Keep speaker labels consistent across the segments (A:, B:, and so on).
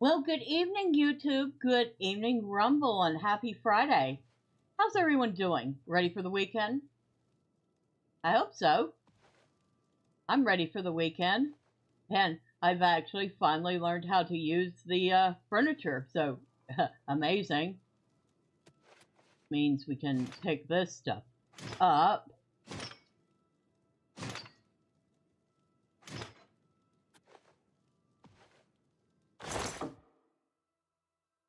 A: Well, good evening, YouTube. Good evening, Rumble, and happy Friday. How's everyone doing? Ready for the weekend? I hope so. I'm ready for the weekend. And I've actually finally learned how to use the furniture, so amazing. Means we can pick this stuff up.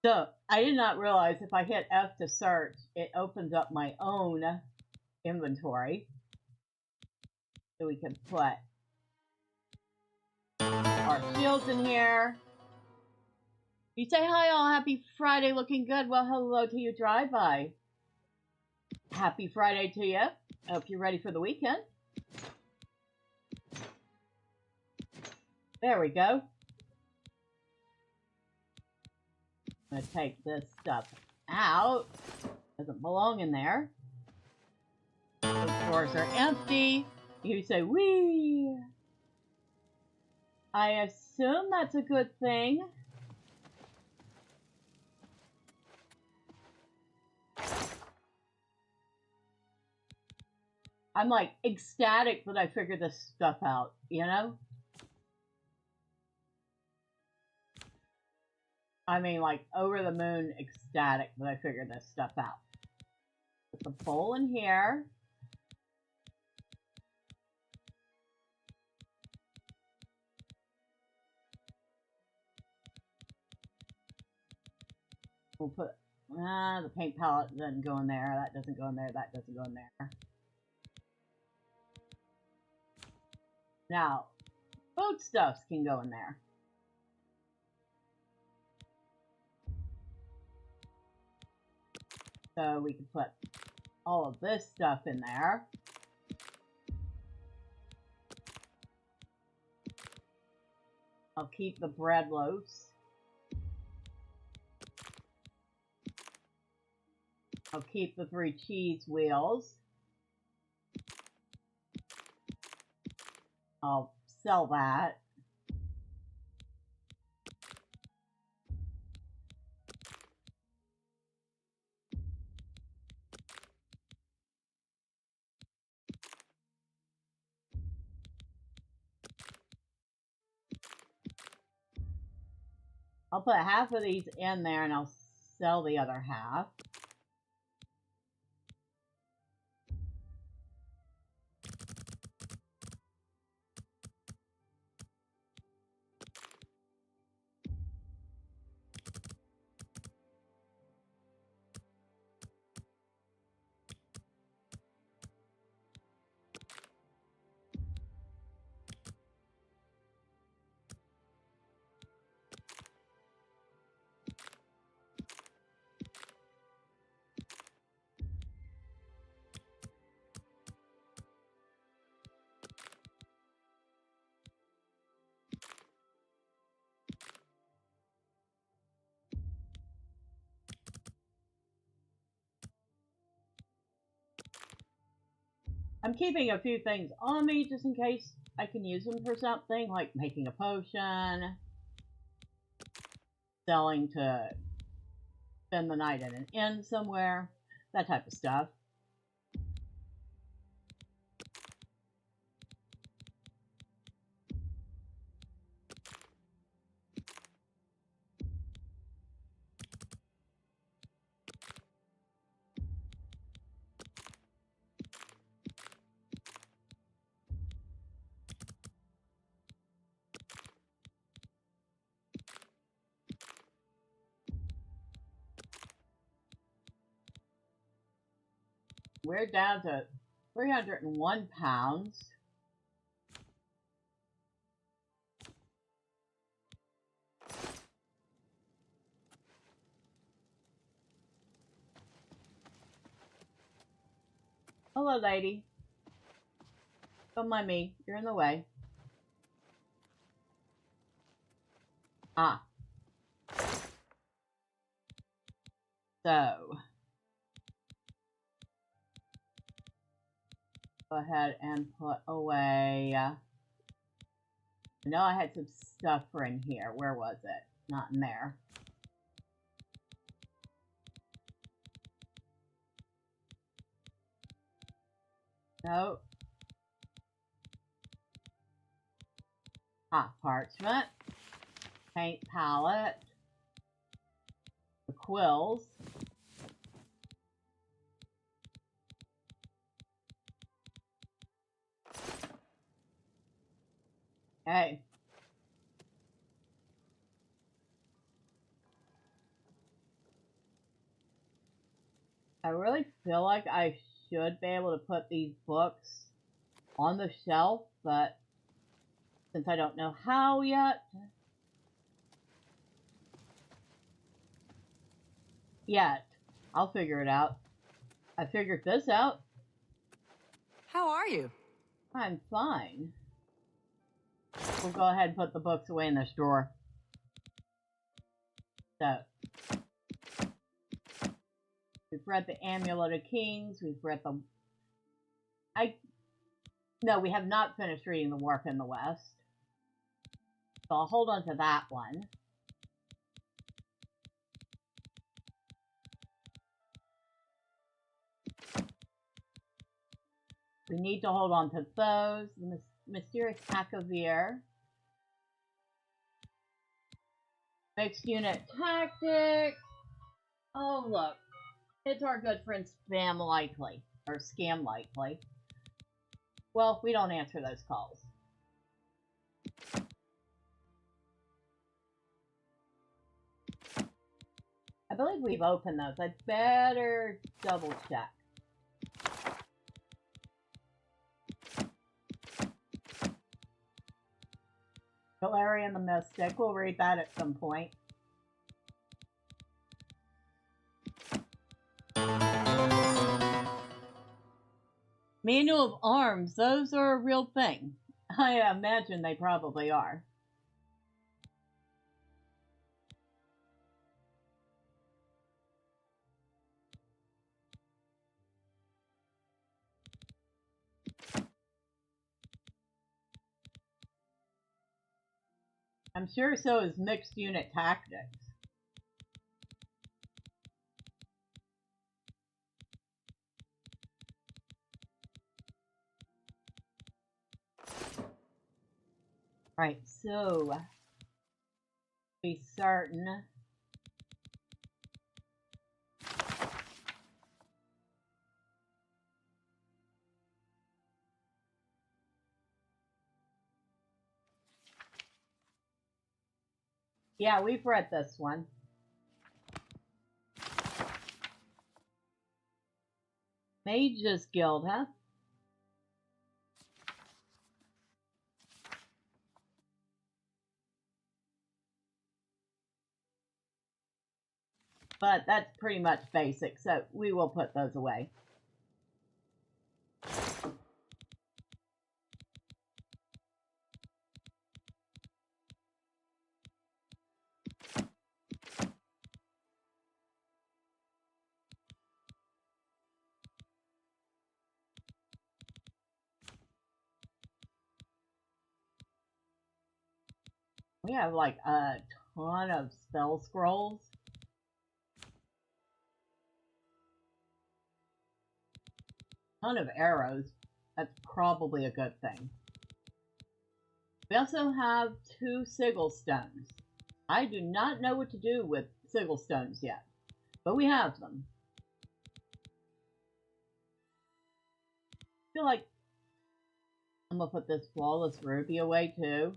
A: So, I did not realize if I hit F to search, it opens up my own inventory. So we can put our shields in here. You say hi all, happy Friday, looking good. Well, hello to you, drive-by. Happy Friday to you. I hope you're ready for the weekend. There we go. I'm going to take this stuff out. Doesn't belong in there. Those drawers are empty. You say, wee. I assume that's a good thing. I'm like ecstatic that I figured this stuff out, you know? I mean, like, over the moon ecstatic that I figured this stuff out. Put the bowl in here. We'll put, the paint palette doesn't go in there, that doesn't go in there, that doesn't go in there. Now, foodstuffs can go in there. So we can put all of this stuff in there. I'll keep the bread loaves. I'll keep the 3 cheese wheels. I'll sell that. I'll put half of these in there and I'll sell the other half. I'm keeping a few things on me just in case I can use them for something, like making a potion, selling to spend the night at an inn somewhere, that type of stuff. We're down to 301 pounds. Hello, lady. Don't mind me. You're in the way. Ah. So. Go ahead and put away. I know I had some stuff in here. Where was it? not in there. No. Hot parchment. Paint palette. The quills. Okay. I really feel like I should be able to put these books on the shelf, but since I don't know how yet. I'll figure it out. I figured this out.
B: How are you?
A: I'm fine. We'll go ahead and put the books away in this drawer. So, we've read the Amulet of Kings. We've read the... No, we have not finished reading The Warp in the West. So I'll hold on to that one. We need to hold on to those. The Mysterious Akavir. Mixed Unit Tactics. Oh, look. It's our good friend Spam Likely. Or Scam Likely. Well, we don't answer those calls. I believe we've opened those. I'd better double check. Valerian the Mystic. We'll read that at some point. Manual of Arms. Those are a real thing. I imagine they probably are. I'm sure so is Mixed Unit Tactics. Right, so be certain. Yeah, we've read this one. Mages Guild, huh? But that's pretty much basic, so we will put those away. We have like a ton of spell scrolls. Ton of arrows. That's probably a good thing. We also have 2 sigil stones. I do not know what to do with sigil stones yet, but we have them. I feel like I'm gonna put this flawless ruby away too,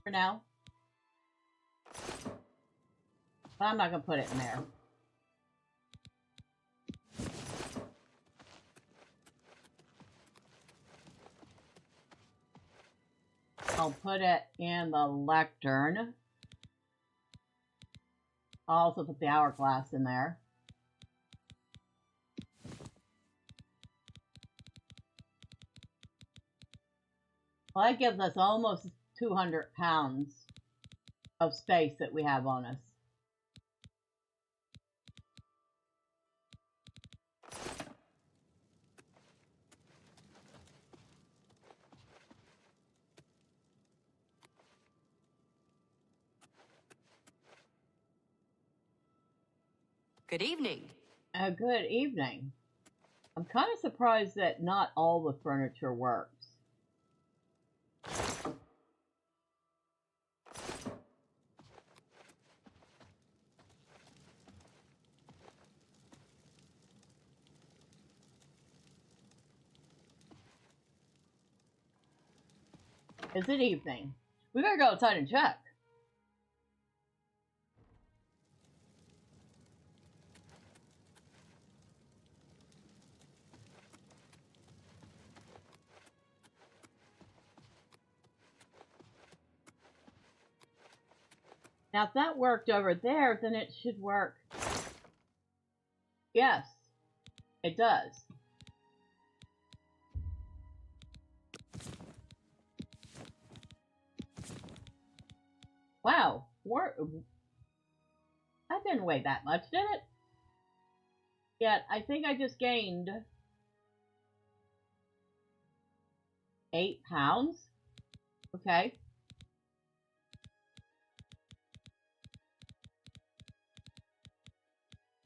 A: for now. But I'm not gonna put it in there. I'll put it in the lectern. I'll also put the hourglass in there. Well, that gives us almost 200 pounds of space that we have on us.
B: Good evening.
A: Good evening. I'm kind of surprised that not all the furniture works. Is it evening? We better go outside and check. Now, if that worked over there, then it should work. Yes, it does. Wow, that didn't weigh that much, did it? Yet, I think I just gained 8 pounds. Okay.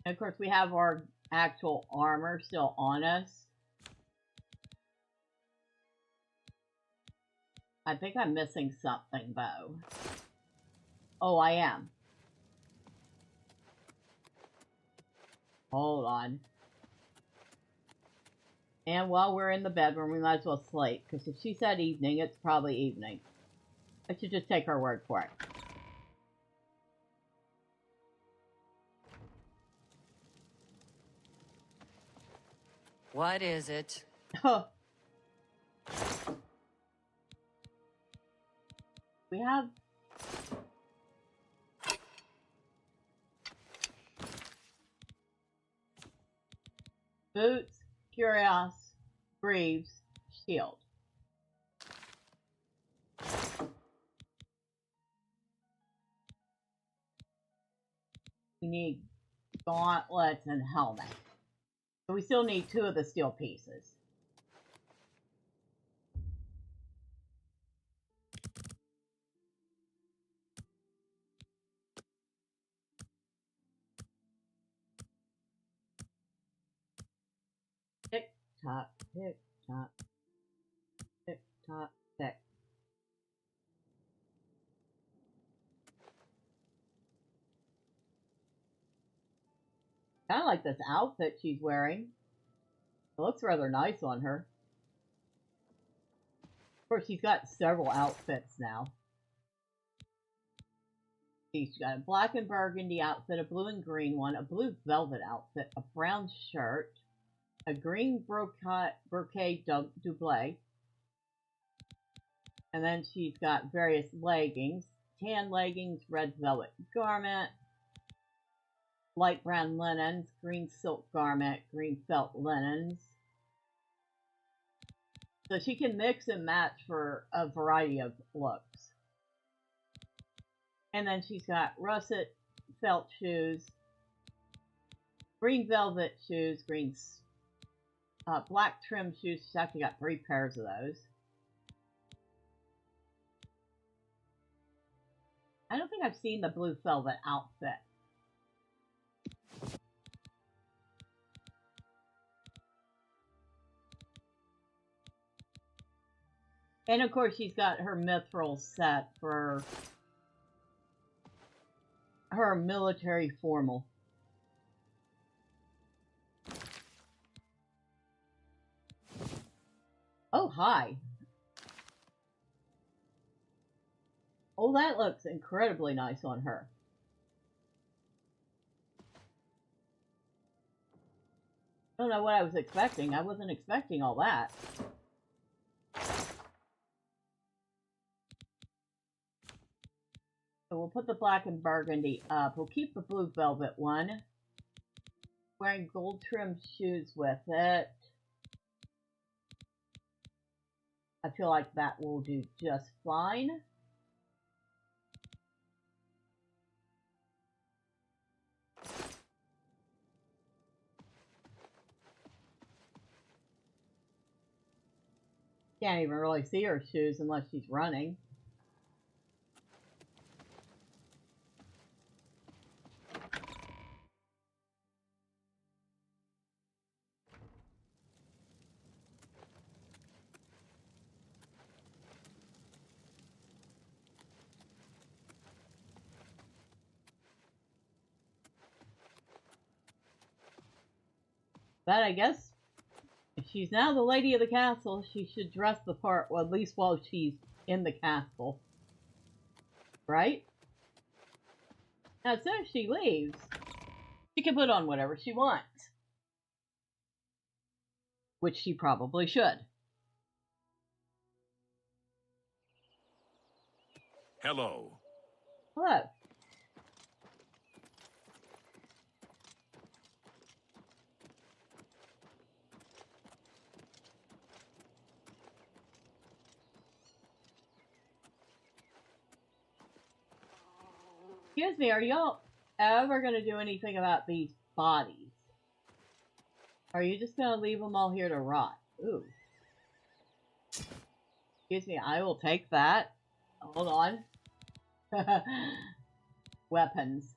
A: And of course, we have our actual armor still on us. I think I'm missing something, though. Oh, I am. Hold on. And while we're in the bedroom, we might as well sleep, because if she said evening, it's probably evening. I should just take her word for it.
B: What is it?
A: We have... boots, cuirass, greaves, shield. We need gauntlets and helmet. But we still need 2 of the steel pieces. Tick tock, tick tock, tick tock, tick. Kind of like this outfit she's wearing. It looks rather nice on her. Of course, she's got several outfits now. She's got a black and burgundy outfit, a blue and green one, a blue velvet outfit, a brown shirt, a green brocade double, and then she's got various leggings, tan leggings, red velvet garment, light brown linens, green silk garment, green felt linens. So she can mix and match for a variety of looks. And then she's got russet felt shoes, green velvet shoes, green black trim shoes. She's actually got 3 pairs of those. I don't think I've seen the blue velvet outfit. And of course, she's got her mithril set for her military formal. Oh, hi. Oh, that looks incredibly nice on her. I don't know what I was expecting. I wasn't expecting all that. So we'll put the black and burgundy up. We'll keep the blue velvet one. Wearing gold trimmed shoes with it. I feel like that will do just fine. Can't even really see her shoes unless she's running. But I guess if she's now the lady of the castle, she should dress the part, well, at least while she's in the castle. Right? Now, as soon as she leaves, she can put on whatever she wants. Which she probably should.
C: Hello.
A: Hello. Excuse me, are y'all ever going to do anything about these bodies? Or are you just going to leave them all here to rot? Ooh. Excuse me, I will take that. Hold on. Weapons.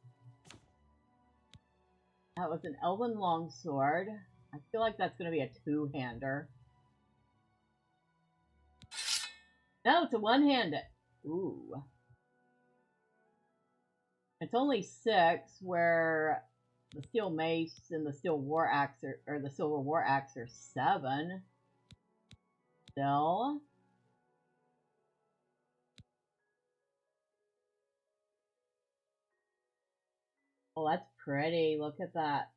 A: That was an elven longsword. I feel like that's going to be a two-hander. No, it's a one-handed. Ooh. It's only 6, where the steel mace and the steel war axe or the silver war axe are 7. Still. Oh, that's pretty. Look at that.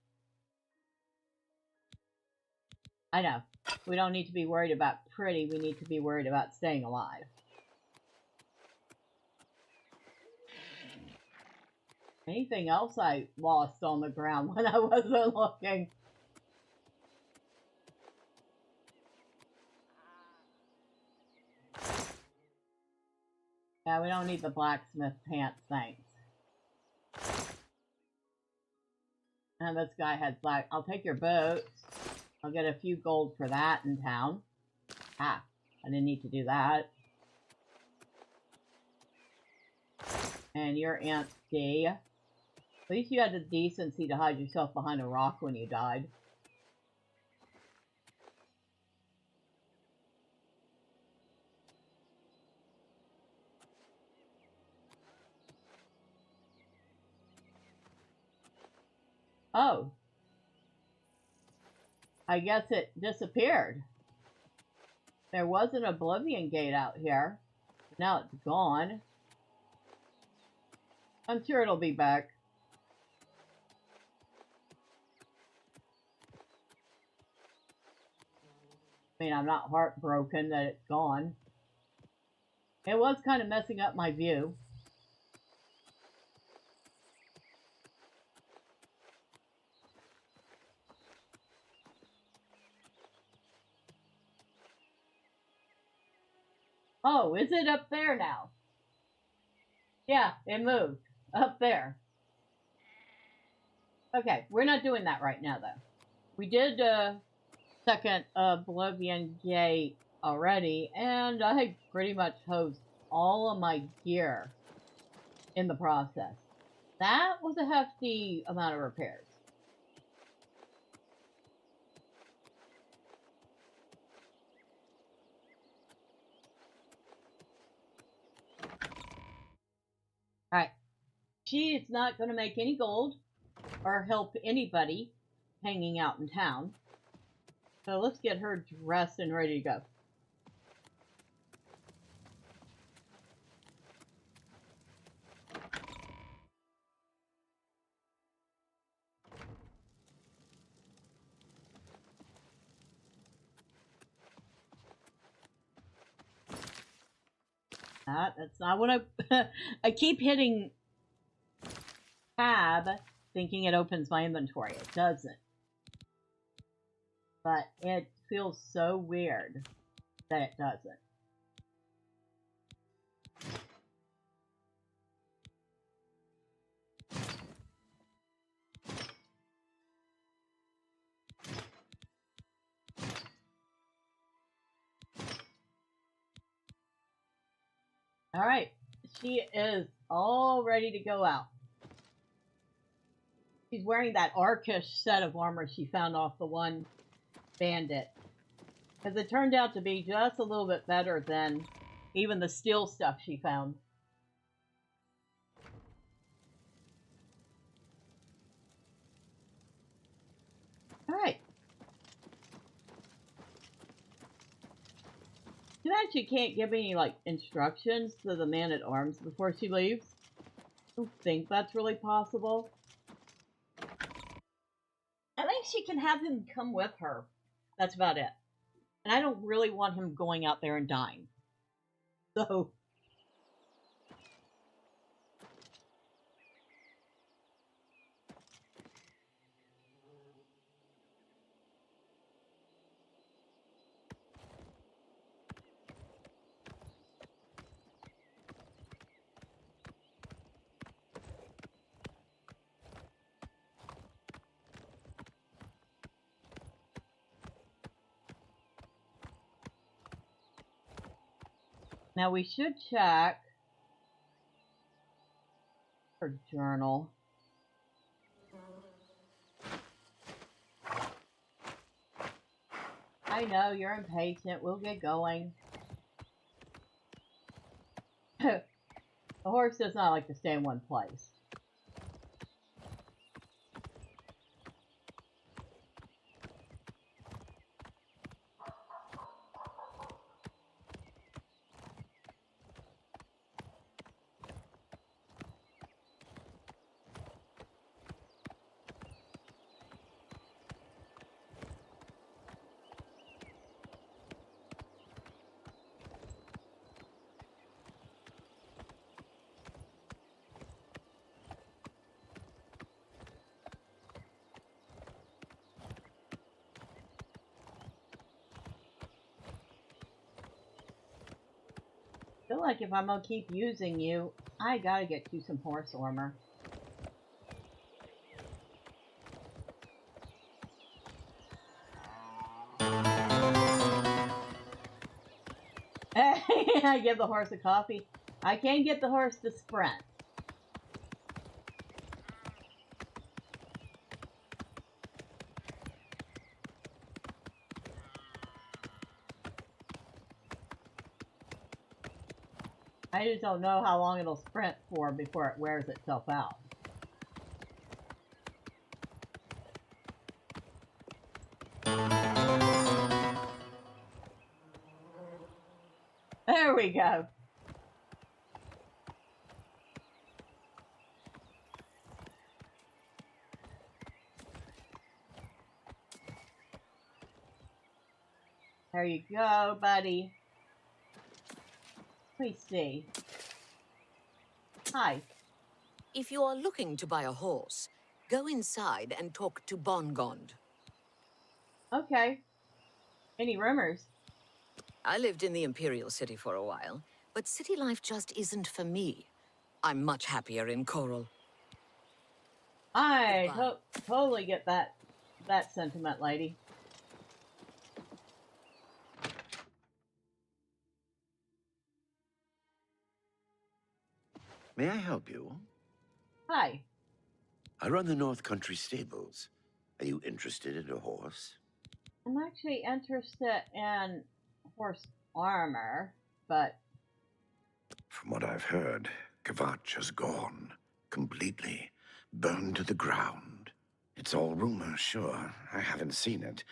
A: I know. We don't need to be worried about pretty. We need to be worried about staying alive. Anything else I lost on the ground when I wasn't looking? Yeah, we don't need the blacksmith pants, thanks. And this guy has black. I'll take your boots. I'll get a few gold for that in town. Ah, I didn't need to do that. And you're empty. At least you had the decency to hide yourself behind a rock when you died. Oh. I guess it disappeared. There was an Oblivion gate out here. Now it's gone. I'm sure it'll be back. I mean, I'm not heartbroken that it's gone. It was kind of messing up my view. Oh, is it up there now? Yeah, it moved. Up there. Okay, we're not doing that right now, though. We did second Oblivion Gate already, and I pretty much hosed all of my gear in the process. That was a hefty amount of repairs. Alright. She is not going to make any gold or help anybody hanging out in town. So let's get her dressed and ready to go. That's not what I keep hitting tab thinking it opens my inventory. It doesn't. But it feels so weird that it doesn't. Alright, she is all ready to go out. She's wearing that Arkish set of armor she found off the one bandit. Because it turned out to be just a little bit better than even the steel stuff she found. Alright, Too bad she can't give any, like, instructions to the man-at-arms before she leaves. I don't think that's really possible. I think she can have him come with her. That's about it. And I don't really want him going out there and dying. So... Now we should check her journal. I know, you're impatient. We'll get going. The horse does not like to stay in one place. I feel like if I'm gonna keep using you, I gotta get you some horse armor. I give the horse a coffee. I can get the horse to sprint. I just don't know how long it'll sprint for before it wears itself out. There we go. There you go, buddy. Let me see. Hi.
B: If you are looking to buy a horse, go inside and talk to Bongond.
A: Okay. Any rumors?
B: I lived in the Imperial City for a while, but city life just isn't for me. I'm much happier in Coral.
A: I totally get that sentiment, lady.
C: May I help you?
A: Hi.
C: I run the North Country stables. Are you interested in a horse?
A: I'm actually interested in horse armor, but...
C: From what I've heard, Kvatch is gone. Completely. Burned to the ground. It's all rumor, sure. I haven't seen it.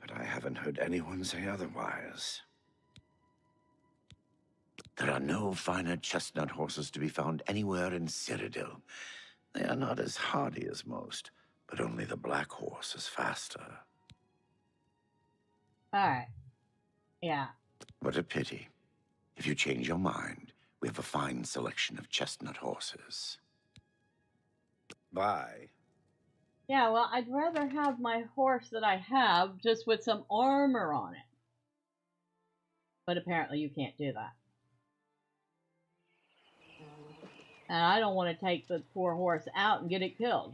C: But I haven't heard anyone say otherwise. There are no finer chestnut horses to be found anywhere in Cyrodiil. They are not as hardy as most, but only the black horse is faster.
A: Alright. Yeah.
C: What a pity. If you change your mind, we have a fine selection of chestnut horses. Bye.
A: Yeah, well, I'd rather have my horse that I have just with some armor on it. But apparently you can't do that. And I don't want to take the poor horse out and get it killed.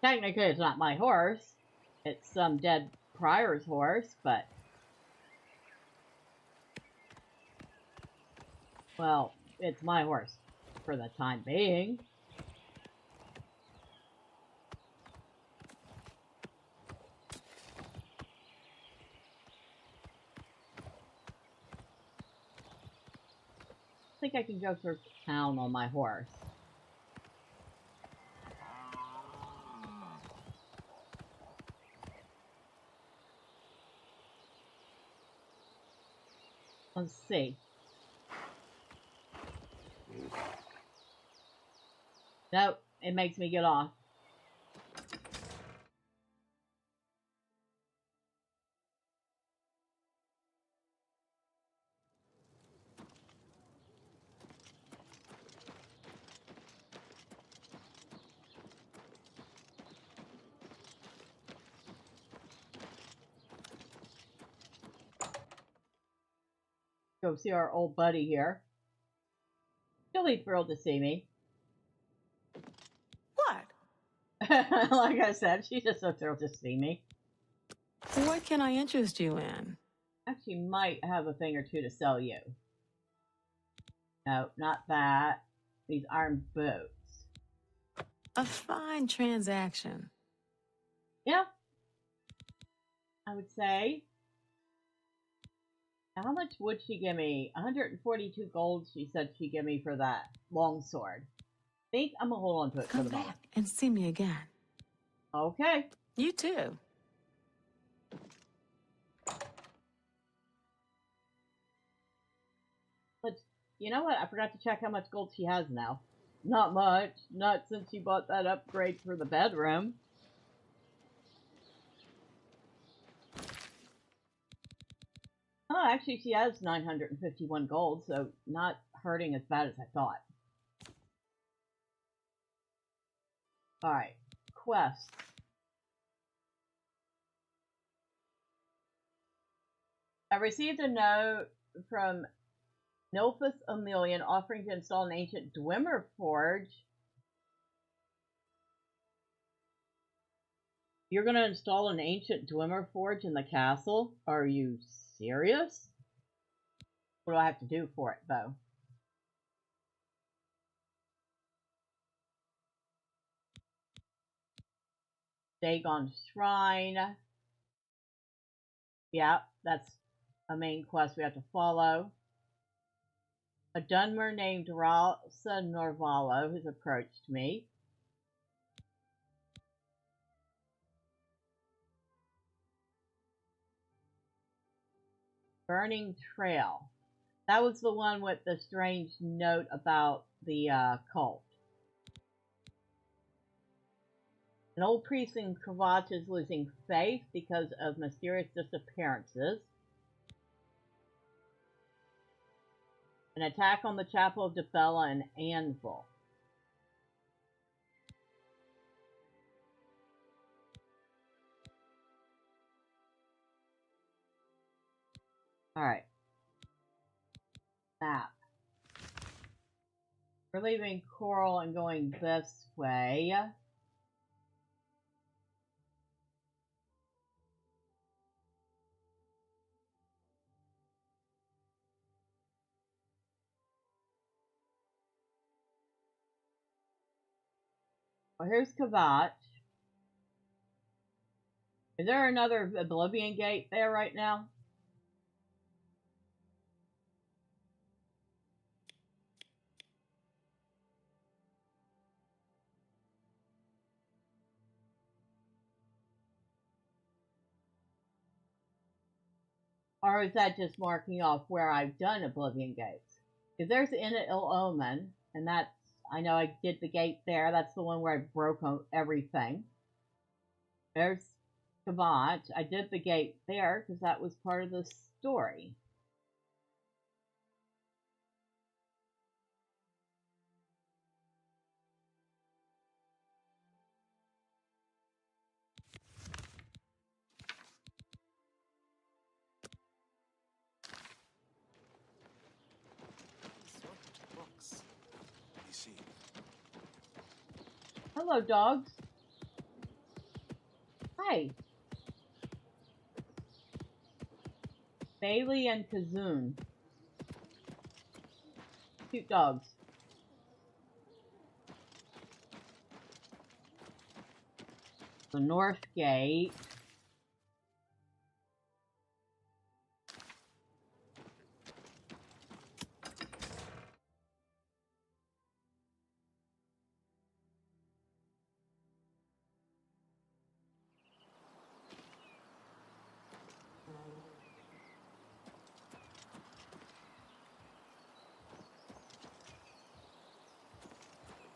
A: Technically, it's not my horse. It's some dead prior's horse, but... Well, it's my horse for the time being. I think I can go through town on my horse. Let's see. Nope, it makes me get off. Go see our old buddy here. She'll be thrilled to see me.
D: What?
A: Like I said, she's just so thrilled to see me.
D: What can I interest you in?
A: Actually, might have a thing or two to sell you. No, not that. These iron boots.
D: A fine transaction.
A: Yeah, I would say. How much would she give me? 142 gold she said she'd give me for that longsword. I think I'm gonna hold on to it
D: Come
A: for the moment.
D: back and see me again.
A: Okay.
D: You too.
A: But you know what? I forgot to check how much gold she has now. Not much. Not since she bought that upgrade for the bedroom. Oh, actually, she has 951 gold, so not hurting as bad as I thought. Alright, quest. I received a note from Nilphus Emilian offering to install an ancient Dwemer forge. You're going to install an ancient Dwemer forge in the castle? Are you serious? What do I have to do for it, though? Dagon Shrine. Yeah, that's a main quest we have to follow. A Dunmer named Ralsa Norvalo has approached me. Burning Trail. That was the one with the strange note about the cult. An old priest in Kravach is losing faith because of mysterious disappearances. An attack on the Chapel of Debella and Anvil. Alright. Map. We're leaving Coral and going this way. Well, here's Kavach. Is there another Oblivion gate there right now? Or is that just marking off where I've done Oblivion gates? Because there's the Inn at Ill Omen, and that's, I know I did the gate there. That's the one where I broke everything. There's Kavach. I did the gate there because that was part of the story. Hello, dogs. Hi. Bailey and Kazoon. Cute dogs. The North Gate.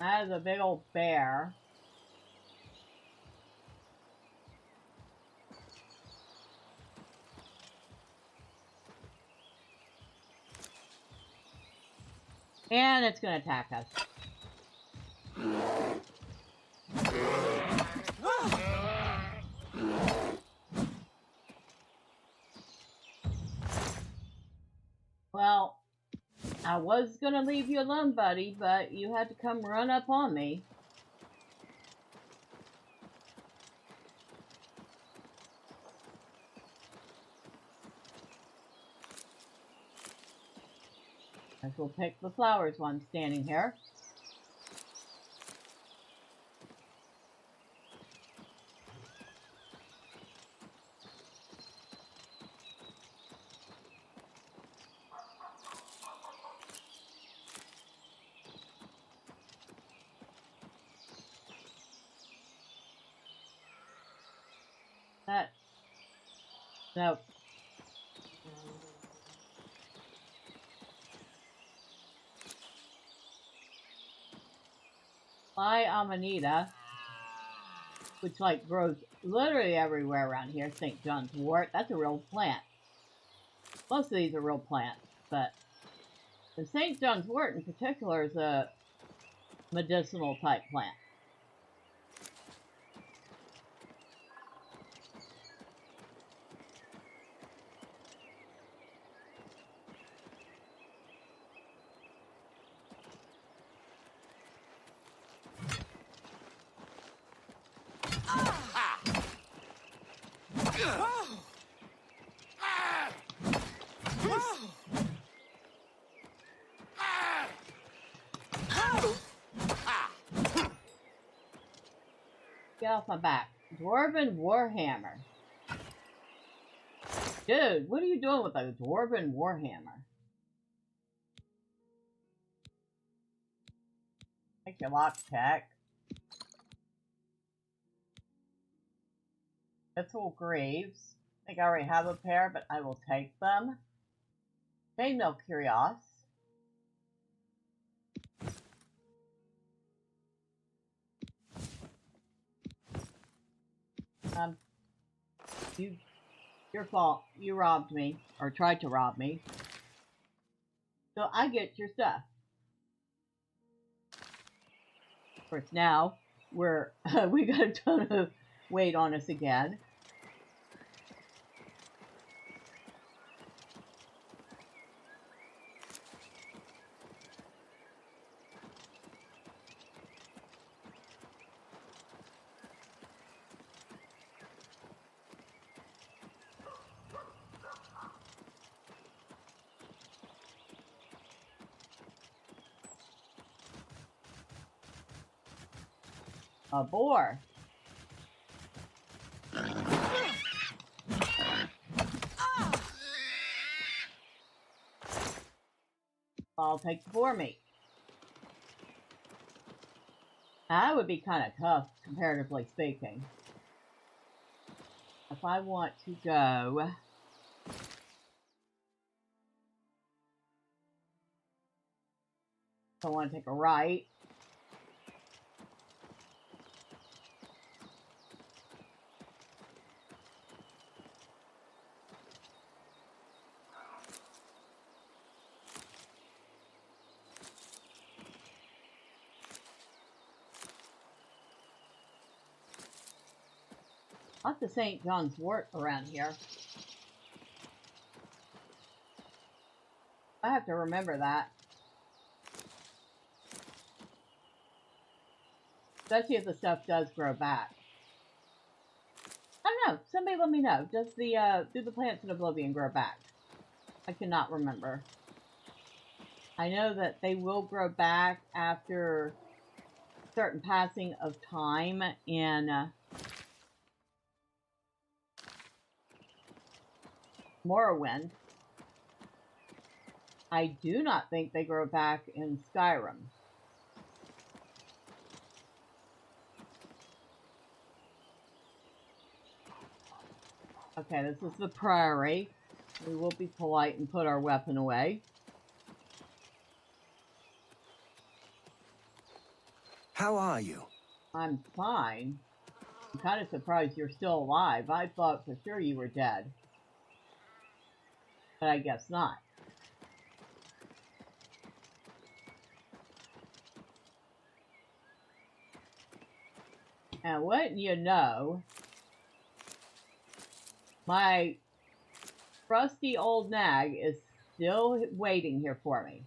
A: That is a big old bear. And it's going to attack us. Well, I was going to leave you alone, buddy, but you had to come run up on me. I will pick the flowers while I'm standing here. No. Fly Amanita, which like grows literally everywhere around here. St. John's wort, that's a real plant. Most of these are real plants, but the St. John's wort in particular is a medicinal type plant. Get off my back. Dwarven Warhammer. Dude, what are you doing with a Dwarven Warhammer? Take your lockpick. Little Greaves. I think I already have a pair, but I will take them. Chainmail Curios. Your fault. You robbed me, or tried to rob me. So I get your stuff. Of course, now we got a ton of weight on us again. A boar. I'll take the boar meat. That would be kind of tough, comparatively speaking. If I want to go... I want to take a right. Lots of St. John's wort around here. I have to remember that. Especially if the stuff does grow back. I don't know. Somebody let me know. Does the do the plants in Oblivion grow back? I cannot remember. I know that they will grow back after a certain passing of time in Morrowind. I do not think they grow back in Skyrim. Okay, this is the Priory. We will be polite and put our weapon away.
E: How are you?
A: I'm fine. I'm kind of surprised you're still alive. I thought for sure you were dead. But I guess not. And wouldn't you know, my trusty old nag is still waiting here for me.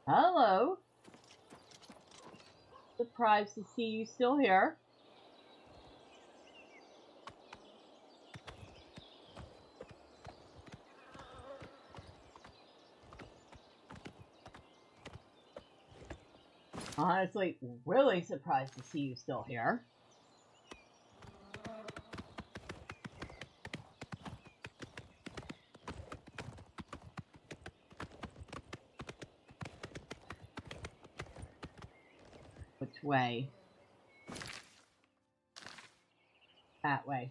A: Hello. Surprised to see you still here. Honestly, really surprised to see you still here. Which way? That way.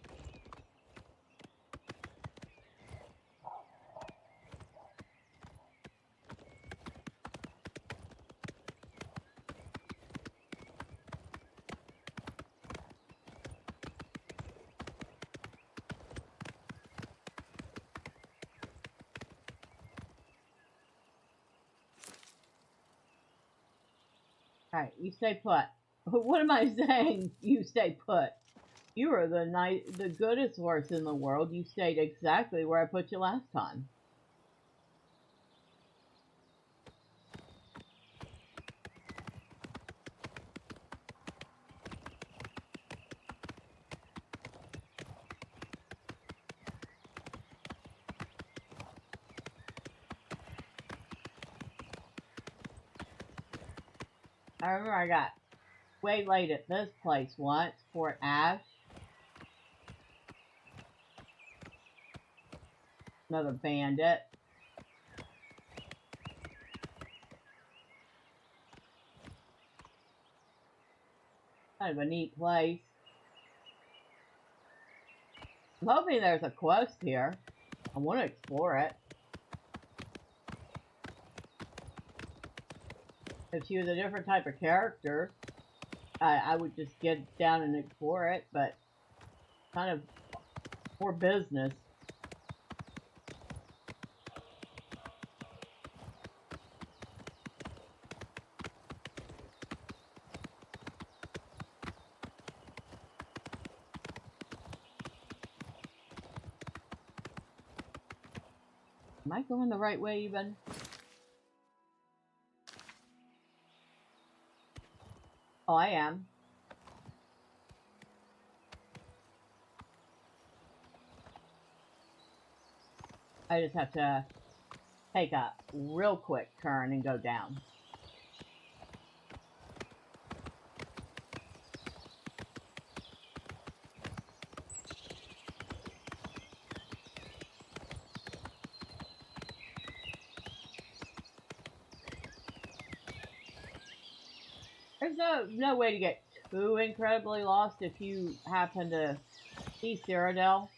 A: Alright, you stay put. What am I saying? You stay put. You are the goodest horse in the world. You stayed exactly where I put you last time. I remember I got way late at this place once, Fort Ash. Another bandit. Kind of a neat place. I'm hoping there's a quest here. I want to explore it. If she was a different type of character, I would just get down and explore it, but kind of more business. Am I going the right way even? Oh, I am. I just have to take a real quick turn and go down. There's no way to get too incredibly lost if you happen to see Cyrodiil.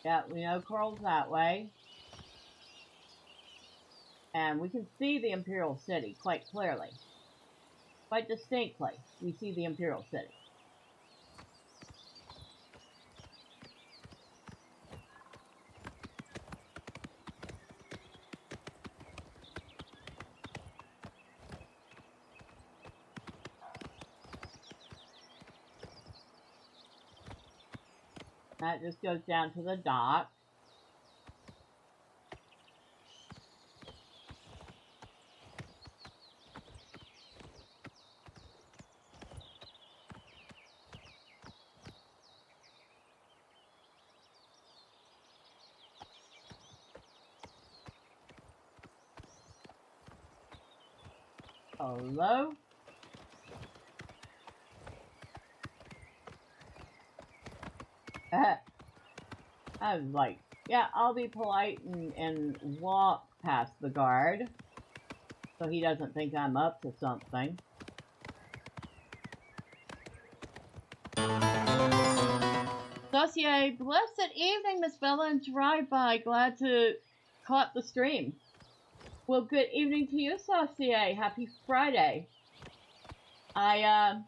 A: Yeah, we know Coral's that way. And we can see the Imperial City quite clearly. Quite distinctly, we see the Imperial City. That just goes down to the dock. Hello? I was like, yeah, I'll be polite and walk past the guard so he doesn't think I'm up to something. Dossier, blessed evening, Miss Bella and Drive-By. Glad to caught the stream. Well, good evening to you, Saucier. Happy Friday. I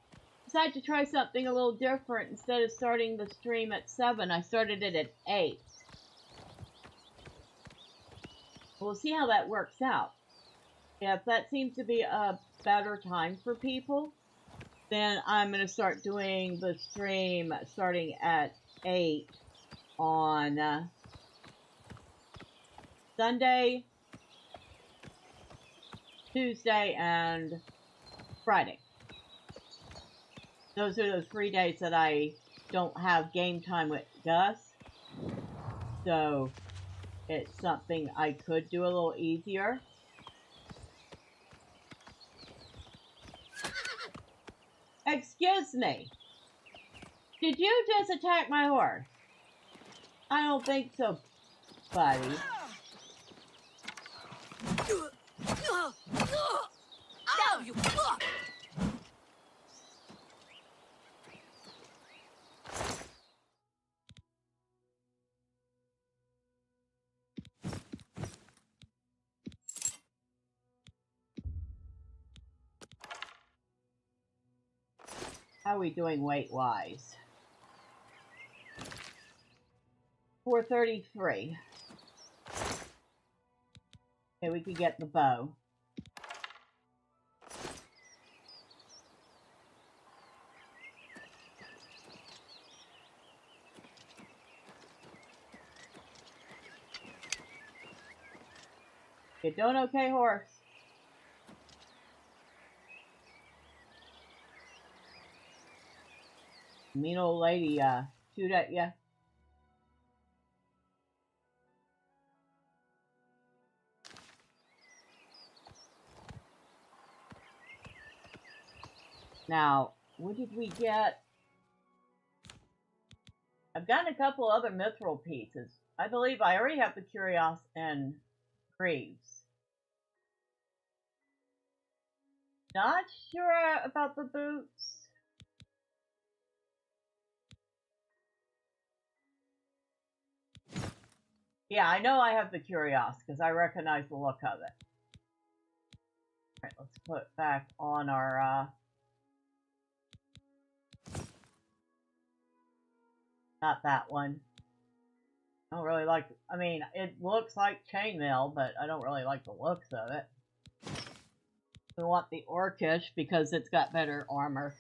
A: decided to try something a little different. Instead of starting the stream at 7, I started it at 8. We'll see how that works out. If that seems to be a better time for people, then I'm going to start doing the stream starting at 8 on Sunday, Tuesday, and Friday. Those are the 3 days that I don't have game time with Gus. So it's something I could do a little easier. Excuse me. Did you just attack my horse? I don't think so, buddy.
B: Ow, you fuck!
A: How are we doing weight-wise? 433. Okay, we could get the bow. You doing okay, horse? Mean old lady, shoot at ya. Now, what did we get? I've gotten a couple other mithril pieces. I believe I already have the Curios and Greaves. Not sure about the boots. Yeah, I know I have the Curios because I recognize the look of it. Alright, let's put back on our, not that one. I don't really like, I mean, it looks like chainmail, but I don't really like the looks of it. We want the Orcish because it's got better armor.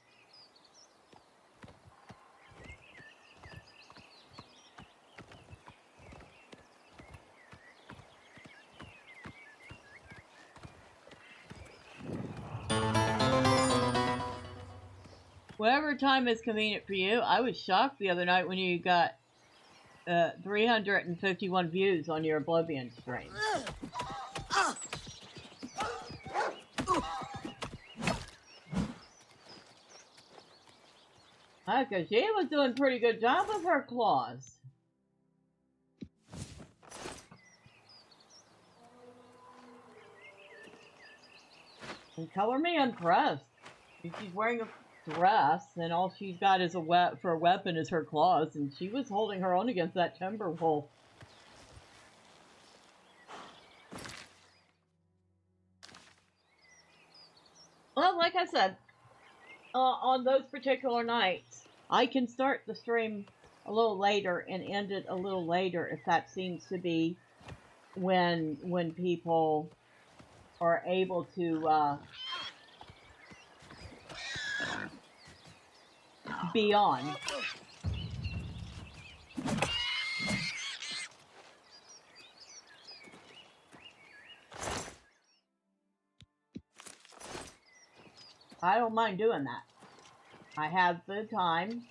A: Whatever time is convenient for you. I was shocked the other night when you got 351 views on your Oblivion stream. Because she was doing a pretty good job with her claws. And color me impressed. If she's wearing a dress, and all she's got is for a weapon is her claws, and she was holding her own against that timber wolf. Well, like I said, on those particular nights, I can start the stream a little later and end it a little later if that seems to be when people are able to be on. I don't mind doing that. I have the time.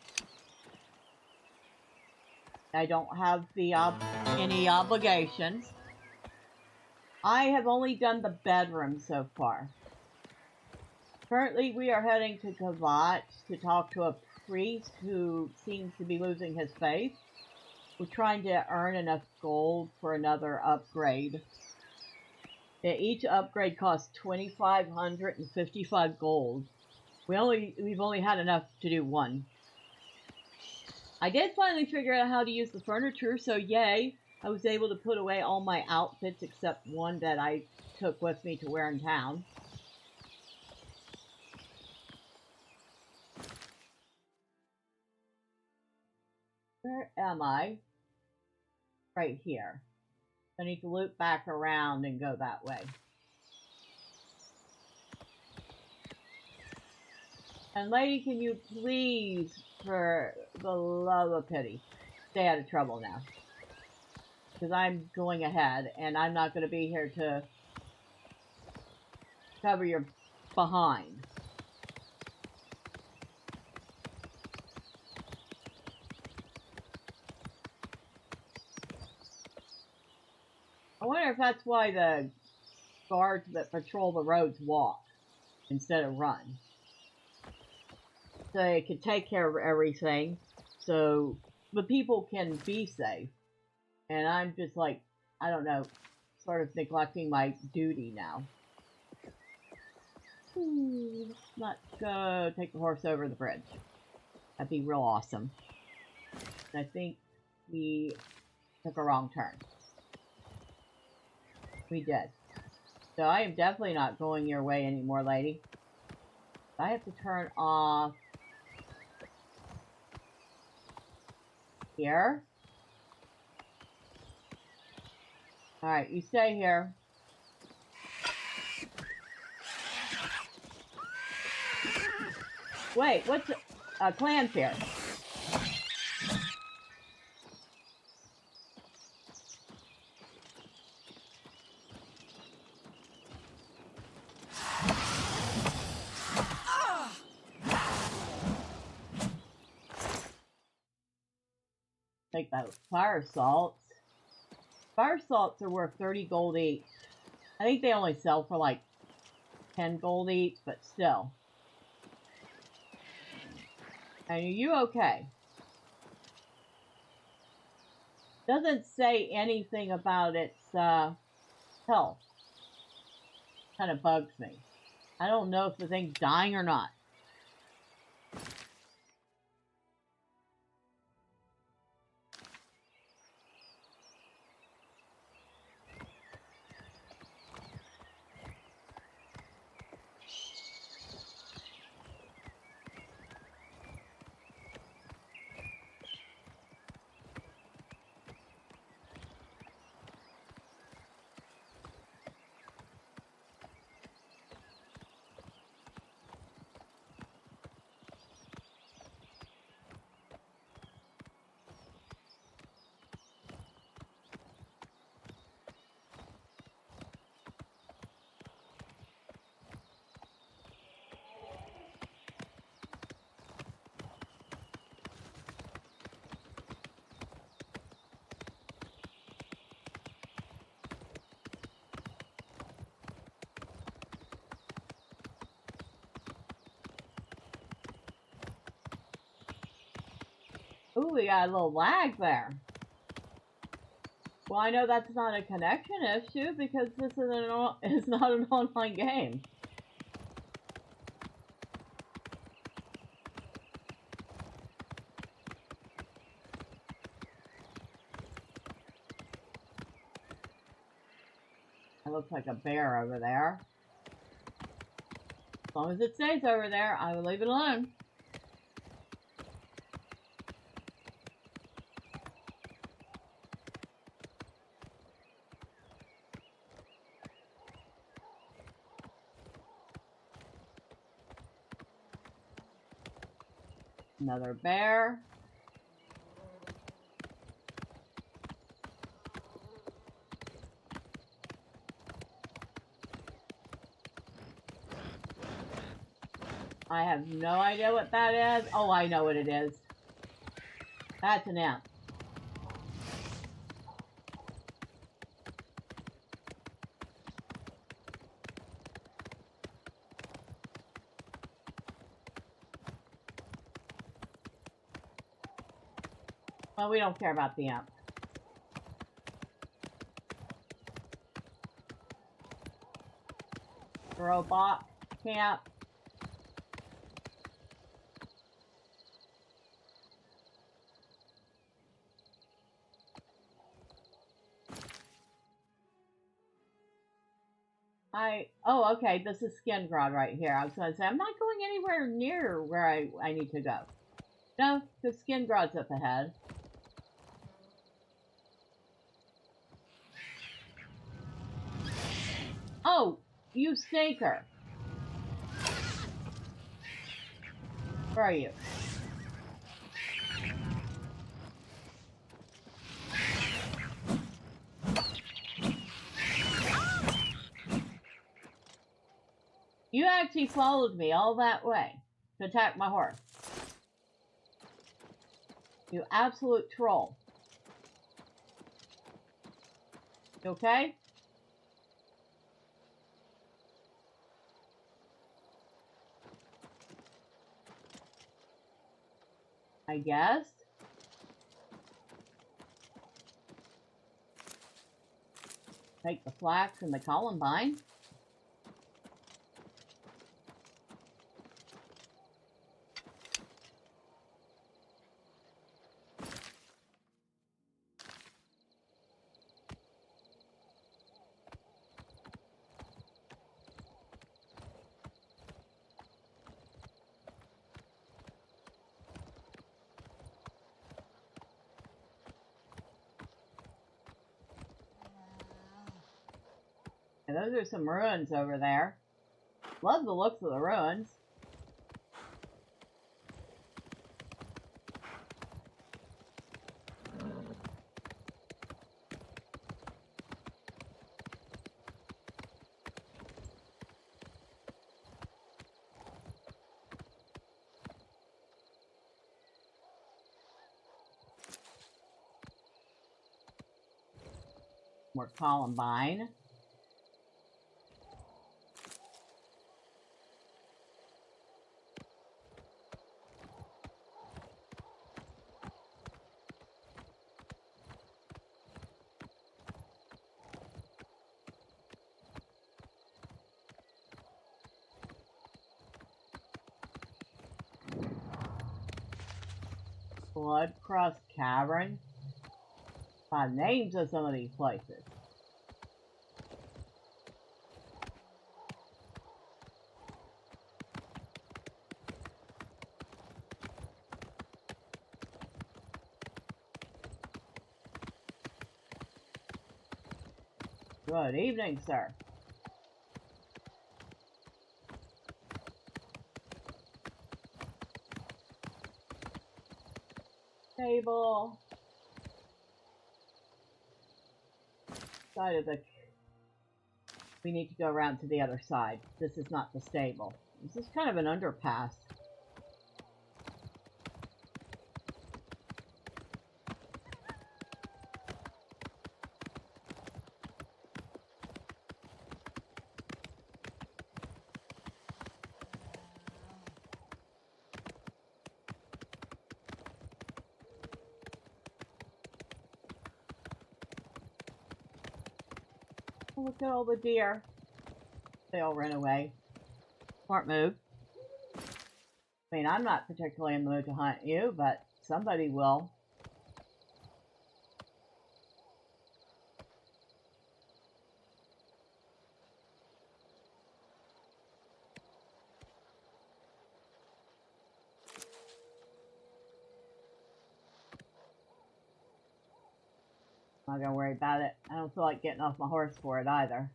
A: I don't have the any obligations. I have only done the bedroom so far. Currently, we are heading to Gavat to talk to a priest who seems to be losing his faith. we're trying to earn enough gold for another upgrade. Yeah, each upgrade costs 2,555 gold. We've only had enough to do one. I did finally figure out how to use the furniture, so yay! I was able to put away all my outfits except one that I took with me to wear in town. Where am I? Right here. I need to loop back around and go that way. And lady, can you please, for the love of pity, stay out of trouble now? Because I'm going ahead, and I'm not going to be here to cover your behind. I wonder if that's why the guards that patrol the roads walk instead of run. So they can take care of everything, so the people can be safe. And I'm just like, I don't know, sort of neglecting my duty now. Let's go take the horse over the bridge. That'd be real awesome. And I think we took a wrong turn. We did. So I am definitely not going your way anymore, lady. I have to turn off here. Alright, you stay here. Wait, what's a clan's here? Take those fire salts. Fire salts are worth 30 gold each. I think they only sell for like 10 gold each, but still. And are you okay? Doesn't say anything about its health. Kind of bugs me. I don't know if the thing's dying or not. Ooh, we got a little lag there. Well, I know that's not a connection issue because this is not an online game. That looks like a bear over there. As long as it stays over there, I will leave it alone. Another bear. I have no idea what that is. Oh, I know what it is. That's an ant. Well, we don't care about the imp. Robot camp. Oh, okay, this is Skin Grod right here. I was going to say, I'm not going anywhere near where I need to go. No, because Skin Grod's up ahead. Oh, you stinker. Where are you? You actually followed me all that way to attack my horse. You absolute troll. You okay? I guess. Take the flax and the columbine. And those are some ruins over there. Love the looks of the ruins. More columbine. Blood Crust Cavern. Names of some of these places. Good evening, sir. Table. Side of the... We need to go around to the other side. This is not the stable. This is kind of an underpass. Look at all the deer. They all ran away. Smart move. I mean, I'm not particularly in the mood to hunt you, but somebody will. I'm not gonna worry about it. I don't feel like getting off my horse for it either.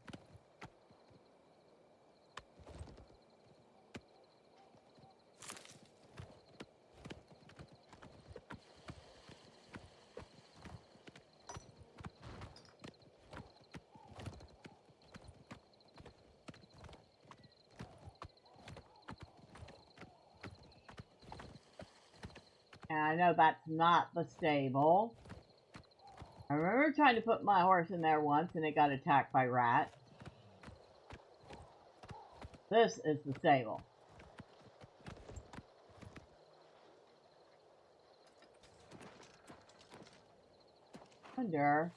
A: And I know that's not the stable. I remember trying to put my horse in there once and it got attacked by rats. This is the stable. Wonder.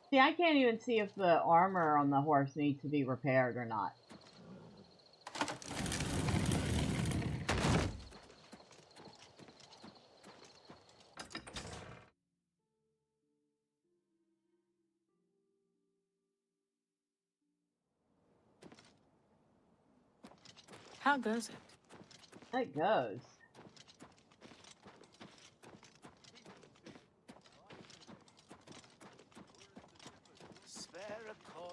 A: See, I can't even see if the armor on the horse needs to be repaired or not.
D: How goes it?
A: It goes.
C: Spare a coin.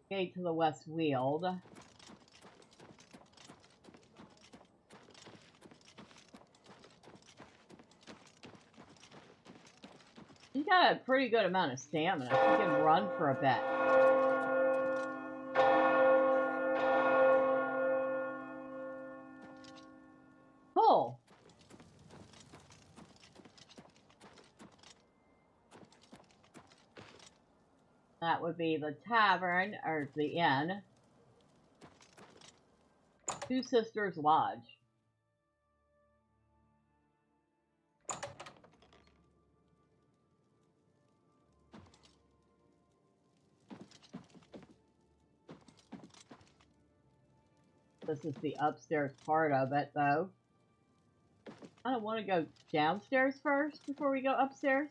A: Gate to the west wheeled. He's got a pretty good amount of stamina. He can run for a bit. Cool. That would be the tavern, or the inn. Two Sisters Lodge. This is the upstairs part of it, though. I don't want to go downstairs first before we go upstairs.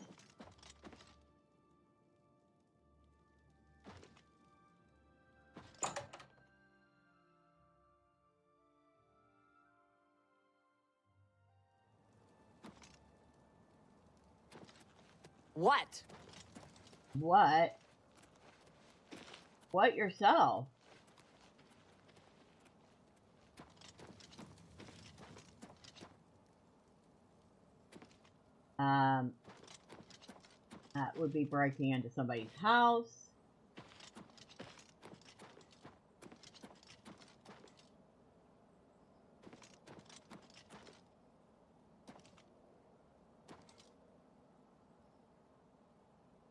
B: What?
A: What? What yourself? That would be breaking into somebody's house.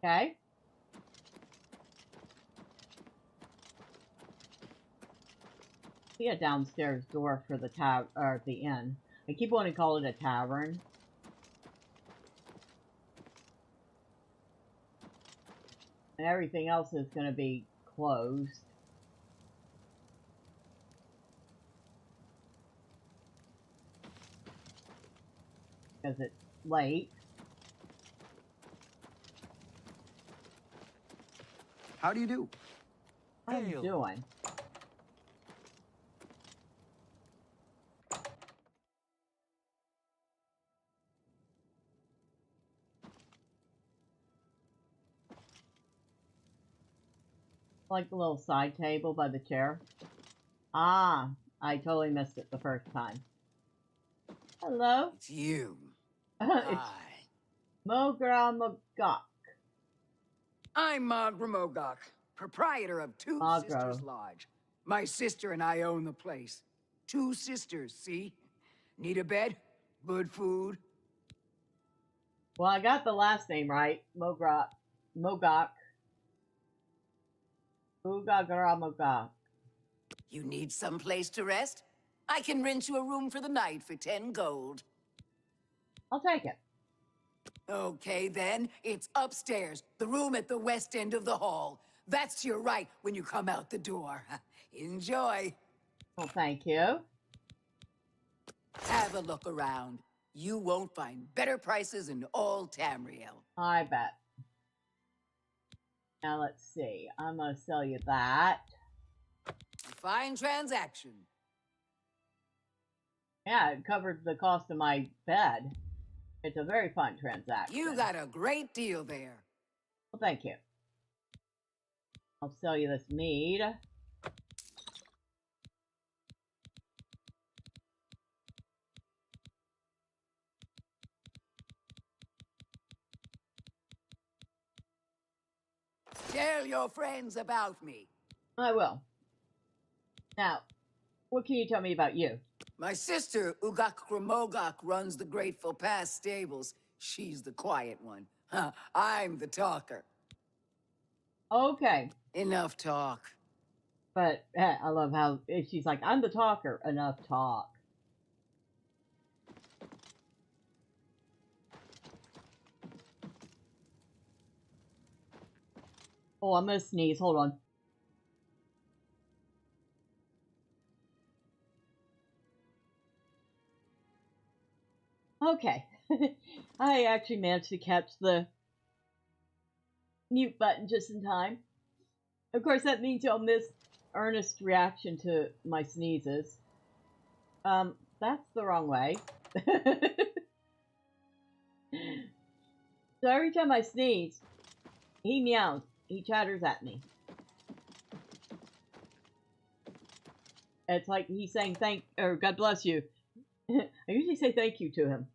A: Okay. See a downstairs door for the or the inn. I keep wanting to call it a tavern. And everything else is going to be closed. Because it's late.
E: How do you do?
A: How are you doing? Like the little side table by the chair. Ah, I totally missed it the first time. Hello.
E: It's you.
A: It's
E: Hi.
A: Mogra Mogok.
E: I'm Magra Mogok, proprietor of Two
A: Magro.
E: Sisters Lodge. My sister and I own the place. Two sisters, see? Need a bed? Good food?
A: Well, I got the last name right. Mogok. Ugagara Mogok.
E: You need some place to rest? I can rent you a room for the night for 10 gold.
A: I'll take it.
E: Okay, then. It's upstairs, the room at the west end of the hall. That's to your right when you come out the door. Enjoy.
A: Well, thank you.
E: Have a look around. You won't find better prices in all Tamriel.
A: I bet. Now let's see. I'm going to sell you that.
E: A fine transaction.
A: Yeah, it covered the cost of my bed. It's a very fun transaction.
E: You got a great deal there.
A: Well, thank you. I'll sell you this mead.
E: Tell your friends about me.
A: I will. Now, what can you tell me about you?
E: My sister, Ugak Gramogak, runs the Grateful Pass stables. She's the quiet one. I'm the talker.
A: Okay.
E: Enough talk.
A: But I love how she's like, I'm the talker. Enough talk. Oh, I'm gonna sneeze. Hold on. Okay. I actually managed to catch the mute button just in time. Of course, that means you'll miss Ernest's reaction to my sneezes. That's the wrong way. So every time I sneeze, he meows. He chatters at me. It's like he's saying or God bless you. I usually say thank you to him.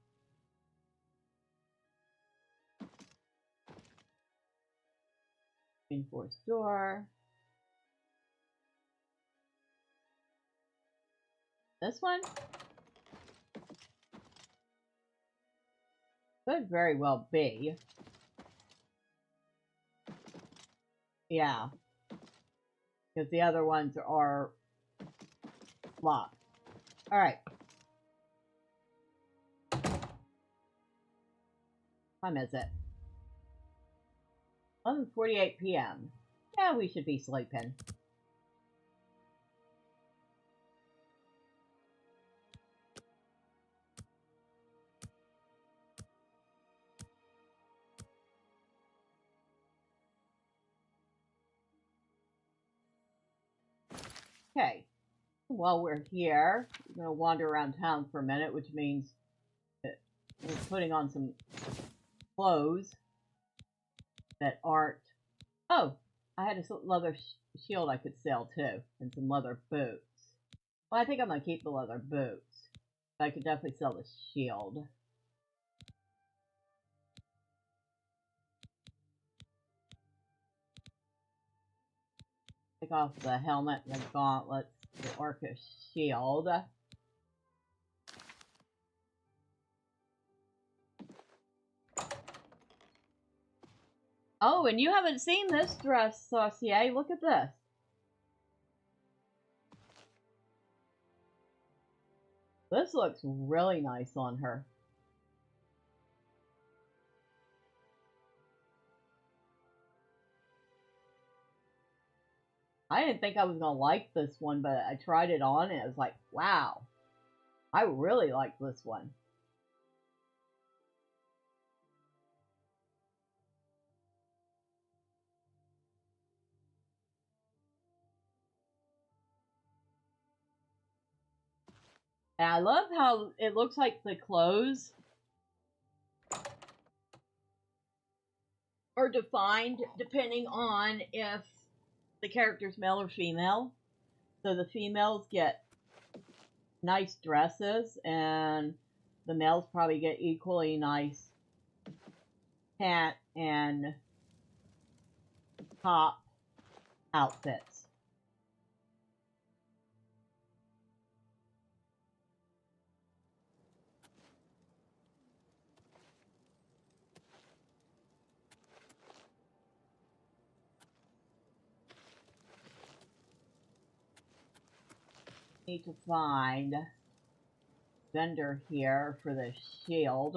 A: Reinforced door. This one? Could very well be. Yeah. Because the other ones are locked. Alright. Time is it? 11:48 p.m. Yeah, we should be sleeping. Okay. While we're here, we're going to wander around town for a minute, which means that we're putting on some clothes that aren't... Oh! I had a leather shield I could sell too, and some leather boots. Well, I think I'm going to keep the leather boots. But I could definitely sell the shield. Take off the helmet, the gauntlets, the orcish shield. Oh, and you haven't seen this dress, Saucier. Look at this. This looks really nice on her. I didn't think I was going to like this one, but I tried it on and it was like, wow. I really like this one. And I love how it looks like the clothes are defined depending on if the character's male or female. So the females get nice dresses, and the males probably get equally nice pant and top outfits. Need to find vendor here for the shield.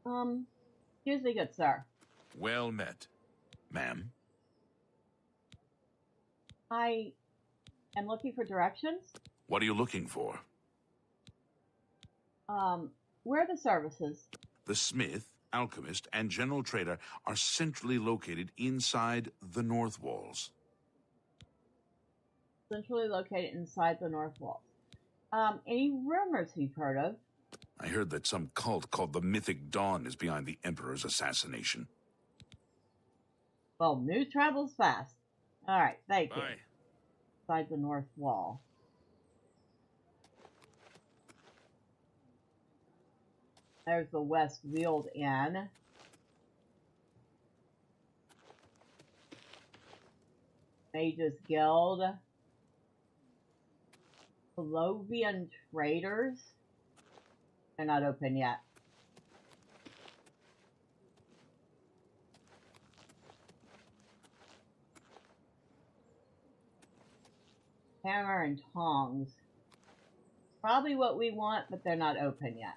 A: Excuse me, good sir.
F: Well met, ma'am.
A: I am looking for directions.
F: What are you looking for?
A: Where are the services?
F: The smith, alchemist, and general trader are centrally located inside the north walls.
A: Centrally located inside the north walls. Any rumors you've heard of?
F: I heard that some cult called the Mythic Dawn is behind the Emperor's assassination.
A: Well, news travels fast. Alright, thank you.
F: Bye.
A: Inside the north wall. There's the West Weald Inn. Mages Guild. Oblivion Traders. They're not open yet. Hammer and tongs. Probably what we want, but they're not open yet.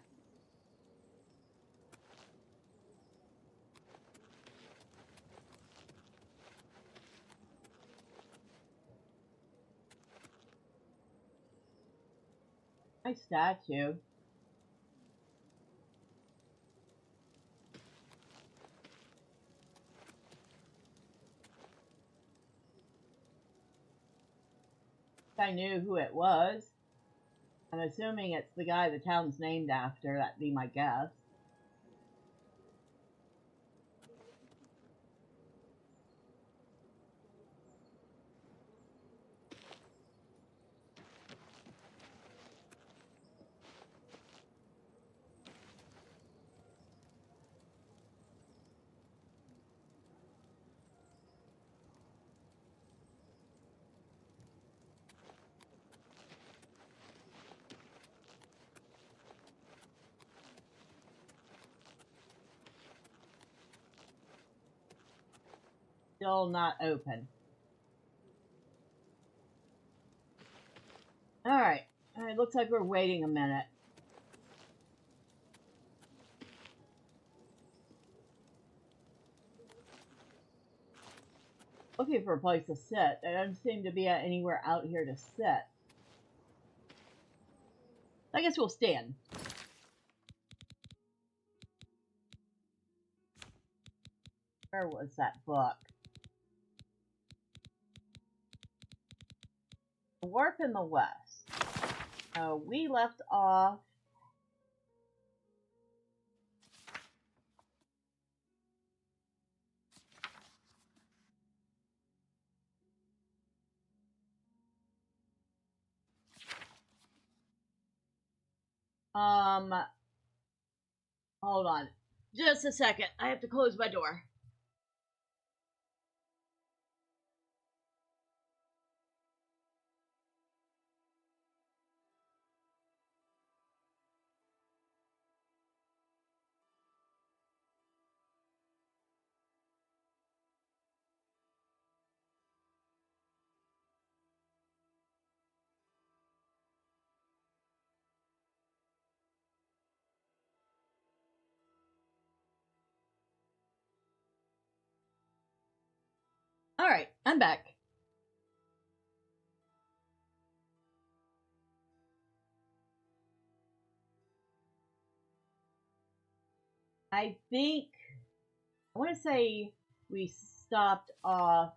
A: Nice statue. I knew who it was. I'm assuming it's the guy the town's named after. That'd be my guess. Still not open. Alright. It looks like we're waiting a minute. Looking for a place to sit. There doesn't seem to be anywhere out here to sit. I guess we'll stand. Where was that book? The Warp in the West. We left off hold on. Just a second. I have to close my door. Alright, I'm back. I want to say we stopped off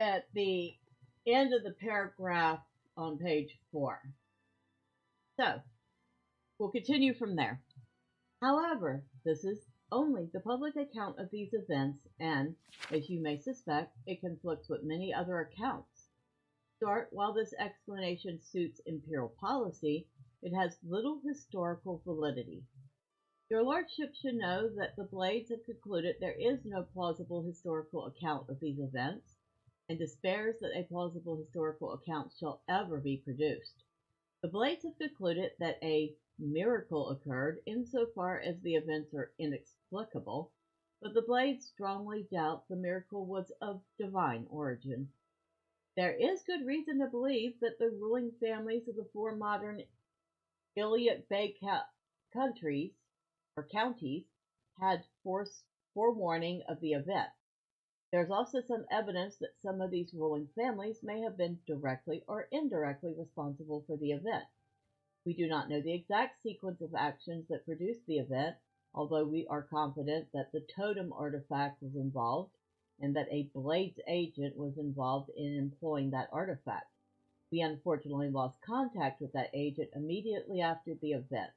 A: at the end of the paragraph on page 4. So, we'll continue from there. However, this is only the public account of these events, and, as you may suspect, it conflicts with many other accounts. While this explanation suits imperial policy, it has little historical validity. Your lordship should know that the Blades have concluded there is no plausible historical account of these events, and despairs that a plausible historical account shall ever be produced. The Blades have concluded that a miracle occurred insofar as the events are inexplicable, but the Blades strongly doubt the miracle was of divine origin. There is good reason to believe that the ruling families of the 4 modern Iliac Bay countries or counties had forewarning of the event. There's also some evidence that some of these ruling families may have been directly or indirectly responsible for the event. We do not know the exact sequence of actions that produced the event, although we are confident that the totem artifact was involved and that a Blades agent was involved in employing that artifact. We unfortunately lost contact with that agent immediately after the event.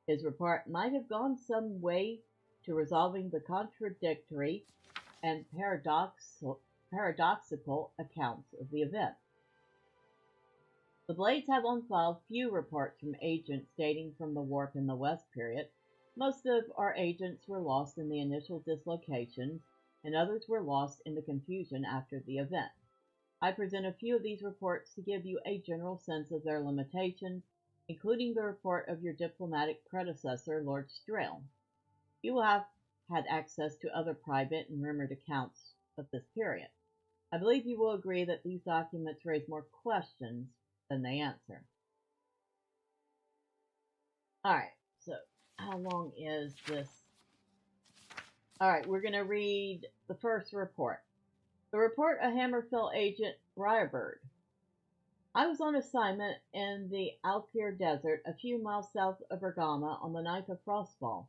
A: His report might have gone some way to resolving the contradictory and paradoxical accounts of the event. The Blades have on file few reports from agents dating from the warp in the West period. Most of our agents were lost in the initial dislocations, and others were lost in the confusion after the event. I present a few of these reports to give you a general sense of their limitations, including the report of your diplomatic predecessor, Lord Strail. You will have had access to other private and rumored accounts of this period. I believe you will agree that these documents raise more questions than they answer. Alright, so how long is this? Alright, we're going to read the first report. The report of Hammerfell agent Briarbird. I was on assignment in the Alkir Desert a few miles south of Bergama on the night of Frostfall.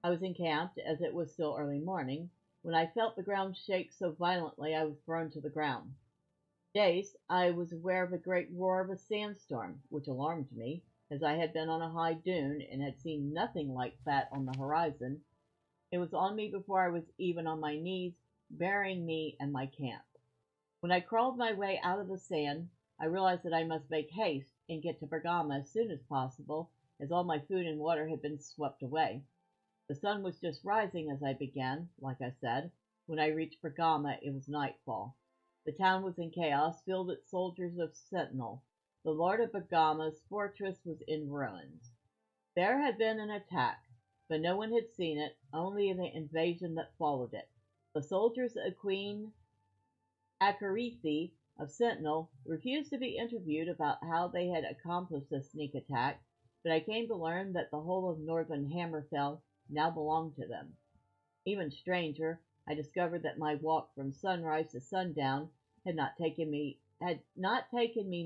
A: I was encamped, as it was still early morning, when I felt the ground shake so violently I was thrown to the ground. Days, I was aware of a great roar of a sandstorm, which alarmed me, as I had been on a high dune and had seen nothing like that on the horizon. It was on me before I was even on my knees, burying me and my camp. When I crawled my way out of the sand, I realized that I must make haste and get to Bergama as soon as possible, as all my food and water had been swept away. The sun was just rising as I began, like I said. When I reached Bergama, it was nightfall. The town was in chaos, filled with soldiers of Sentinel. The Lord of Bergama's fortress was in ruins. There had been an attack, but no one had seen it, only the invasion that followed it. The soldiers of Queen Akarithi of Sentinel refused to be interviewed about how they had accomplished this sneak attack, but I came to learn that the whole of northern Hammerfell now belonged to them. Even stranger, I discovered that my walk from sunrise to sundown had not taken me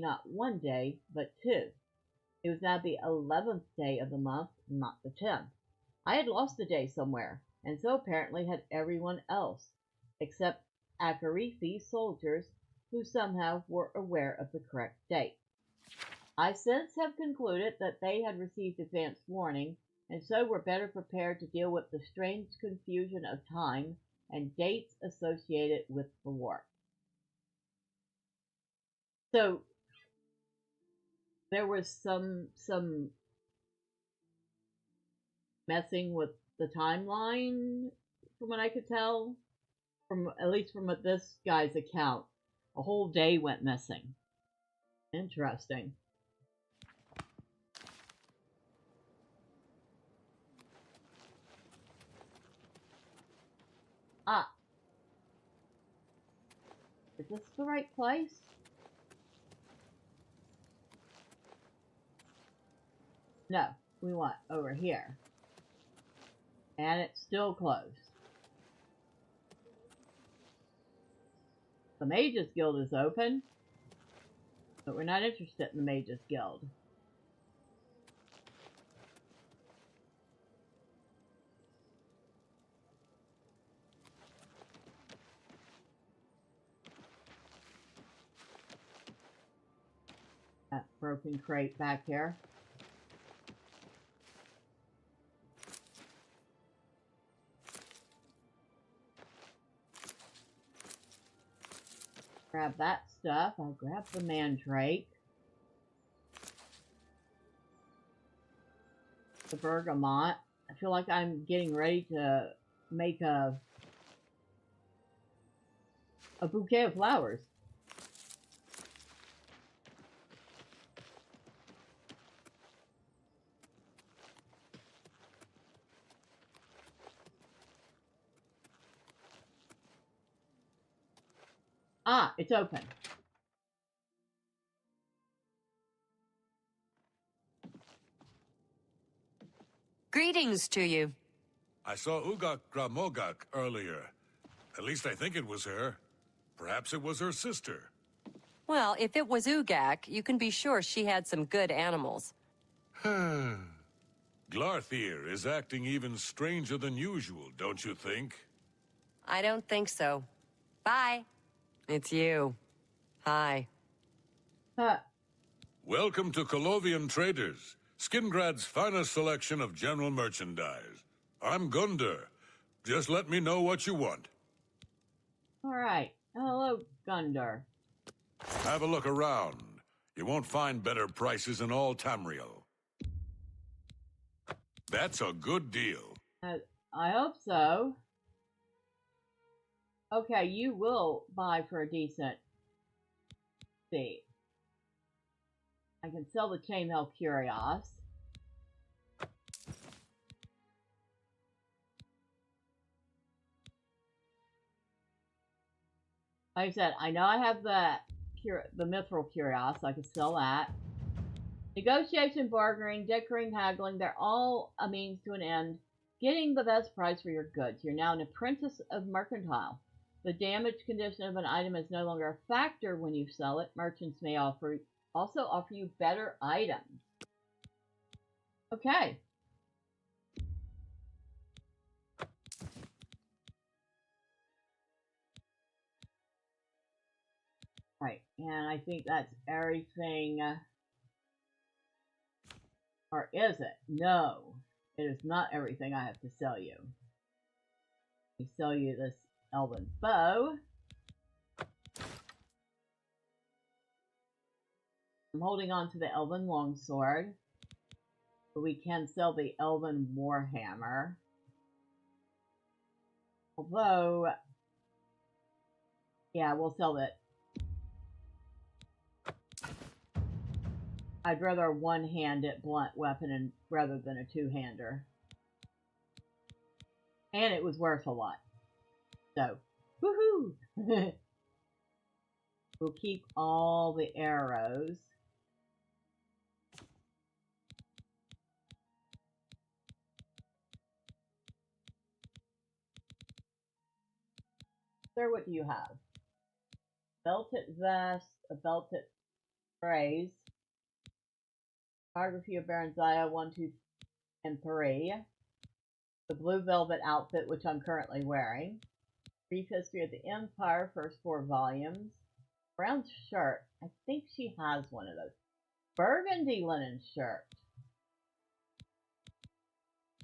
A: not one day, but two. It was now the 11th day of the month, not the 10th. I had lost a day somewhere, and so apparently had everyone else, except Akarithi's soldiers, who somehow were aware of the correct date. I since have concluded that they had received advance warning, and so were better prepared to deal with the strange confusion of time and dates associated with the war. So there was some messing with the timeline, from what I could tell, at least from this guy's account. A whole day went missing. Interesting. Ah. Is this the right place? No, we want over here. And it's still closed. The Mages Guild is open, but we're not interested in the Mages Guild. That broken crate back here. Grab that stuff. I'll grab the mandrake. The bergamot. I feel like I'm getting ready to make a bouquet of flowers. Ah, it's open.
G: Greetings to you.
F: I saw Ugak Gramogak earlier. At least I think it was her. Perhaps it was her sister.
G: Well, if it was Ugak, you can be sure she had some good animals.
F: Glarthir is acting even stranger than usual, don't you think?
G: I don't think so. Bye. It's you. Hi.
A: Huh.
F: Welcome to Colovian Traders, Skingrad's finest selection of general merchandise. I'm Gundar. Just let me know what you want.
A: Alright. Hello, Gundar.
F: Have a look around. You won't find better prices in all Tamriel. That's a good deal.
A: I hope so. Okay, you will buy for a decent fee. I can sell the chainmail curios. Like I said, I know I have the mithril curios, so I can sell that. Negotiation, bargaining, dickering, haggling, they're all a means to an end. Getting the best price for your goods. You're now an apprentice of mercantile. The damage condition of an item is no longer a factor when you sell it. Merchants may also offer you better items. Okay. Right, and I think that's everything. Or is it? No, it is not everything I have to sell you. I sell you this elven bow. I'm holding on to the elven longsword. But we can sell the elven warhammer. Although, yeah, we'll sell it. I'd rather a one-handed blunt weapon rather than a two-hander. And it was worth a lot. So, woohoo! We'll keep all the arrows. Sir, what do you have? Belted vest, a belted phrase, biography of Baron Zahra 1, 2, and 3, the blue velvet outfit, which I'm currently wearing, brief history of the Empire, first 4 volumes, brown shirt, I think she has one of those, burgundy linen shirt.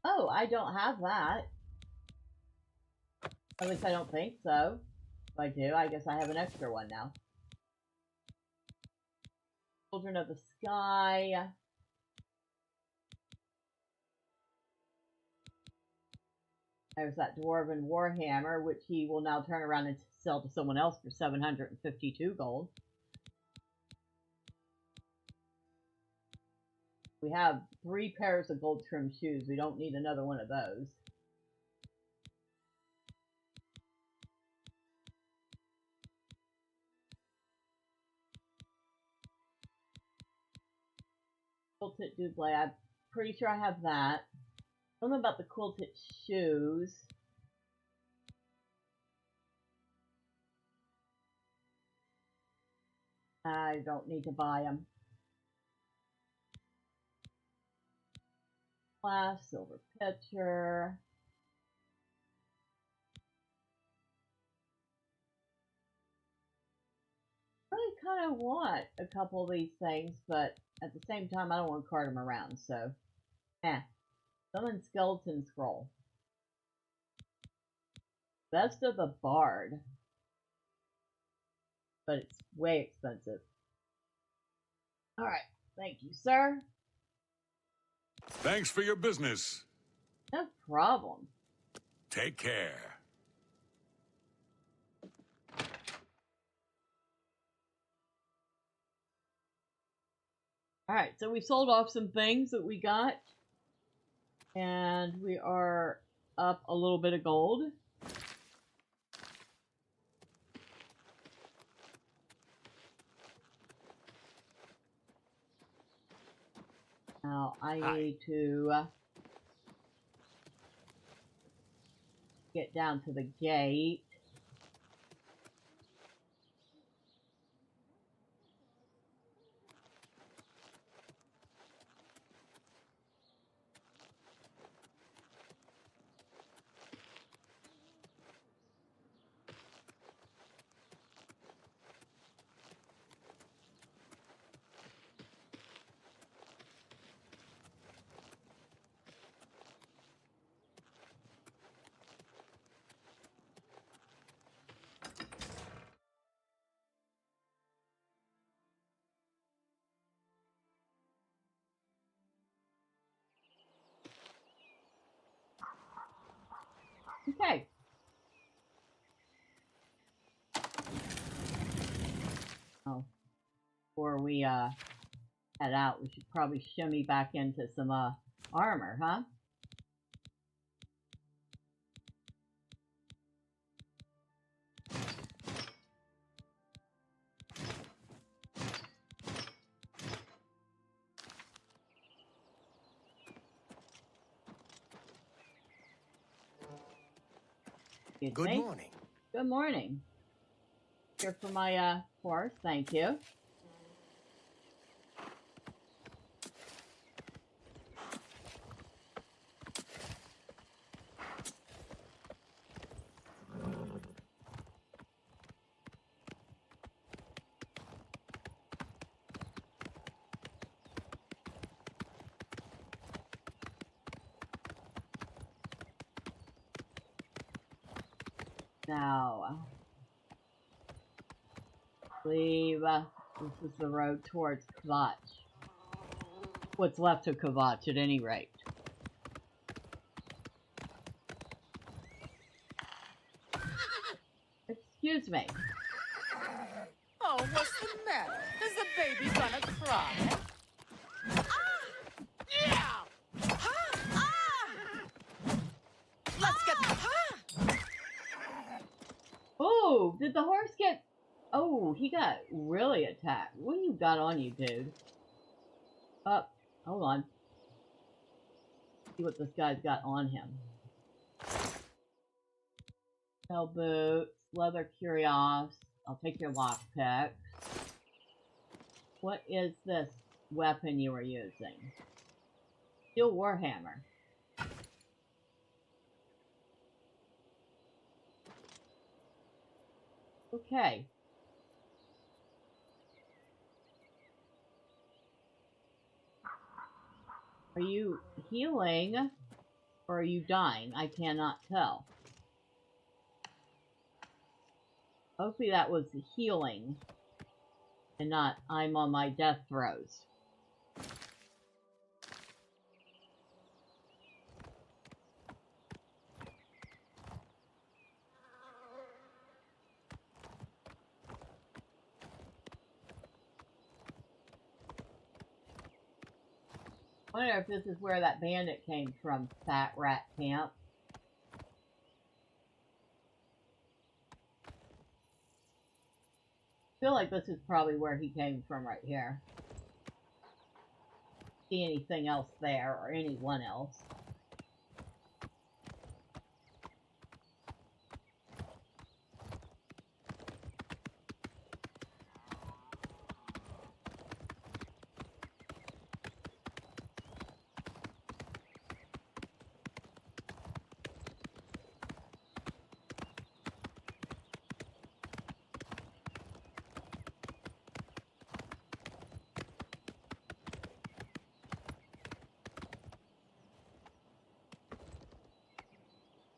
A: Oh, I don't have that. At least I don't think so. If I do, I guess I have an extra one now. Children of the Sky. There's that Dwarven Warhammer, which he will now turn around and sell to someone else for 752 gold. We have 3 pairs of gold trimmed shoes. We don't need another one of those. Quilted Dublé, I'm pretty sure I have that. I don't know about the quilted shoes. I don't need to buy them. Glass, silver pitcher. I really kind of want a couple of these things, but at the same time, I don't want to cart them around, so Summon Skeleton Scroll. Best of the Bard. But it's way expensive. Alright, thank you, sir.
F: Thanks for your business.
A: No problem.
F: Take care.
A: Alright, so we sold off some things that we got. And we are up a little bit of gold. Now I need to get down to the gate. Okay. Oh, before we head out, we should probably shimmy back into some armor, huh? Excuse
H: Good
A: me.
H: morning.
A: Good morning. Here for my horse, thank you. Now, leave. This is the road towards Kvatch. What's left of Kvatch, at any rate. Excuse me.
D: Oh, what's the matter? Is the baby gonna cry? Yeah! Let's get
A: Oh, did the horse get... Oh, he got really attacked. What do you got on you, dude? Hold on. See what this guy's got on him. Shell boots, leather curios. I'll take your lockpick. What is this weapon you were using? Steel warhammer. Okay. Are you healing or are you dying? I cannot tell. Hopefully that was healing and not I'm on my death throes. I wonder if this is where that bandit came from, Fat Rat Camp. I feel like this is probably where he came from right here. See anything else there or anyone else.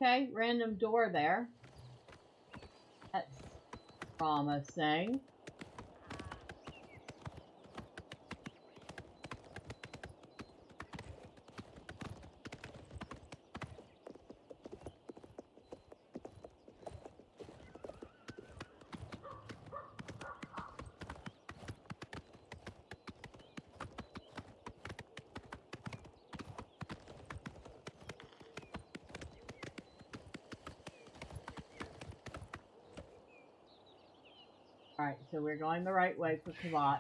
A: Okay, random door there. That's promising. Alright, so we're going the right way for Kvatch.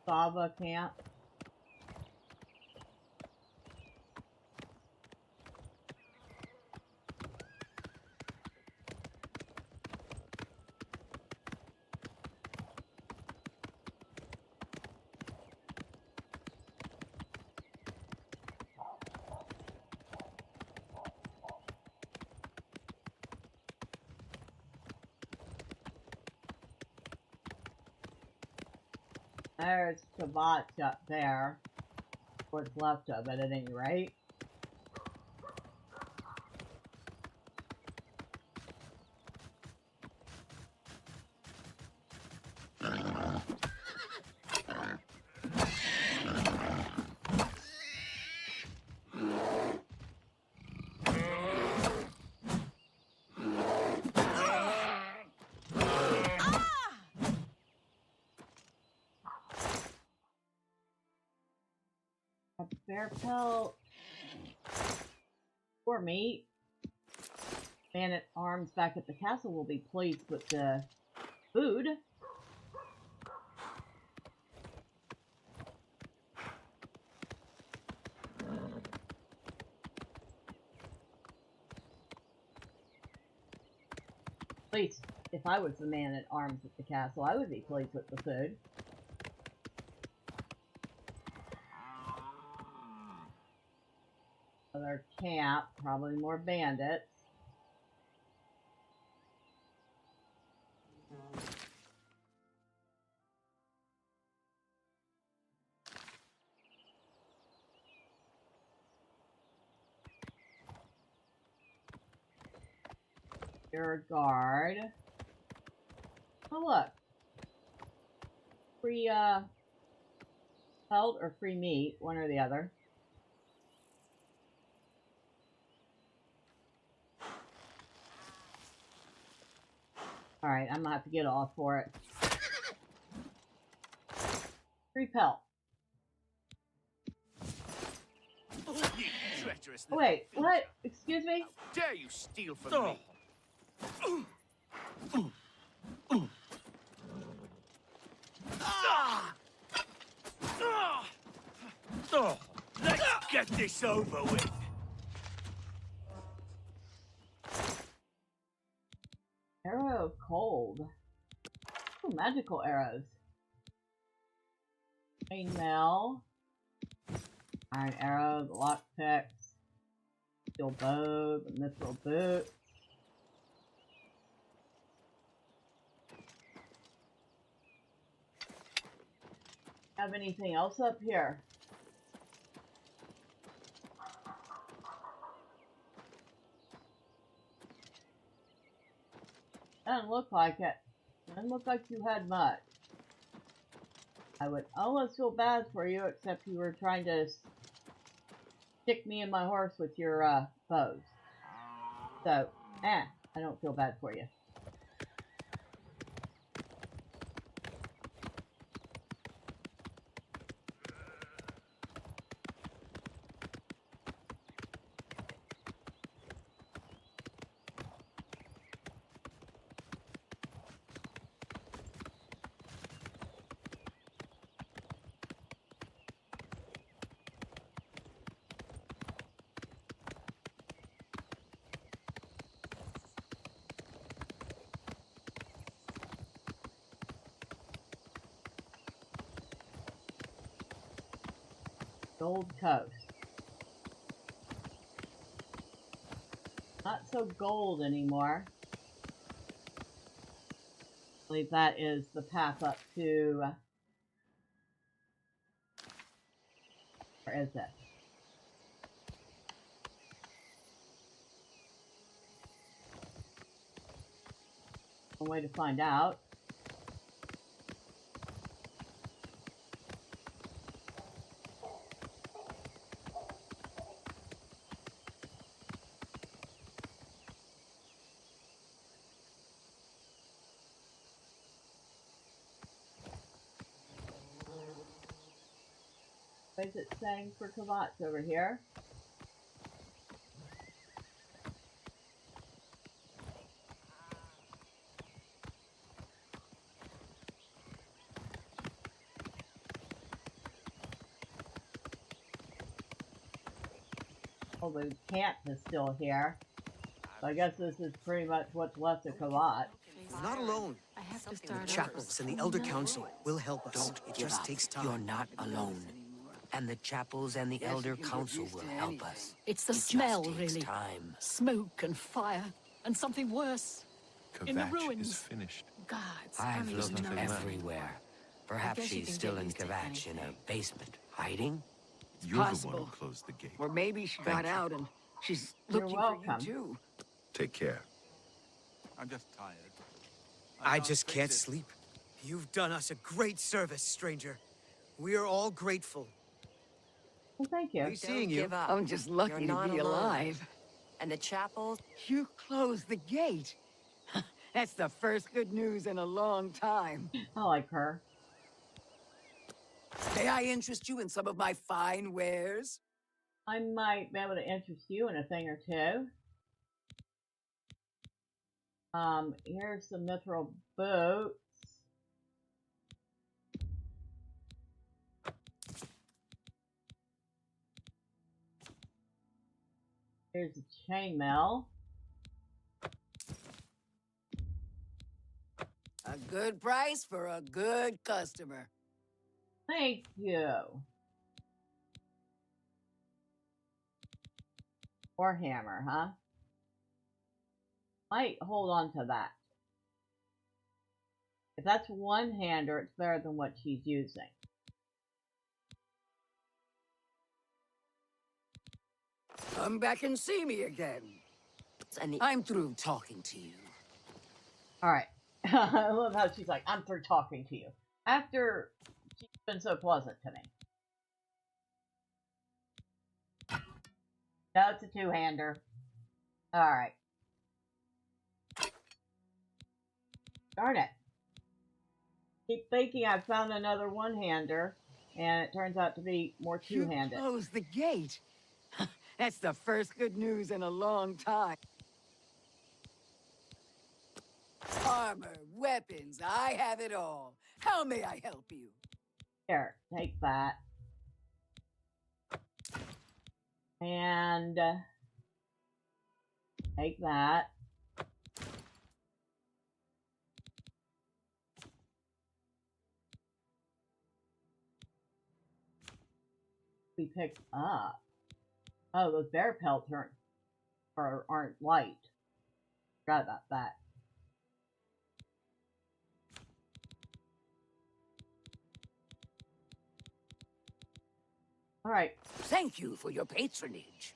A: Zahra camp. There's Kvatch up there. What's left of it at any rate. A bear pelt. Or meat. Man-at-arms back at the castle will be pleased with the food. At least, if I was the man-at-arms at the castle, I would be pleased with the food. Another camp, probably more bandits. You're a guard. Oh look. Free pelt or free meat, one or the other. Alright, I'm gonna have to get off for it. Free pelt.
H: You treacherous
A: Oh, wait, what? Excuse me?
H: How dare you steal from me? Let's get this over with.
A: Arrow of cold. Ooh, magical arrows. Chainmail. Iron arrow, the lockpicks. Steel bow, the mithril boot. Have anything else up here? Doesn't look like it. Doesn't look like you had much. I would almost feel bad for you, except you were trying to stick me and my horse with your bows. So, I don't feel bad for you. Gold Coast. Not so gold anymore. I believe that is the path up to... Where is it? One way to find out. What is it saying for Kavats over here? Oh, the camp is still here. So I guess this is pretty much what's left of Kavat.
I: We're not alone.
D: I have to
I: The
D: start
I: chapels and the Elder Council will help us. It just takes time.
J: You're not alone. And the chapels and the Elder Council will help us.
K: It's the
J: It
K: smell,
J: just takes
K: really.
J: time.
K: Smoke and fire, and something worse. In the
L: Kvatch
K: ruins.
L: is finished.
K: Gods,
J: I've
K: I'm
J: looked
K: even know.
J: everywhere. Perhaps
K: guess you
J: she's
K: can
J: still
K: get
J: in
K: used to
J: Kvatch in a
K: anything.
J: basement, hiding.
L: You're the
K: possible.
L: one who closed the gate.
E: Or maybe she
L: Thank
E: got
L: you.
E: out and she's
A: You're
E: looking for you
A: welcome.
E: too.
L: Take care.
H: I'm just tired.
I: I just can't sleep. You've done us a great service, stranger. We are all grateful.
A: Well, thank you.
I: Nice seeing
B: Don't
I: you.
B: give up.
E: I'm just lucky
B: You're
E: to
B: not
E: be
B: alone.
E: alive.
B: And the chapel,
E: You closed the gate. That's the first good news in a long time.
A: I like her.
E: May I interest you in some of my fine wares?
A: I might be able to interest you in a thing or two. Here's some mithril boots. Here's a chainmail.
E: A good price for a good customer.
A: Thank you. Or hammer, huh? Might hold on to that. If that's one-hander, it's better than what she's using.
E: Come back and see me again. I'm through talking to you.
A: Alright. I love how she's like, I'm through talking to you. After she's been so pleasant to me. No, it's a two-hander. Alright. Darn it. Keep thinking I've found another one-hander, and it turns out to be more two-handed.
E: Close the gate. That's the first good news in a long time. Armor, weapons, I have it all. How may I help you?
A: Here, take that. And take that. We picked up. Oh, those bear pelts aren't light. Forgot about that. All right.
E: Thank you for your patronage.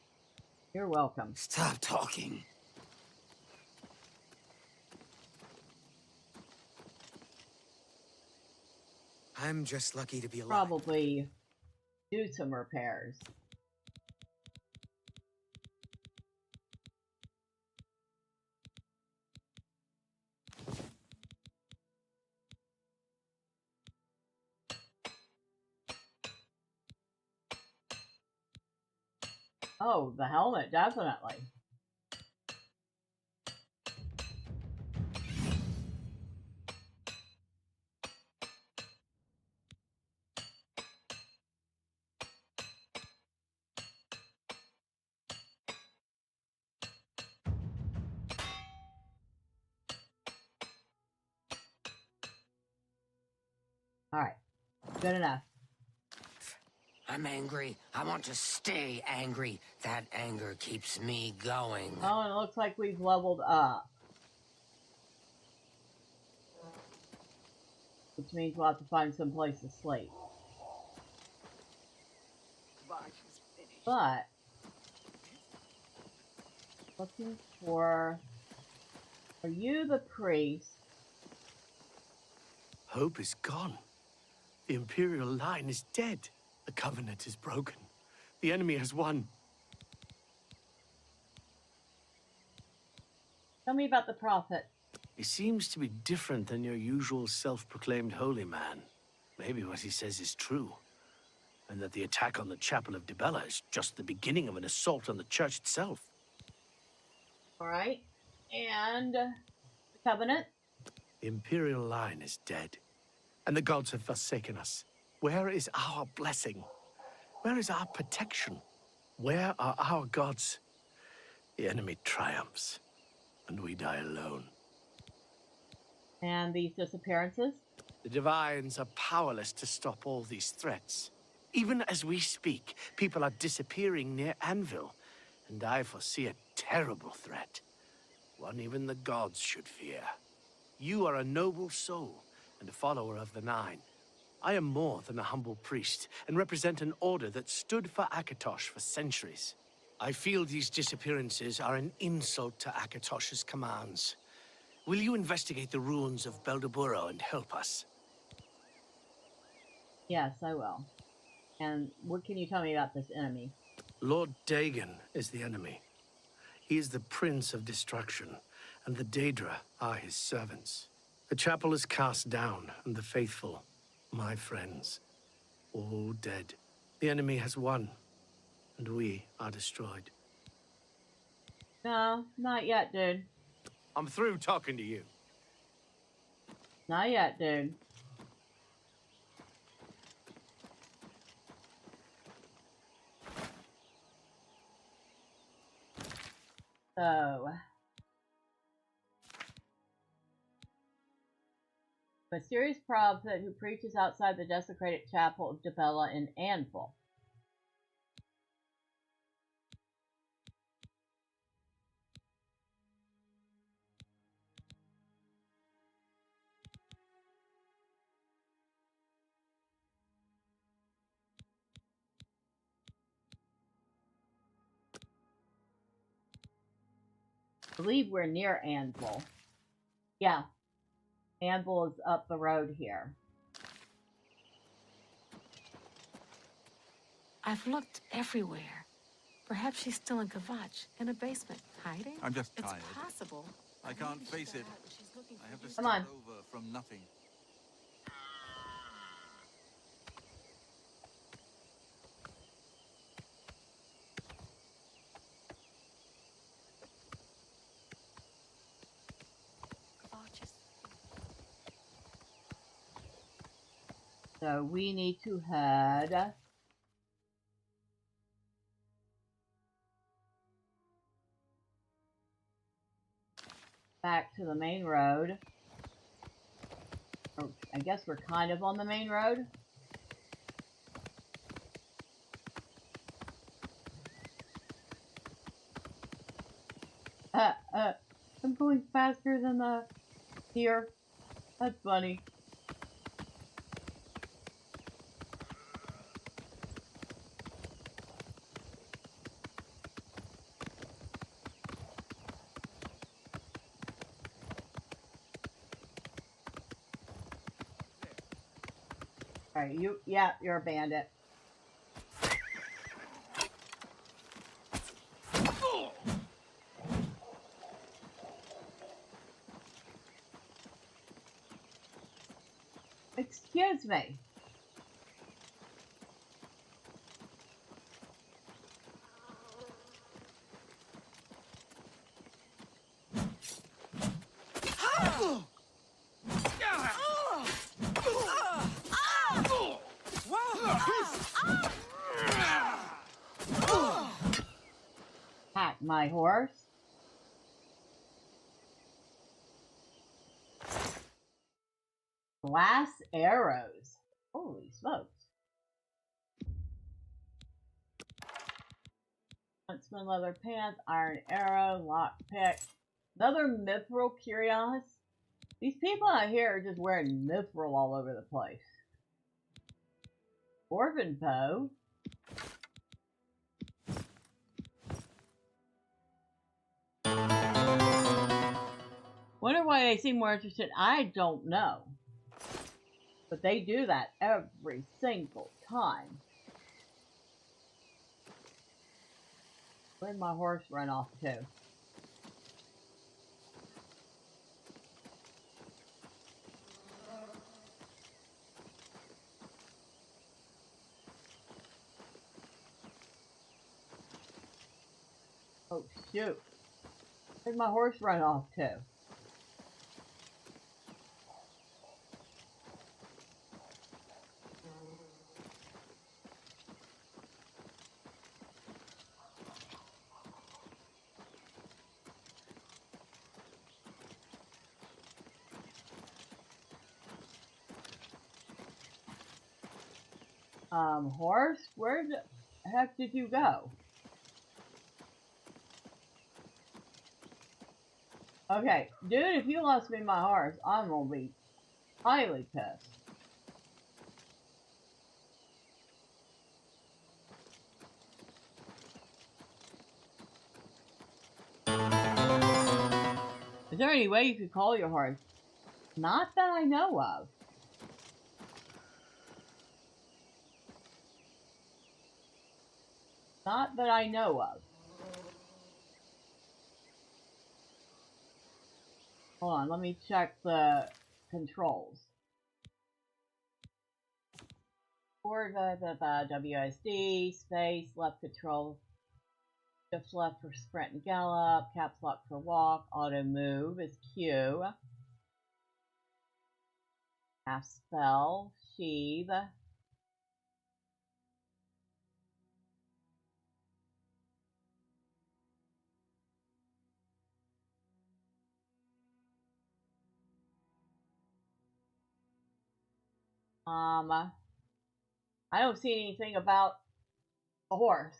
A: You're welcome.
E: Stop talking.
I: I'm just lucky to be alive.
A: Probably do some repairs. Oh, the helmet, definitely. All right, good enough.
J: I'm angry. I want to stay angry. That anger keeps me going.
A: Oh, and it looks like we've leveled up. Which means we'll have to find some place to sleep. But looking for... Are you the priest?
M: Hope is gone. The Imperial line is dead. The Covenant is broken. The enemy has won.
A: Tell me about the prophet.
M: He seems to be different than your usual self-proclaimed holy man. Maybe what he says is true. And that the attack on the Chapel of Dibella is just the beginning of an assault on the church itself.
A: Alright. And the Covenant?
M: The Imperial line is dead. And the gods have forsaken us. Where is our blessing? Where is our protection? Where are our gods? The enemy triumphs, and we die alone.
A: And these disappearances?
M: The Divines are powerless to stop all these threats. Even as we speak, people are disappearing near Anvil, and I foresee a terrible threat. One even the gods should fear. You are a noble soul, and a follower of the Nine. I am more than a humble priest, and represent an order that stood for Akatosh for centuries. I feel these disappearances are an insult to Akatosh's commands. Will you investigate the ruins of Beldeburo and help us?
A: Yes, I will. And what can you tell me about this enemy?
M: Lord Dagon is the enemy. He is the Prince of Destruction, and the Daedra are his servants. The chapel is cast down, and the faithful, my friends. all dead. The enemy has won, and we are destroyed.
A: No, not yet, dude.
M: I'm through talking to you.
A: Not yet, dude. So, mysterious prophet who preaches outside the desecrated chapel of Debella in Anvil. I believe we're near Anvil. Yeah, Anvil is up the road here.
K: I've looked everywhere. Perhaps she's still in Kvatch, in a basement, hiding?
H: I'm just tired.
K: It's possible.
H: I can't face it. I have to
A: Come
H: start
A: on.
H: over from nothing.
A: So we need to head back to the main road. Or I guess we're kind of on the main road. I'm going faster than the deer. That's funny. Alright, yeah, you're a bandit. Excuse me. Hack my horse. Glass arrows. Holy smokes. Huntsman leather pants, iron arrow, lockpick. Another mithril curios. These people out here are just wearing mithril all over the place. Dwarven bow. Wonder why they seem more interested. I don't know. But they do that every single time. Where'd my horse run off to? Oh shoot. Where'd my horse run off to? Horse? Where the heck did you go? Okay, dude, if you lost me my horse, I'm gonna be highly pissed. Is there any way you could call your horse? Not that I know of. Not that I know of. Hold on, let me check the controls. Forward, WSD, space, left control, shift left for sprint and gallop, caps lock for walk, auto move is Q, half spell, sheath, I don't see anything about a horse.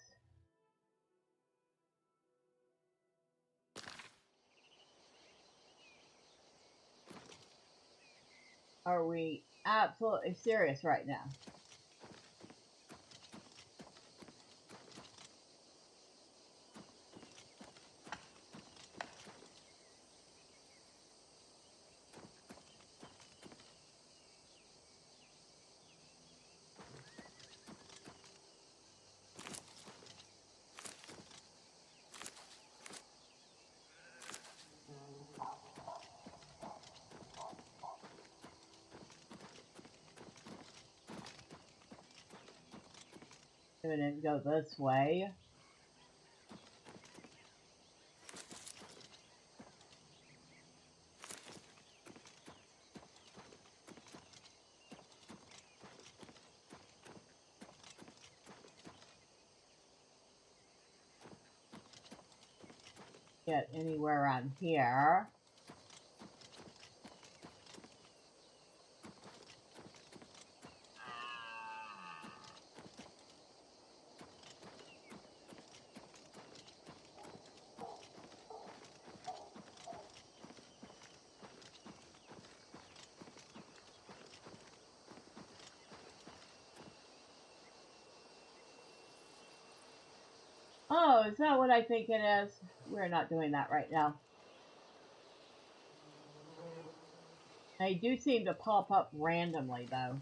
A: Are we absolutely serious right now? Gonna go this way. Get anywhere around here. Oh, is that what I think it is? We're not doing that right now. They do seem to pop up randomly, though.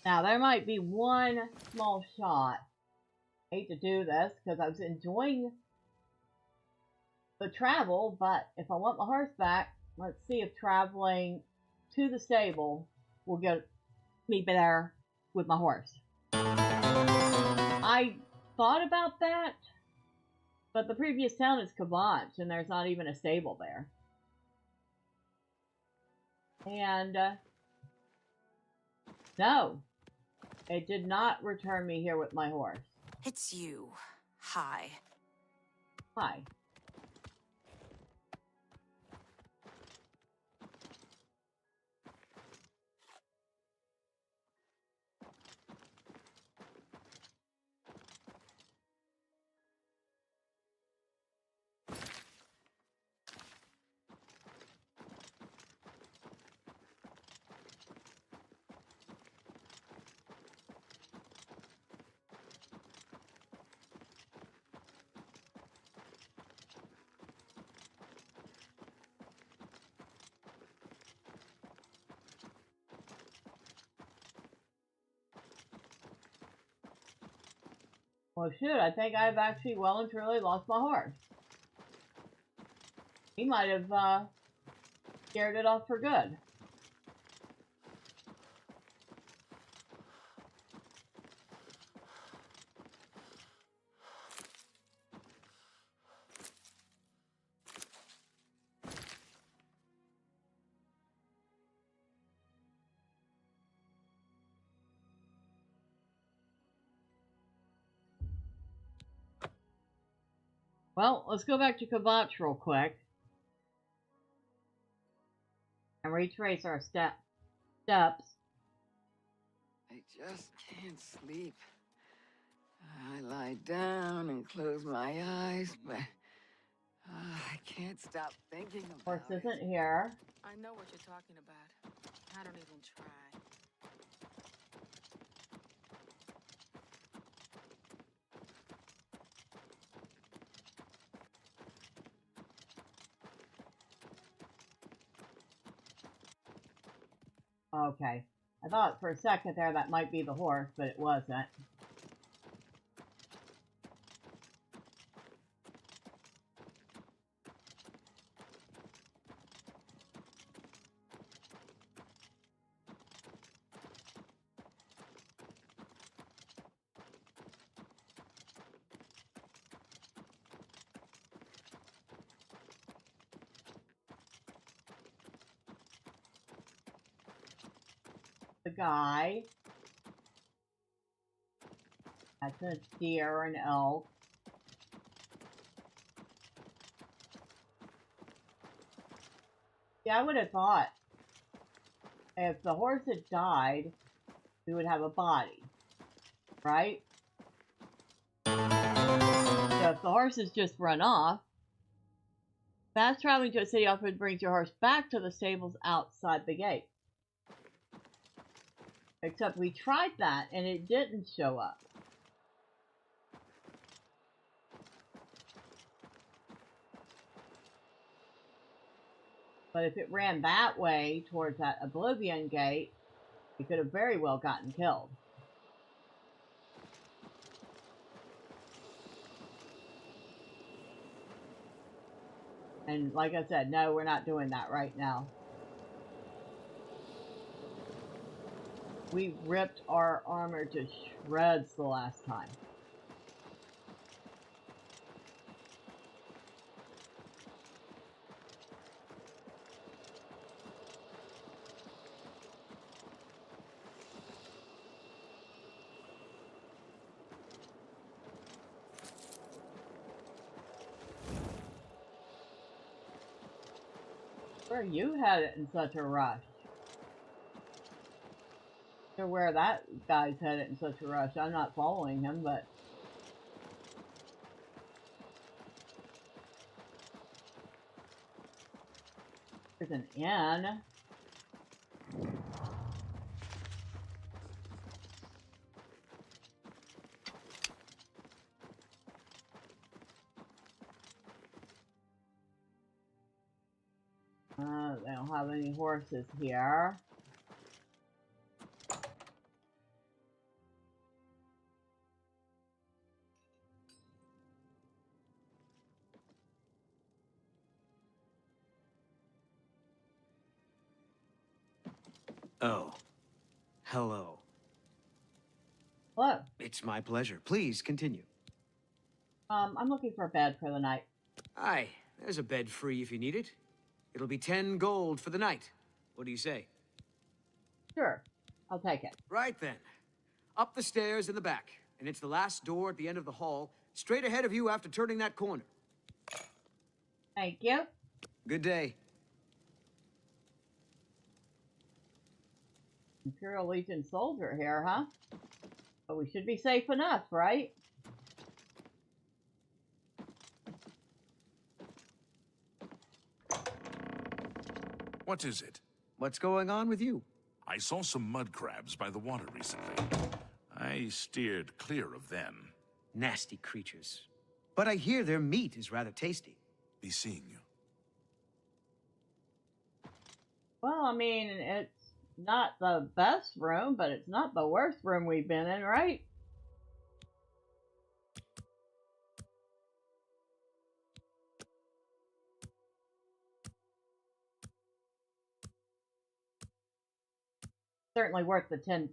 A: Now, there might be one small shot. I hate to do this because I was enjoying the travel, but if I want my horse back, let's see if traveling to the stable will get me there with my horse. I thought about that, but the previous town is Kavach, and there's not even a stable there. And, no, it did not return me here with my horse.
N: It's you. Hi.
A: Hi. Well, shoot, I think I've actually well and truly lost my horse. He might have scared it off for good. Well, let's go back to Kavach real quick. And retrace our steps.
E: I just can't sleep. I lie down and close my eyes, but I can't stop thinking about
A: Horse isn't here.
K: I know what you're talking about. I don't even try.
A: Okay. I thought for a second there that might be the horse, but it wasn't. The guy. That's a deer and elk. Yeah, I would have thought if the horse had died, we would have a body, right? So if the horse has just run off, fast traveling to a city often brings your horse back to the stables outside the gate. Except we tried that and it didn't show up. But if it ran that way towards that Oblivion gate, it could have very well gotten killed. And like I said, no, we're not doing that right now. We ripped our armor to shreds the last time. Where are you headed in such a rush? To where that guy's headed in such a rush. I'm not following him, but... There's an inn. They don't have any horses here.
I: Oh. Hello.
A: Hello.
I: It's my pleasure. Please continue.
A: I'm looking for a bed for the night.
I: Aye, there's a bed free if you need it. It'll be 10 gold for the night. What do you say?
A: Sure. I'll take it.
I: Right then. Up the stairs in the back, and it's the last door at the end of the hall, straight ahead of you after turning that corner.
A: Thank you.
I: Good day.
A: Imperial Legion soldier here, huh? But we should be safe enough, right?
L: What is it?
I: What's going on with you?
L: I saw some mud crabs by the water recently. I steered clear of them.
I: Nasty creatures. But I hear their meat is rather tasty.
L: Be seeing you.
A: Well, I mean, it's not the best room, but it's not the worst room we've been in, right? Certainly worth the 10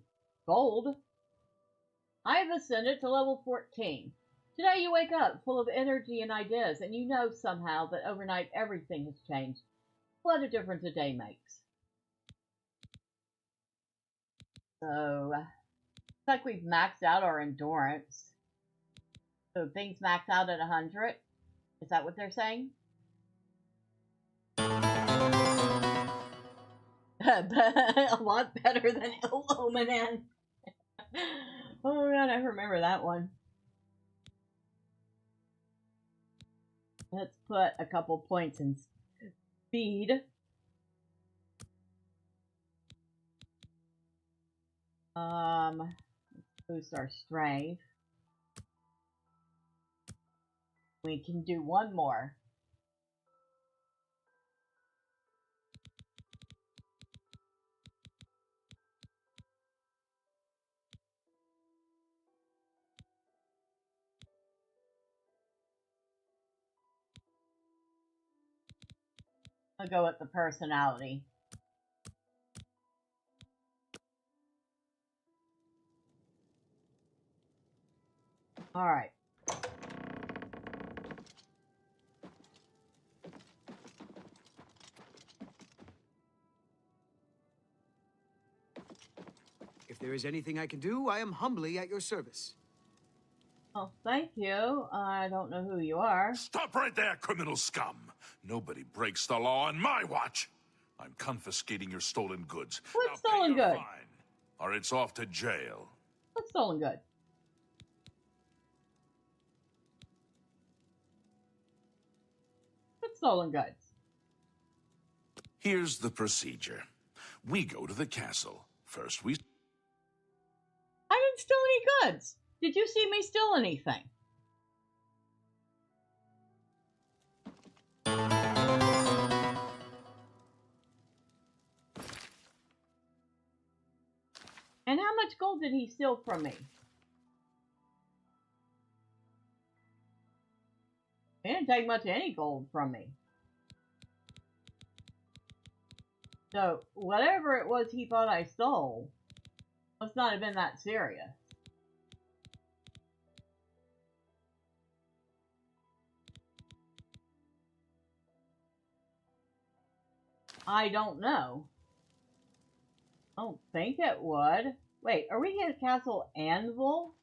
A: gold. I've ascended to level 14. Today you wake up full of energy and ideas, and you know somehow that overnight everything has changed. What a difference a day makes. So, looks like we've maxed out our endurance. So things max out at 100. Is that what they're saying? A lot better than Illuminan. Oh god, I remember that one. Let's put a couple points in speed. Boost our strength. We can do one more. I'll go with the personality. Alright.
I: If there is anything I can do, I am humbly at your service.
A: Oh, thank you. I don't know who you are.
L: Stop right there, criminal scum! Nobody breaks the law on my watch! I'm confiscating your stolen goods.
A: What's
L: now
A: stolen
L: pay your
A: good?
L: fine, or it's off to jail.
A: What's stolen good? What's stolen goods?
L: Here's the procedure. We go to the castle. First we...
A: I didn't steal any goods. Did you see me steal anything? And how much gold did he steal from me? He didn't take much of any gold from me. So, whatever it was he thought I stole must not have been that serious. I don't know. I don't think it would. Wait, are we at Castle Anvil?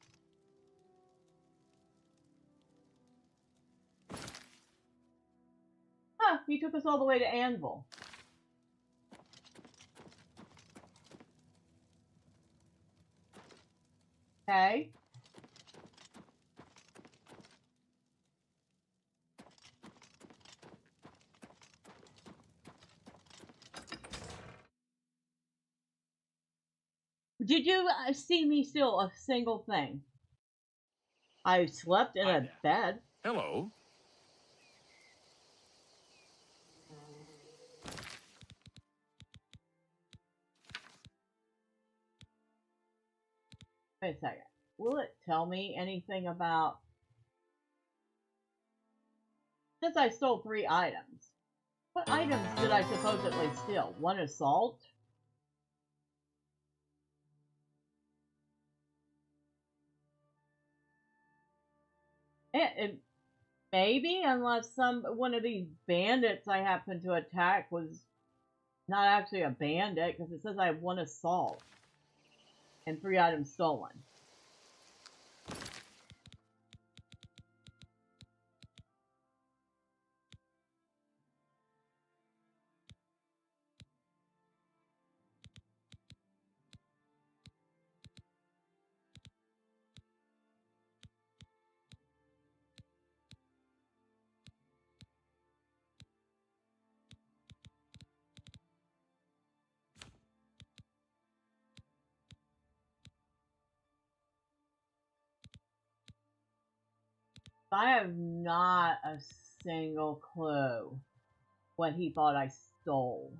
A: Huh, he took us all the way to Anvil. Okay. Did you see me steal a single thing? I slept in a bed.
L: Hello.
A: Wait a second. Will it tell me anything about... Since I stole 3 items. What items did I supposedly steal? 1 assault? Maybe, unless one of these bandits I happened to attack was not actually a bandit, because it says I have 1 assault and 3 items stolen. I have not a single clue what he thought I stole.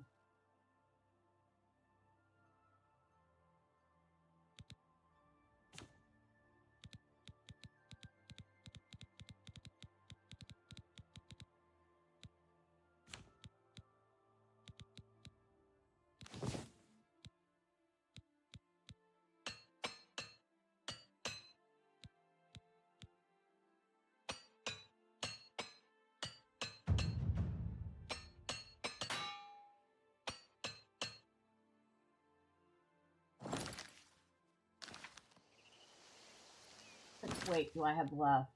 A: Which weight do I have left?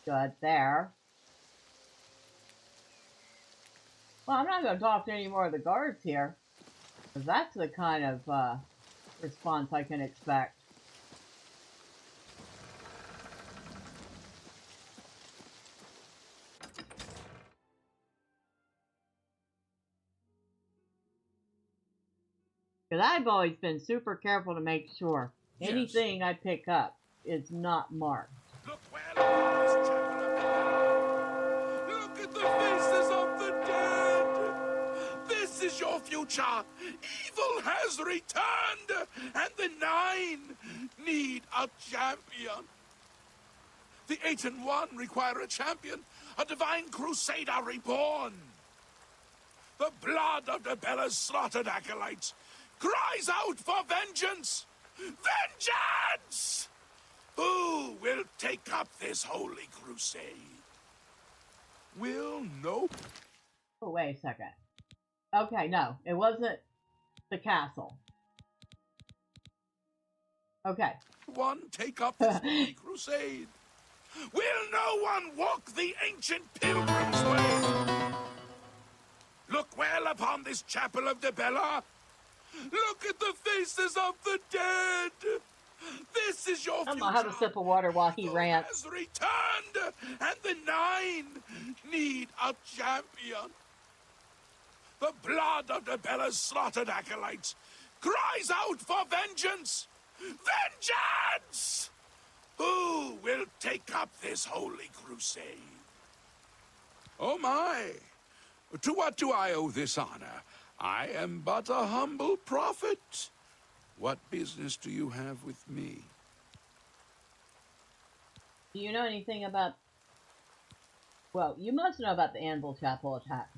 A: Good, there. Well, I'm not going to talk to any more of the guards here, because that's the kind of response I can expect. Because I've always been super careful to make sure anything I pick up is not marked.
L: Look at the faces of the dead! This is your future! Evil has returned! And the 9 need a champion! The 8 and 1 require a champion! A divine crusader reborn! The blood of Debella's slaughtered acolytes cries out for vengeance! Vengeance! Who will take up this holy crusade? Will no...
A: Oh, wait a second. Okay, no, it wasn't the castle. Okay.
L: one take up this holy crusade? Will no one walk the ancient pilgrim's way? Look well upon this chapel of Debella. Look at the faces of the dead. This is your future.
A: I'm gonna have a sip of water while he rants.
L: Has returned, and the Nine need a champion. The blood of Debella's slaughtered acolytes cries out for vengeance. Vengeance! Who will take up this holy crusade? Oh my! To what do I owe this honor? I am but a humble prophet. What business do you have with me?
A: Do you know anything about... Well, you must know about the Anvil Chapel attack.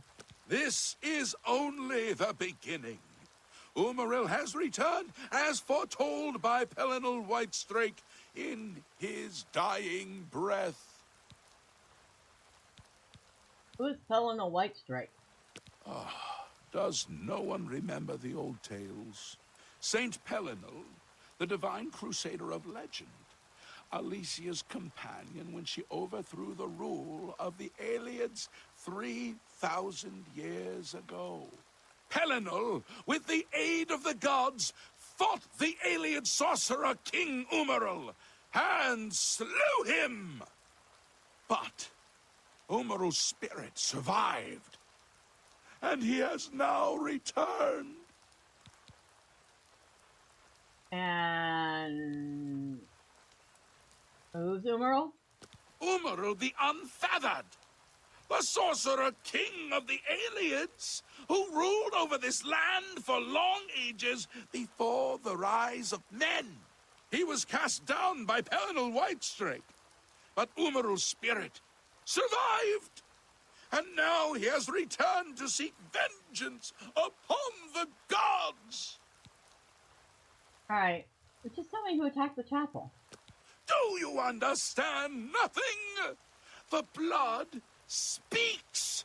L: This is only the beginning. Umaril has returned, as foretold by Pelinal Whitestrake in his dying breath.
A: Who is Pelinal Whitestrake?
L: Does no one remember the old tales? Saint Pelinal, the divine crusader of legend, Alicia's companion when she overthrew the rule of the Aelids 3,000 years ago. Pelinal, with the aid of the gods, fought the Aeliad sorcerer King Umaril and slew him. But Umaril's spirit survived, and he has now returned.
A: And... who's Umaril?
L: Umaril the Unfeathered, the sorcerer king of the Aelids, who ruled over this land for long ages before the rise of men. He was cast down by Pelinal Whitestrake, but Umaril's spirit survived, and now he has returned to seek vengeance upon the gods.
A: Alright, just tell me who attacked the chapel.
L: Do you understand nothing? The blood speaks.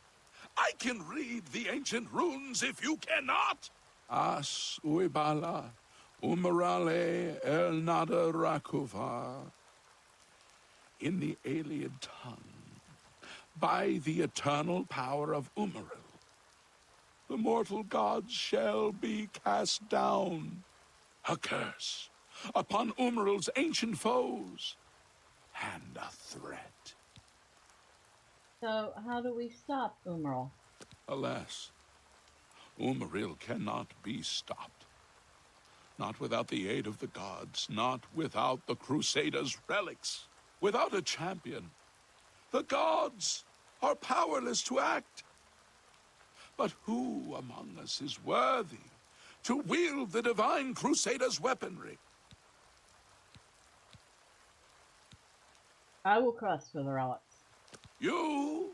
L: I can read the ancient runes if you cannot. As uibala, umarale el nada rakuva. In the Aeliad tongue, by the eternal power of Umaril, the mortal gods shall be cast down. A curse upon Umaril's ancient foes, and a threat.
A: So, how do we stop Umaril?
L: Alas, Umaril cannot be stopped. Not without the aid of the gods, not without the Crusaders' relics. Without a champion, the gods are powerless to act. But who among us is worthy to wield the divine Crusaders' weaponry?
A: I will quest for the relics.
L: You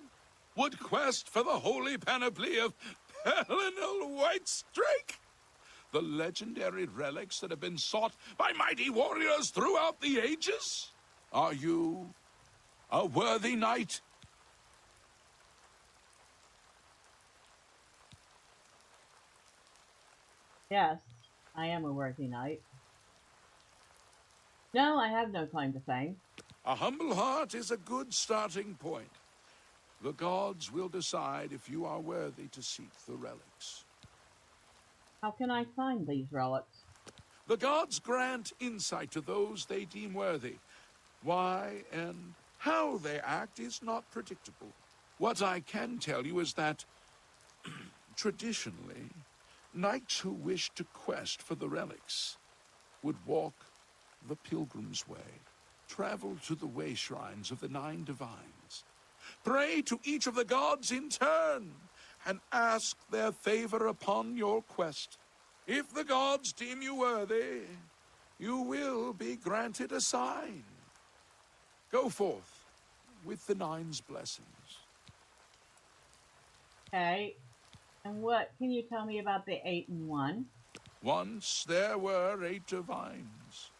L: would quest for the holy panoply of Pelinal Whitestrake? The legendary relics that have been sought by mighty warriors throughout the ages? Are you a worthy knight?
A: Yes, I am a worthy knight. No, I have no claim to fame.
L: A humble heart is a good starting point. The gods will decide if you are worthy to seek the relics.
A: How can I find these relics?
L: The gods grant insight to those they deem worthy. Why and how they act is not predictable. What I can tell you is that, traditionally, knights who wish to quest for the relics would walk the pilgrim's way, travel to the way shrines of the 9 divines, pray to each of the gods in turn, and ask their favor upon your quest. If the gods deem you worthy, you will be granted a sign. Go forth with the 9's blessings.
A: Okay. And what can you tell me about the 8 and 1?
L: Once there were 8 divines.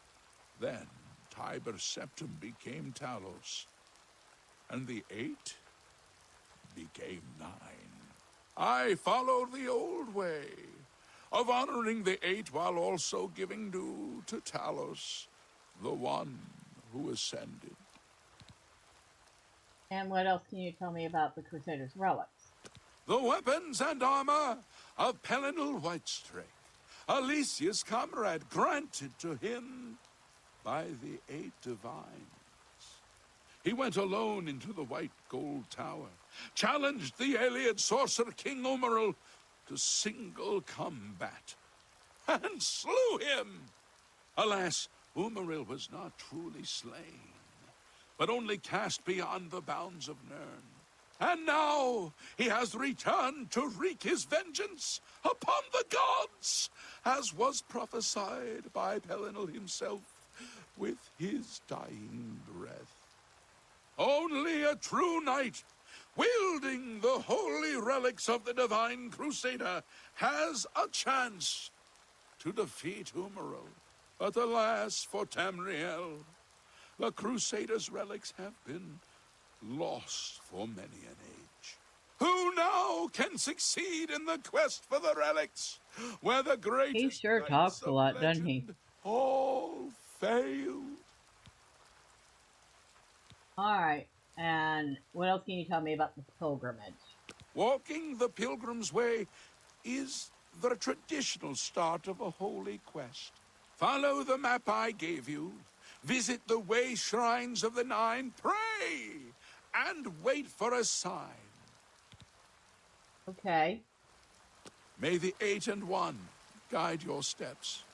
L: Then Tiber Septim became Talos. And the 8 became 9. I followed the old way of honoring the 8 while also giving due to Talos, the one who ascended.
A: And what else can you tell me about the Crusaders' relics?
L: The weapons and armor of Pelinal Whitestrake, Alicia's comrade, granted to him by the 8 divines. He went alone into the White Gold Tower, challenged the Iliad sorcerer King Umaril to single combat, and slew him. Alas, Umaril was not truly slain, but only cast beyond the bounds of Nirn. And now he has returned to wreak his vengeance upon the gods, as was prophesied by Pelinal himself with his dying breath. Only a true knight, wielding the holy relics of the Divine Crusader, has a chance to defeat Umaril. But alas for Tamriel, the Crusader's relics have been lost for many an age. Who now can succeed in the quest for the relics, where the greatest
A: He sure talks a lot, doesn't he?
L: all failed?
A: Alright, and what else can you tell me about the pilgrimage?
L: Walking the Pilgrim's Way is the traditional start of a holy quest. Follow the map I gave you, visit the way shrines of the 9, pray, and wait for a sign.
A: Okay.
L: May the 8 and 1 guide your steps.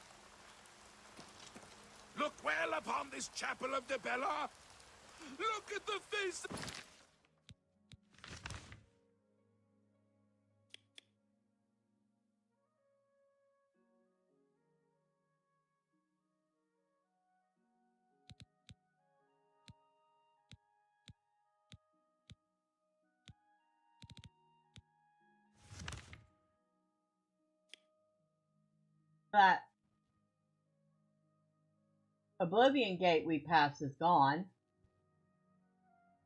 L: Look well upon this chapel of Debella. Look at the face.
A: That Oblivion Gate we passed is gone.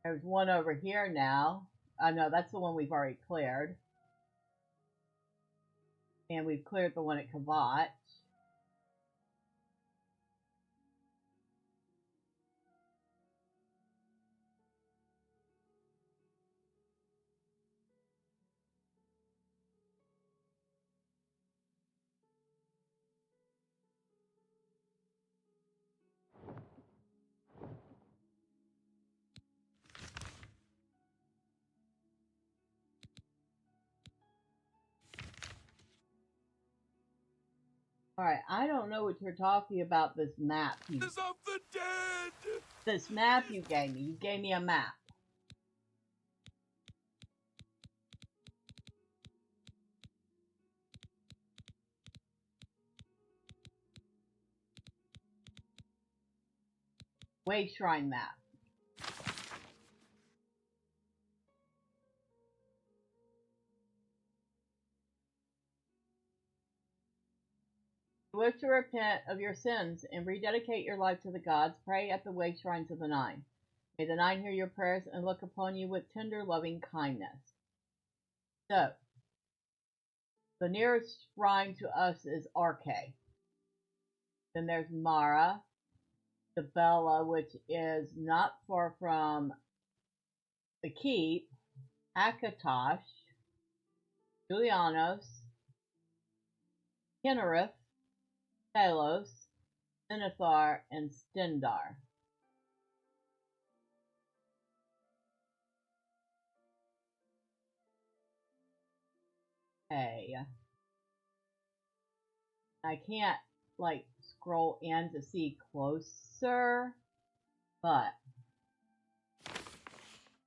A: There's one over here now. No, that's the one we've already cleared. And we've cleared the one at Kavat. Alright, I don't know what you're talking about, this map.
L: Of the dead.
A: This map you gave me. You gave me a map. Way Shrine map. You wish to repent of your sins and rededicate your life to the gods, pray at the way shrines of the 9. May the 9 hear your prayers and look upon you with tender, loving kindness. So, the nearest shrine to us is Arche. Then there's Mara, Debella, which is not far from the keep, Akatosh, Julianos, Kinnereth, Talos, Sinithar, and Stendar. Okay. I can't, like, scroll in to see closer, but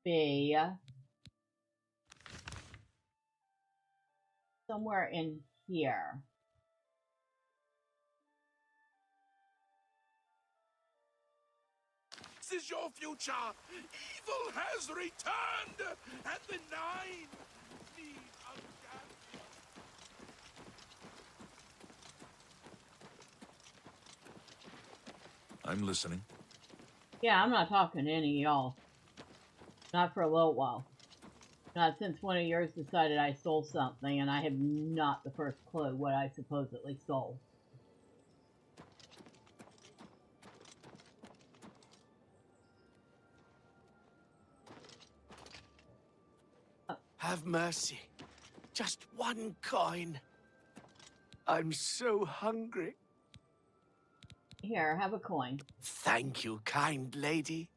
A: be somewhere in here.
L: This is your future. Evil has returned, and the 9 need a
F: I'm listening.
A: Yeah, I'm not talking to any of y'all. Not for a little while. Not since one of yours decided I stole something, and I have not the first clue what I supposedly stole.
M: Have mercy. Just one coin. I'm so hungry.
A: Here, have a coin.
M: Thank you, kind lady.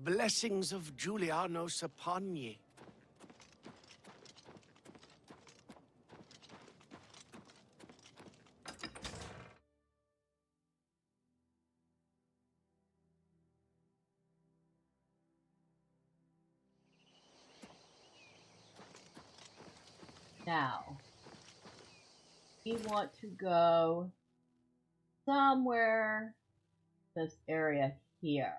M: Blessings of Julianos upon ye.
A: Now, we want to go somewhere this area here.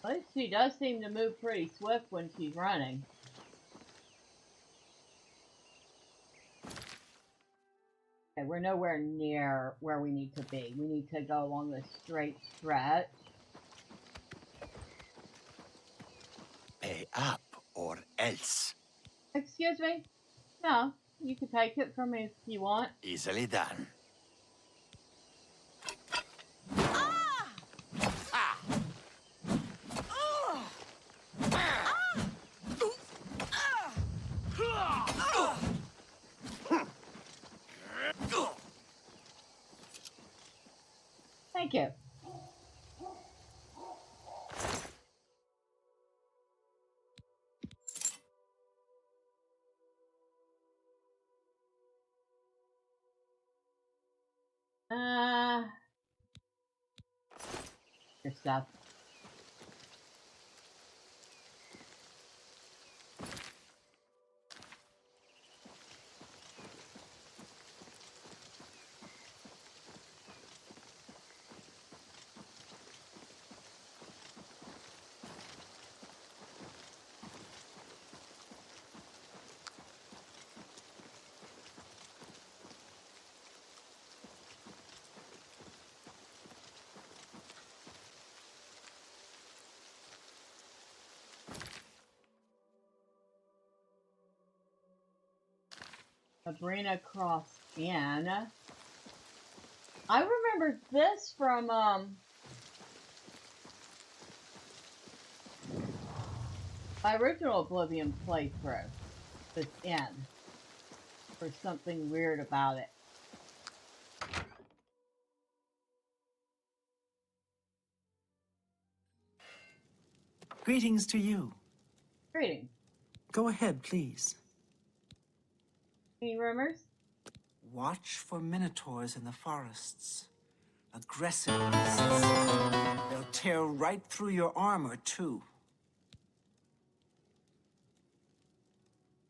A: At least she does seem to move pretty swift when she's running. Okay, we're nowhere near where we need to be. We need to go along this straight stretch.
O: Pay up or else.
A: Excuse me? No, you can take it from me if you want.
O: Easily done.
A: Thank you. Your stuff. Sabrina Cross Inn. I remember this from my original Oblivion playthrough. This inn. There's something weird about it.
P: Greetings to you.
A: Greetings.
P: Go ahead, please.
A: Any rumors?
P: Watch for minotaurs in the forests. Aggressive beasts. They'll tear right through your armor, too.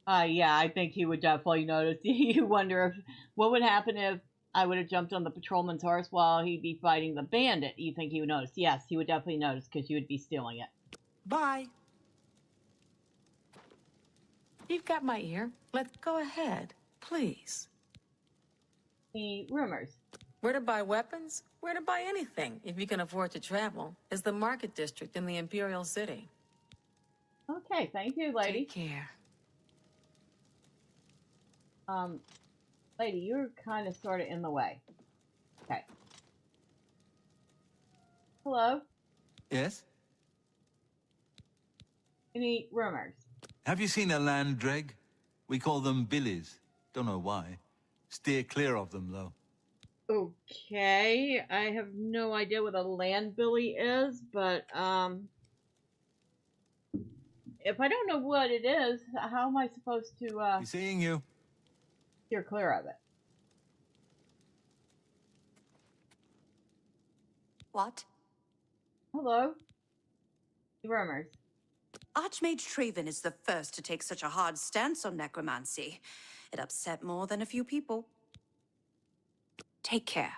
A: Yeah, I think he would definitely notice. You wonder if what would happen if I would have jumped on the patrolman's horse while he'd be fighting the bandit. You think he would notice? Yes, he would definitely notice because you would be stealing it.
K: Bye. You've got my ear. Let's go ahead, please.
A: Any rumors?
K: Where to buy weapons? Where to buy anything, if you can afford to travel, is the market district in the Imperial City.
A: Okay, thank you, lady.
K: Take care.
A: Lady, you're kind of sort of in the way. Okay. Hello?
Q: Yes?
A: Any rumors?
Q: Have you seen a land dreg? We call them billies. Don't know why. Steer clear of them, though.
A: Okay, I have no idea what a land billy is, but if I don't know what it is, how am I supposed to
Q: Be seeing you.
A: steer clear of it?
N: What?
A: Hello? Rumors.
N: Archmage Traven is the first to take such a hard stance on necromancy. It upset more than a few people. Take care.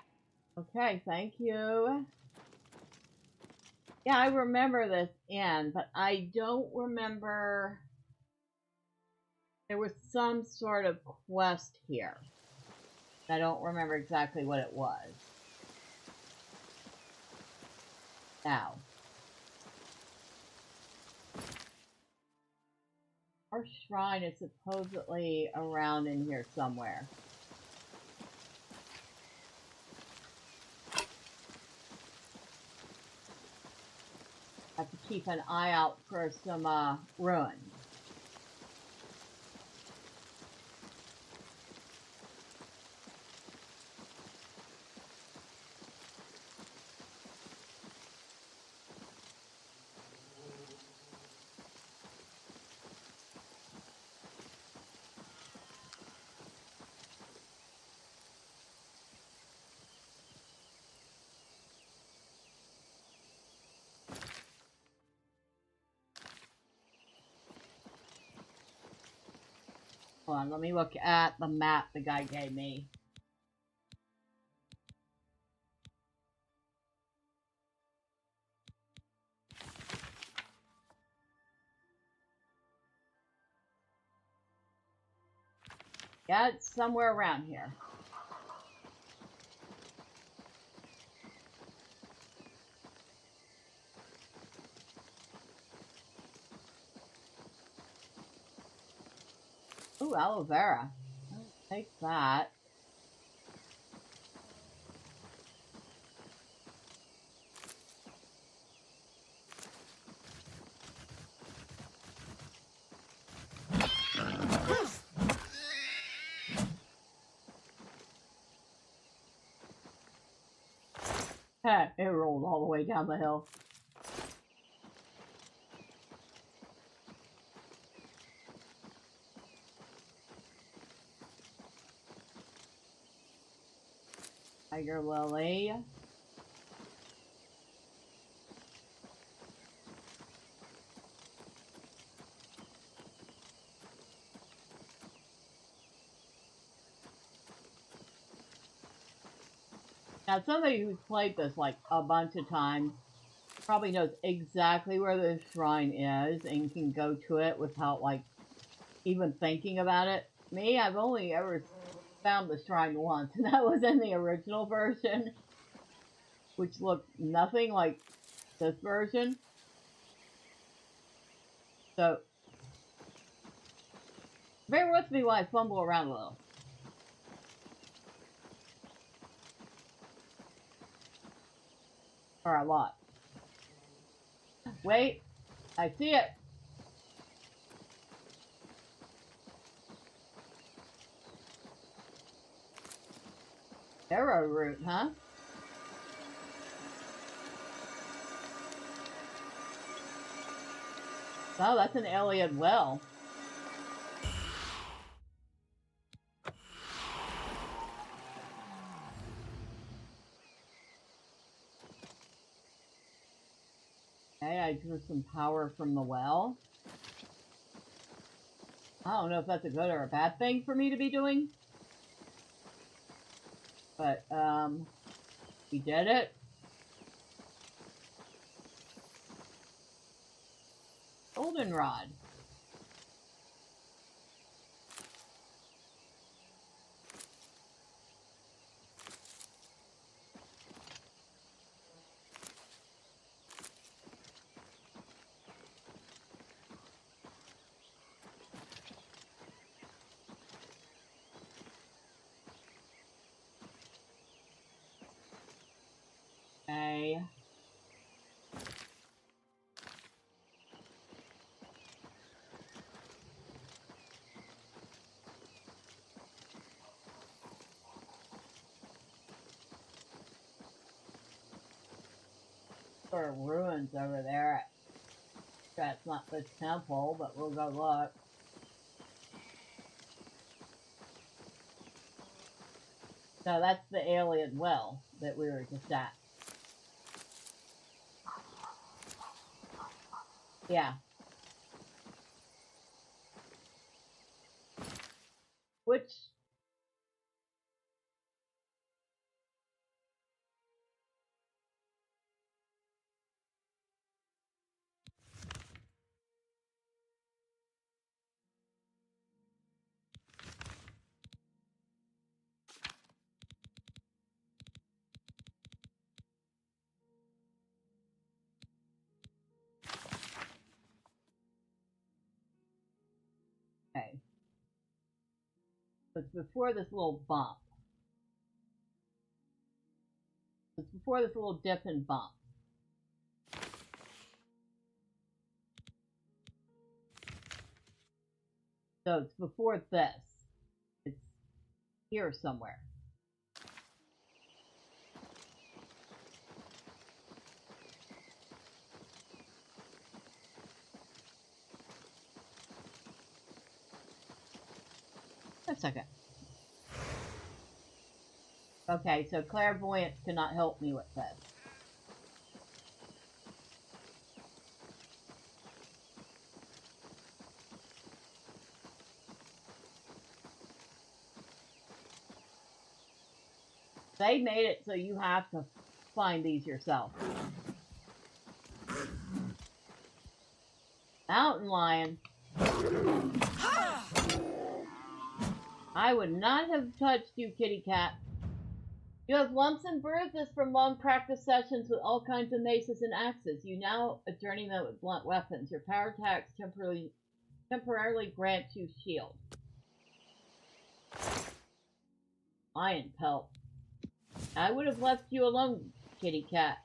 A: Okay, thank you. Yeah, I remember this inn, but I don't remember. There was some sort of quest here. I don't remember exactly what it was. Now. Our shrine is supposedly around in here somewhere. I have to keep an eye out for some ruins. Hold on, let me look at the map the guy gave me. Yeah, it's somewhere around here. Ooh, aloe vera. I'll take that. It rolled all the way down the hill. Tiger lily. Now, somebody who's played this like a bunch of times probably knows exactly where the shrine is and can go to it without like even thinking about it. Me, I've only ever found the shrine once, and that was in the original version, which looked nothing like this version. So, bear with me while I fumble around a little. Or a lot. Wait, I see it. Arrowroot, huh? Oh, that's an alien well. Okay, I drew some power from the well. I don't know if that's a good or a bad thing for me to be doing. But, we did it. Goldenrod. Okay. sort of ruins over there. That's not the temple, but we'll go look. No, that's the alien well that we were just at. Yeah. Which... Okay. It's before this little bump. It's before this little dip and bump. So it's before this. It's here somewhere. A second. Okay, so clairvoyance cannot help me with this. They made it so you have to find these yourself. Mountain lion. I would not have touched you, kitty cat. You have lumps and bruises from long practice sessions with all kinds of maces and axes. You now a journeyman with blunt weapons. Your power attacks temporarily grant you shield. Lion pelt. I would have left you alone, kitty cat.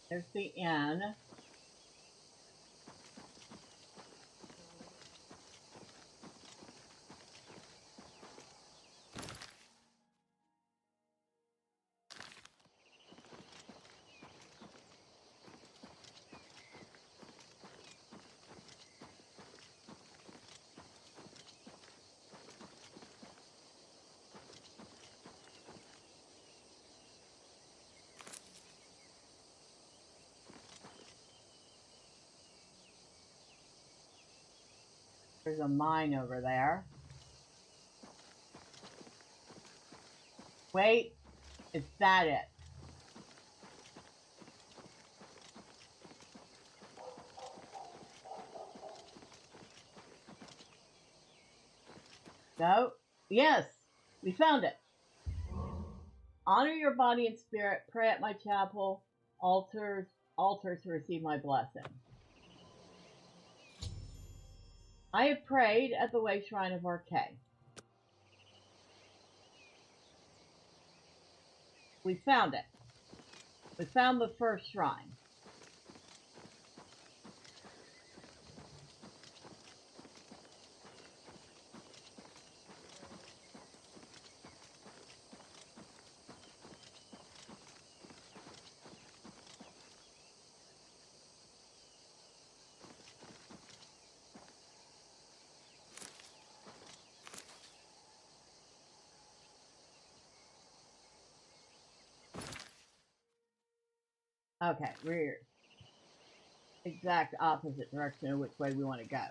A: There's the inn. There's a mine over there. Wait, is that it? No? Yes, we found it. Honor your body and spirit. Pray at my chapel altar to receive my blessing. I have prayed at the Way Shrine of Arcay. We found it. We found the first shrine. Okay, we're exact opposite direction of which way we want to go.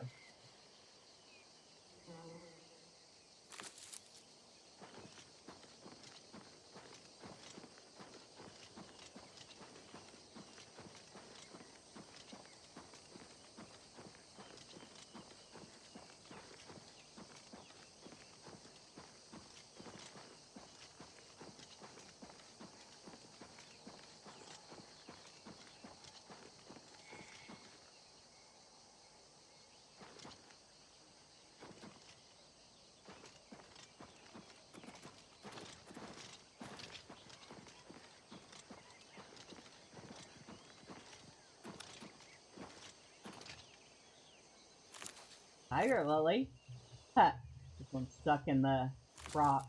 A: Tiger lily. Huh. This one's stuck in the rock.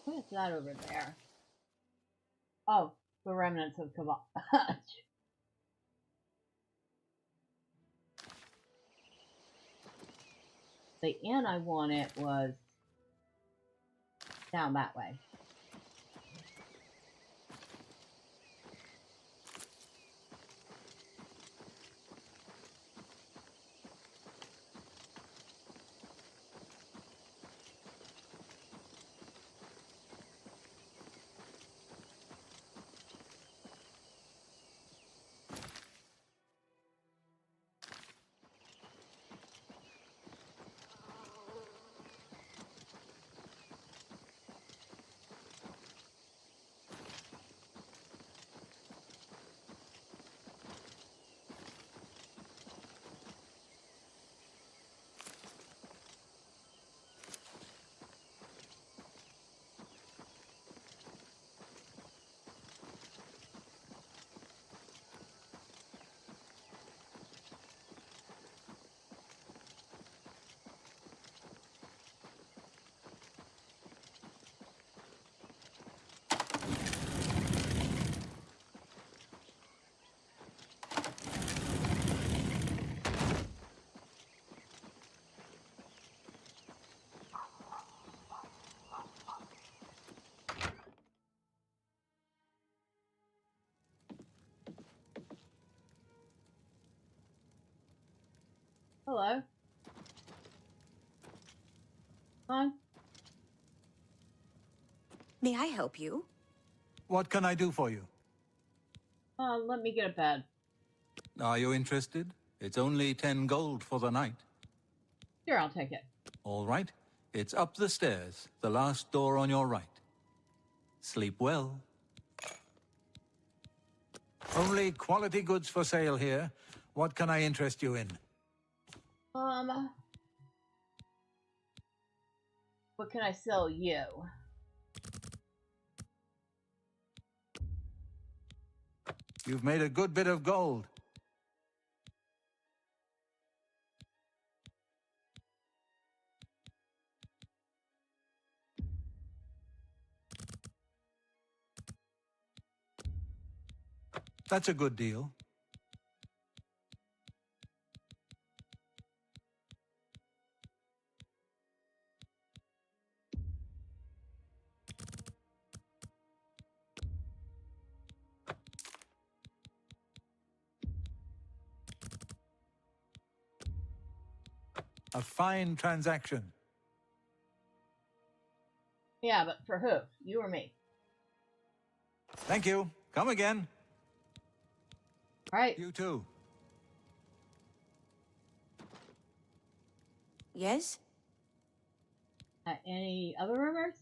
A: What is that over there? Oh, the remnants of Kavach. The inn I wanted was down that way. Hello. Come
N: May I help you?
Q: What can I do for you?
A: on. Let me get a bed.
Q: Are you interested? It's only 10 gold for the night.
A: Sure, I'll take it.
Q: All right. It's up the stairs, the last door on your right. Sleep well. Only quality goods for sale here. What can I interest you in?
A: What can I sell you?
Q: You've made a good bit of gold. That's a good deal. A fine transaction.
A: Yeah, but for who? You or me?
Q: Thank you. Come again.
A: All right.
Q: You too.
N: Yes?
A: Any other rumors?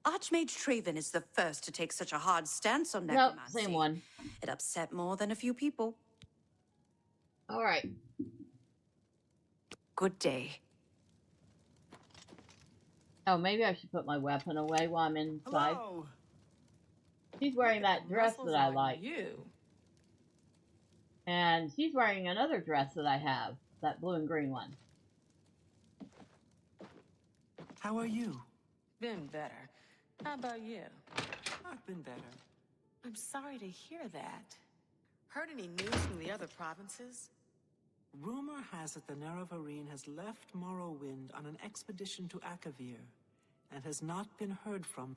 N: Archmage Traven is the first to take such a hard stance on
A: Nope,
N: necromancy.
A: same one.
N: It upset more than a few people.
A: All right.
N: Good day.
A: Oh, maybe I should put my weapon away while I'm inside.
K: Hello.
A: She's wearing that dress that I like.
K: You.
A: And she's wearing another dress that I have. That blue and green one.
P: How are you?
K: Been better. How about you?
P: I've been better.
K: I'm sorry to hear that. Heard any news from the other provinces?
P: Rumor has it the Nerevarine has left Morrowind on an expedition to Akavir, and has not been heard from.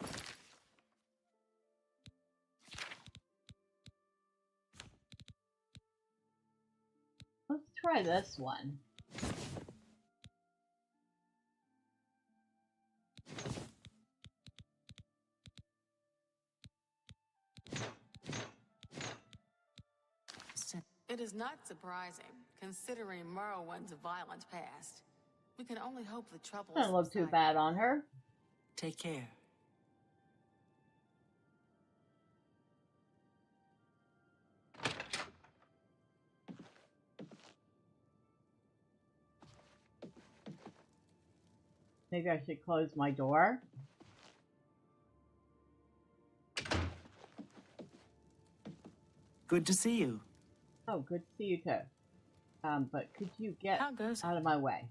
A: Let's try this one.
K: It is not surprising, considering Morrowind's violent past. We can only hope the trouble
A: Doesn't look too bad on her.
P: Take care.
A: Maybe I should close my door.
P: Good to see you.
A: Oh, good to see you too. But could you get
K: How goes it?
A: out of my way?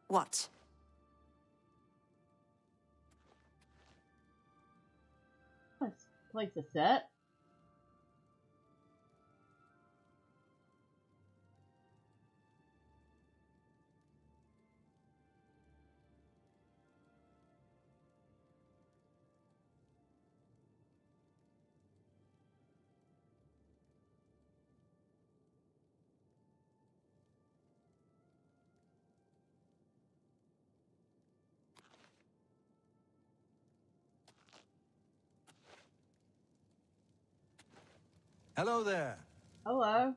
N: What?
A: Nice place to sit.
Q: Hello there.
A: Hello.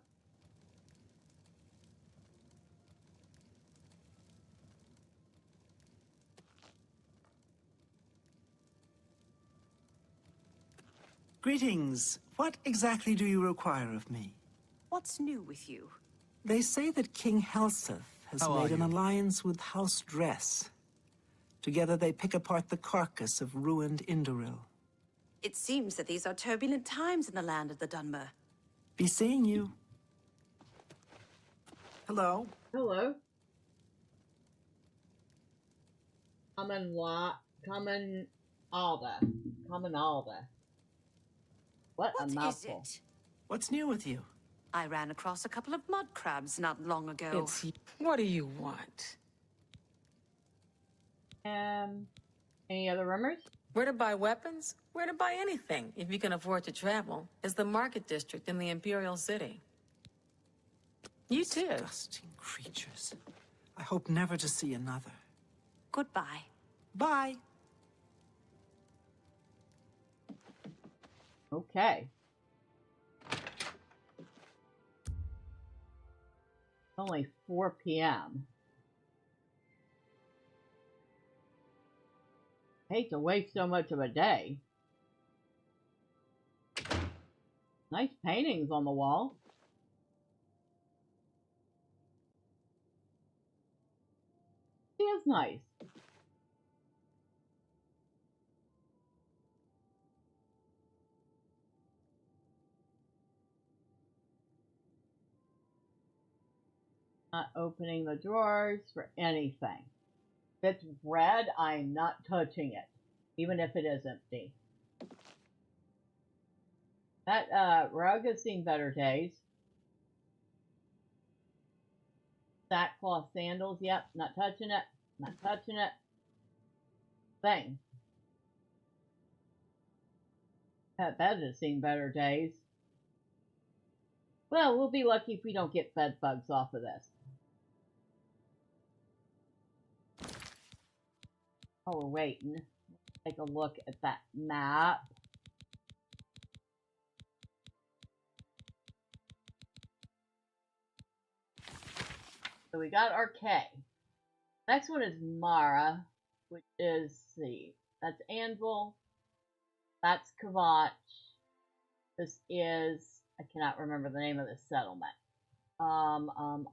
P: Greetings. What exactly do you require of me?
N: What's new with you?
P: They say that King Helseth has
Q: How are
P: made an
Q: you?
P: alliance with House Dress. Together they pick apart the carcass of ruined Indoril.
N: It seems that these are turbulent times in the land of the Dunmer.
P: Be seeing you. Hello.
A: Hello. Common Alda. What a
N: What is
A: mouthful.
N: it?
P: What's new with you?
N: I ran across a couple of mud crabs not long ago.
K: What do you want?
A: Any other rumors?
K: Where to buy weapons? Where to buy anything, if you can afford to travel, is the market district in the Imperial City. You too.
P: Disgusting creatures. I hope never to see another.
N: Goodbye.
P: Bye.
A: Okay. Only 4 p.m. Hate to waste so much of a day. Nice paintings on the wall. She is nice. Not opening the drawers for anything. If it's red, I'm not touching it, even if it is empty. That rug has seen better days. Sackcloth sandals, yep, not touching it, not touching it. Thing. That bed has seen better days. Well, we'll be lucky if we don't get bed bugs off of this. Oh, we're waiting. Take a look at that map. So we got our K. Next one is Mara, which is, see, that's Anvil. That's Kvatch. This is I cannot remember the name of this settlement. I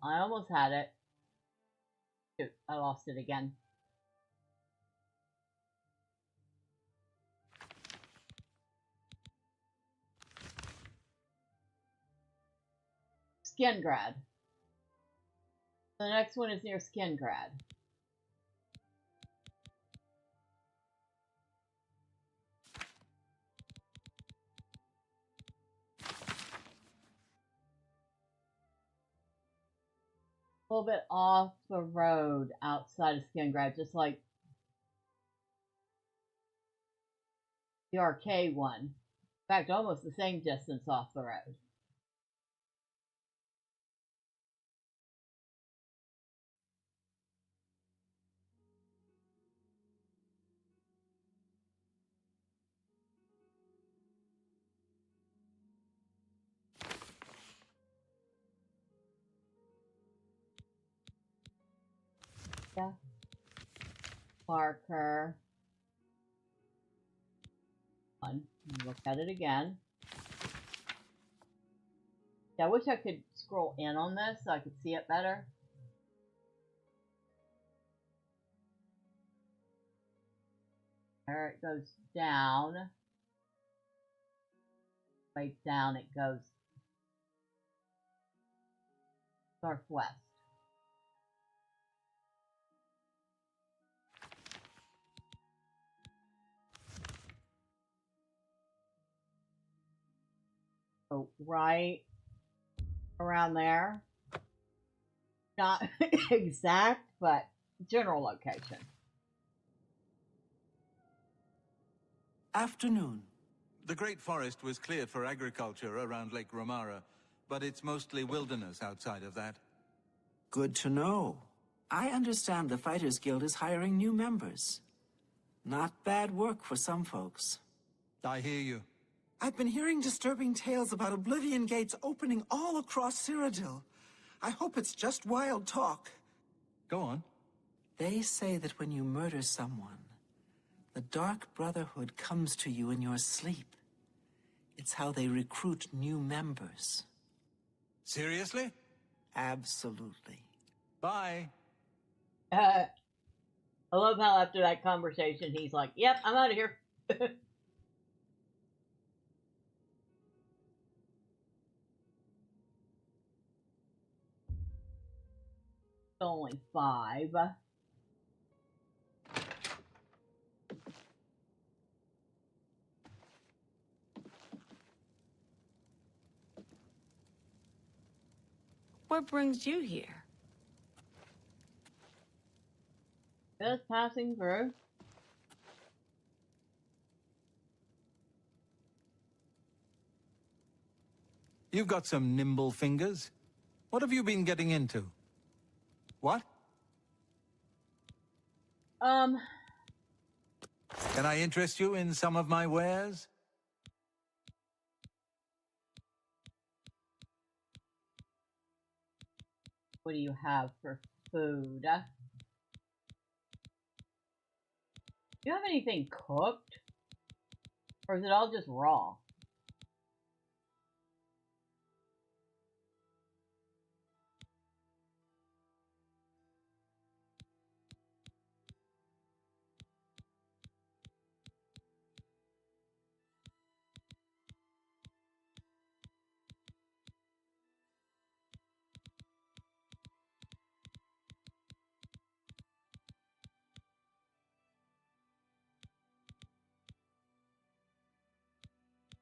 A: almost had it. Shoot, I lost it again. Skingrad. The next one is near Skingrad. A little bit off the road outside of Skingrad, just like the arcade one. In fact, almost the same distance off the road. Yeah. Marker. Look at it again. Yeah, I wish I could scroll in on this so I could see it better. There it goes down. Right down it goes northwest. So right around there. Not exact, but general location.
P: Afternoon.
Q: The Great Forest was cleared for agriculture around Lake Romara, but it's mostly wilderness outside of that.
P: Good to know. I understand the Fighters Guild is hiring new members. Not bad work for some folks.
Q: I hear you.
P: I've been hearing disturbing tales about Oblivion gates opening all across Cyrodiil. I hope it's just wild talk.
Q: Go on.
P: They say that when you murder someone, the Dark Brotherhood comes to you in your sleep. It's how they recruit new members.
Q: Seriously?
P: Absolutely.
Q: Bye.
A: I love how after that conversation, he's like, yep, I'm out of here. Only 5.
K: What brings you here?
A: Just passing through.
Q: You've got some nimble fingers. What have you been getting into? What?
A: Can
Q: I interest you in some of my wares?
A: What do you have for food? Do you have anything cooked? Or is it all just raw?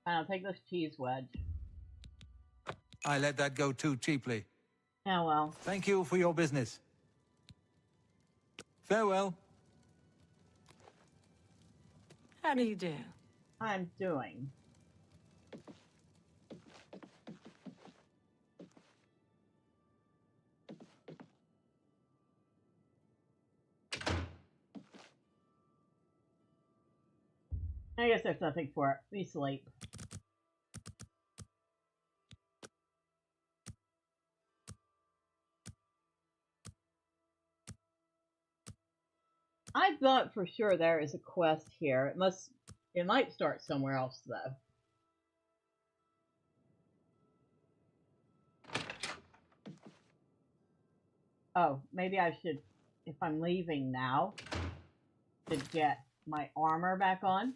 A: I'll take this cheese wedge.
Q: I let that go too cheaply.
A: Oh well.
Q: Thank you for your business. Farewell.
K: How do you do?
A: I'm doing. I guess there's nothing for it. We sleep. I thought for sure there is a quest here. It might start somewhere else though. Oh, maybe I should, if I'm leaving now, to get my armor back on.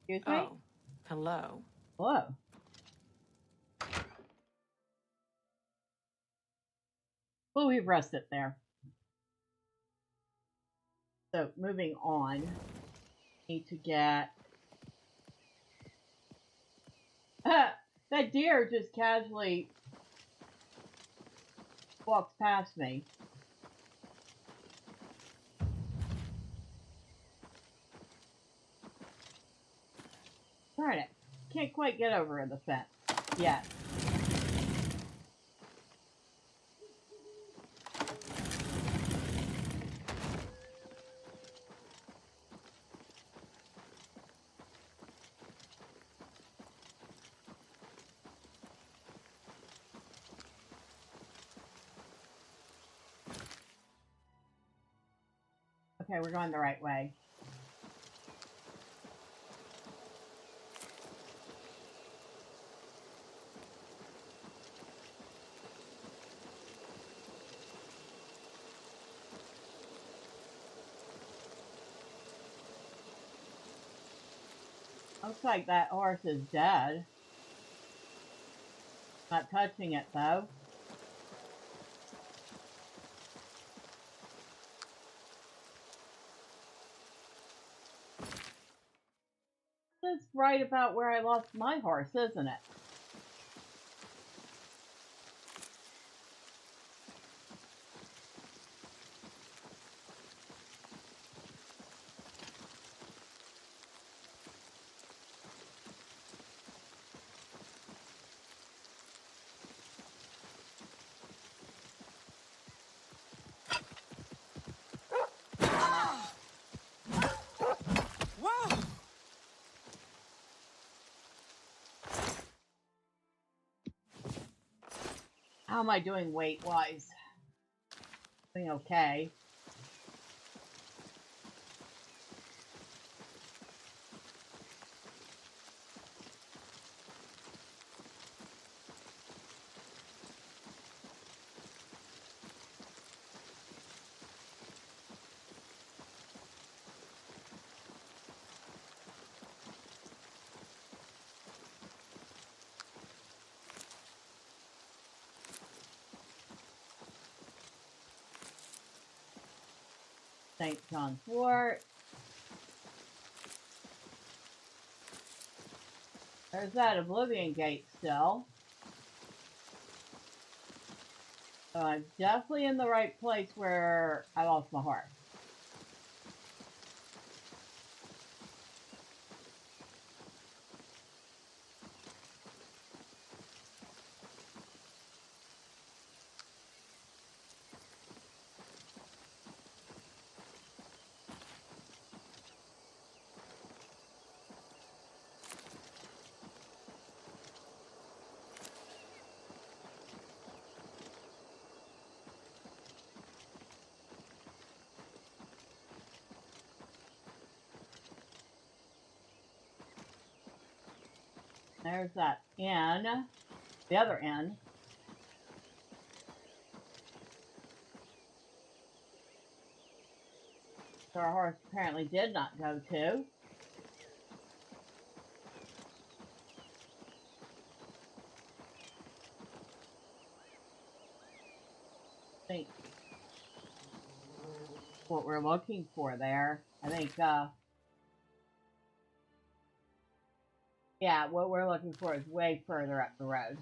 A: Excuse me?
K: Oh, hello.
A: Whoa. Well, we've rested there. So, moving on. Need to get... that deer just casually walks past me. Darn it. Can't quite get over the fence yet. Okay, we're going the right way. Looks like that horse is dead. Not touching it though. That's right about where I lost my horse, isn't it?
K: Whoa!
A: How am I doing weight-wise? Doing okay. St. John's Wort. There's that Oblivion gate still. So I'm definitely in the right place where I lost my horse. There's that inn. The other inn. So our horse apparently did not go to. I think what we're looking for there. I think, yeah, what we're looking for is way further up the road.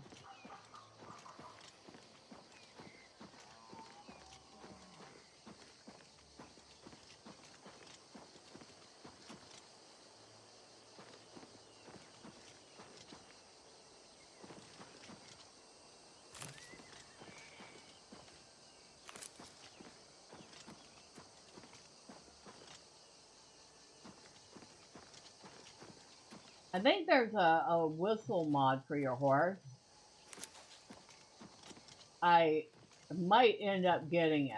A: I think there's a whistle mod for your horse. I might end up getting it.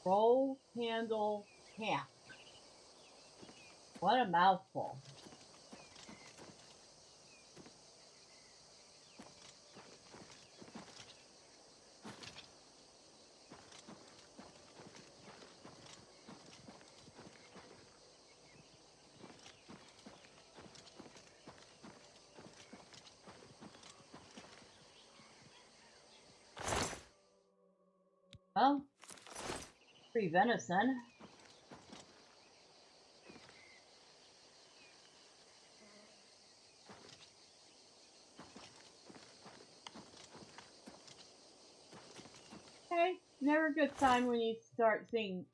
A: Roll Candle Camp. What a mouthful. Well, free venison. Okay, never a good sign when you start seeing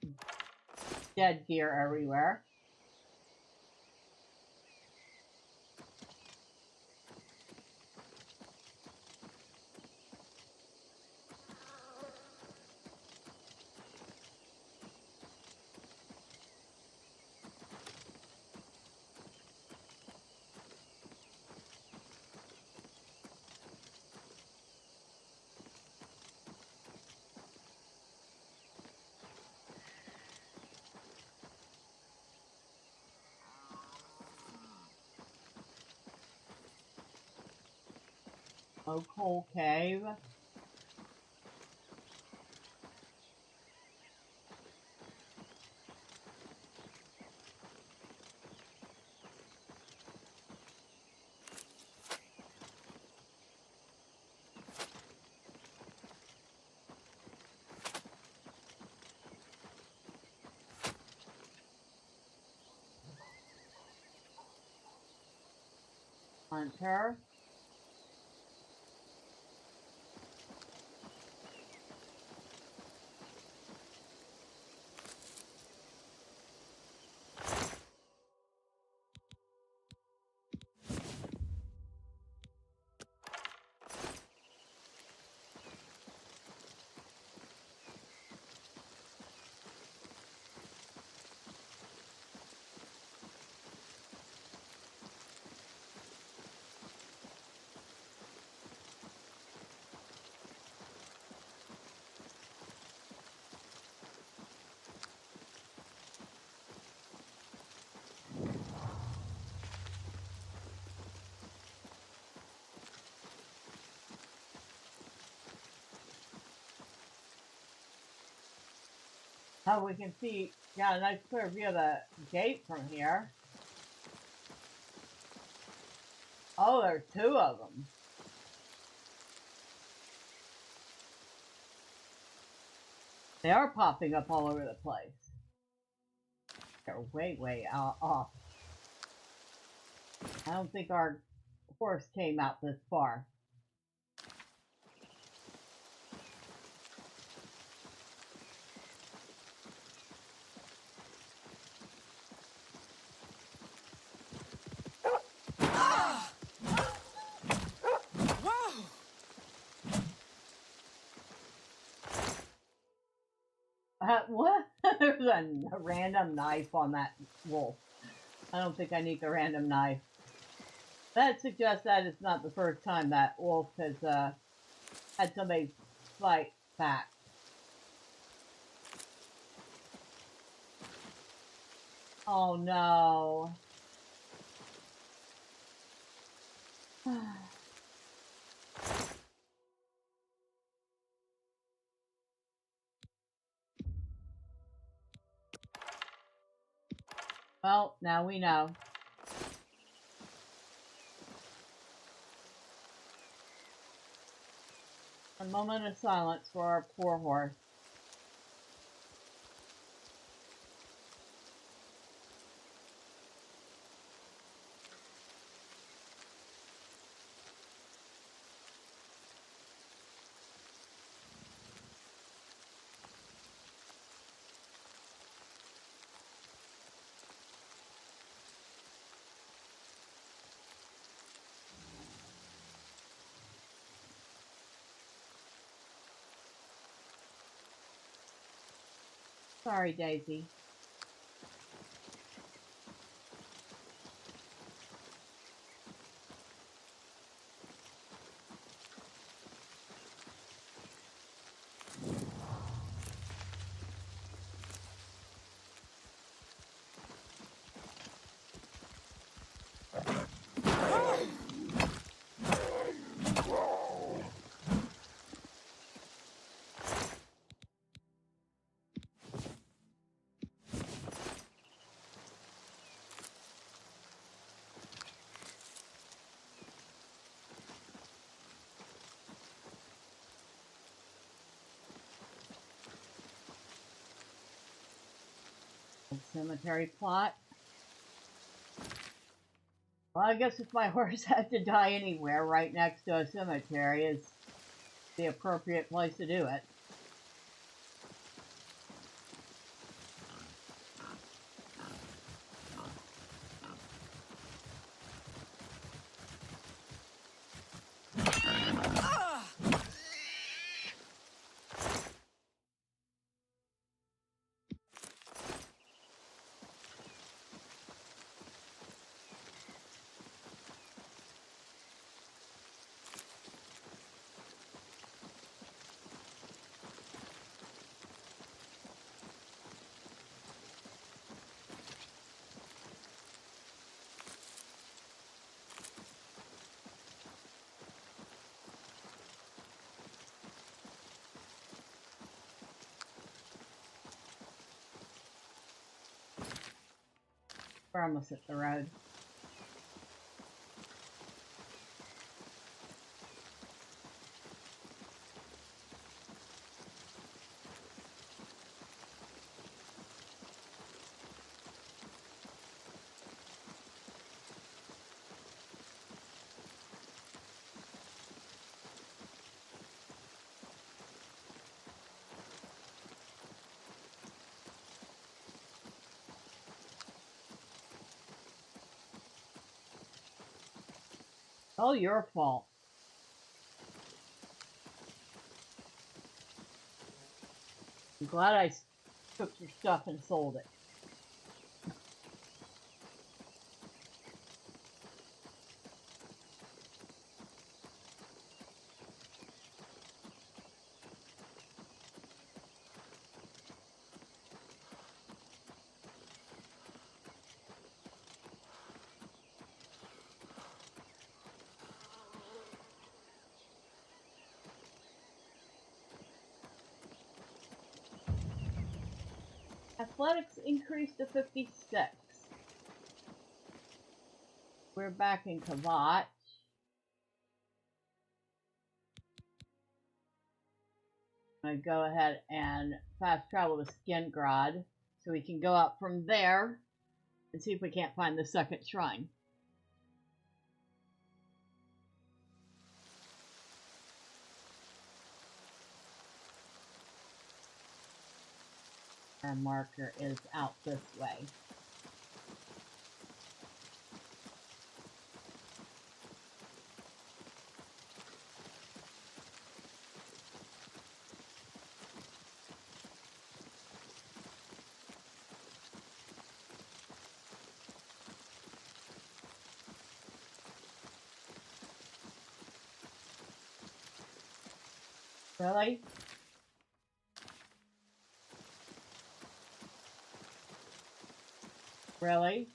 A: dead deer everywhere. Oak Hole Cave. Hunter. Oh, we can see, got a nice clear view of the gate from here. Oh, there's two of them. They are popping up all over the place. They're way, way off. I don't think our horse came out this far. What? There's a random knife on that wolf. I don't think I need the random knife. That suggests that it's not the first time that wolf has had somebody fight back. Oh no. Well, now we know. A moment of silence for our poor horse. Sorry, Daisy. Cemetery plot. Well, I guess if my horse had to die anywhere, right next to a cemetery is the appropriate place to do it. We're almost at the road. All your fault. I'm glad I took your stuff and sold it. Athletics increased to 56. We're back in Kavat. I'm going to go ahead and fast travel to Skingrad so we can go up from there and see if we can't find the second shrine. Our marker is out this way. Really? Really?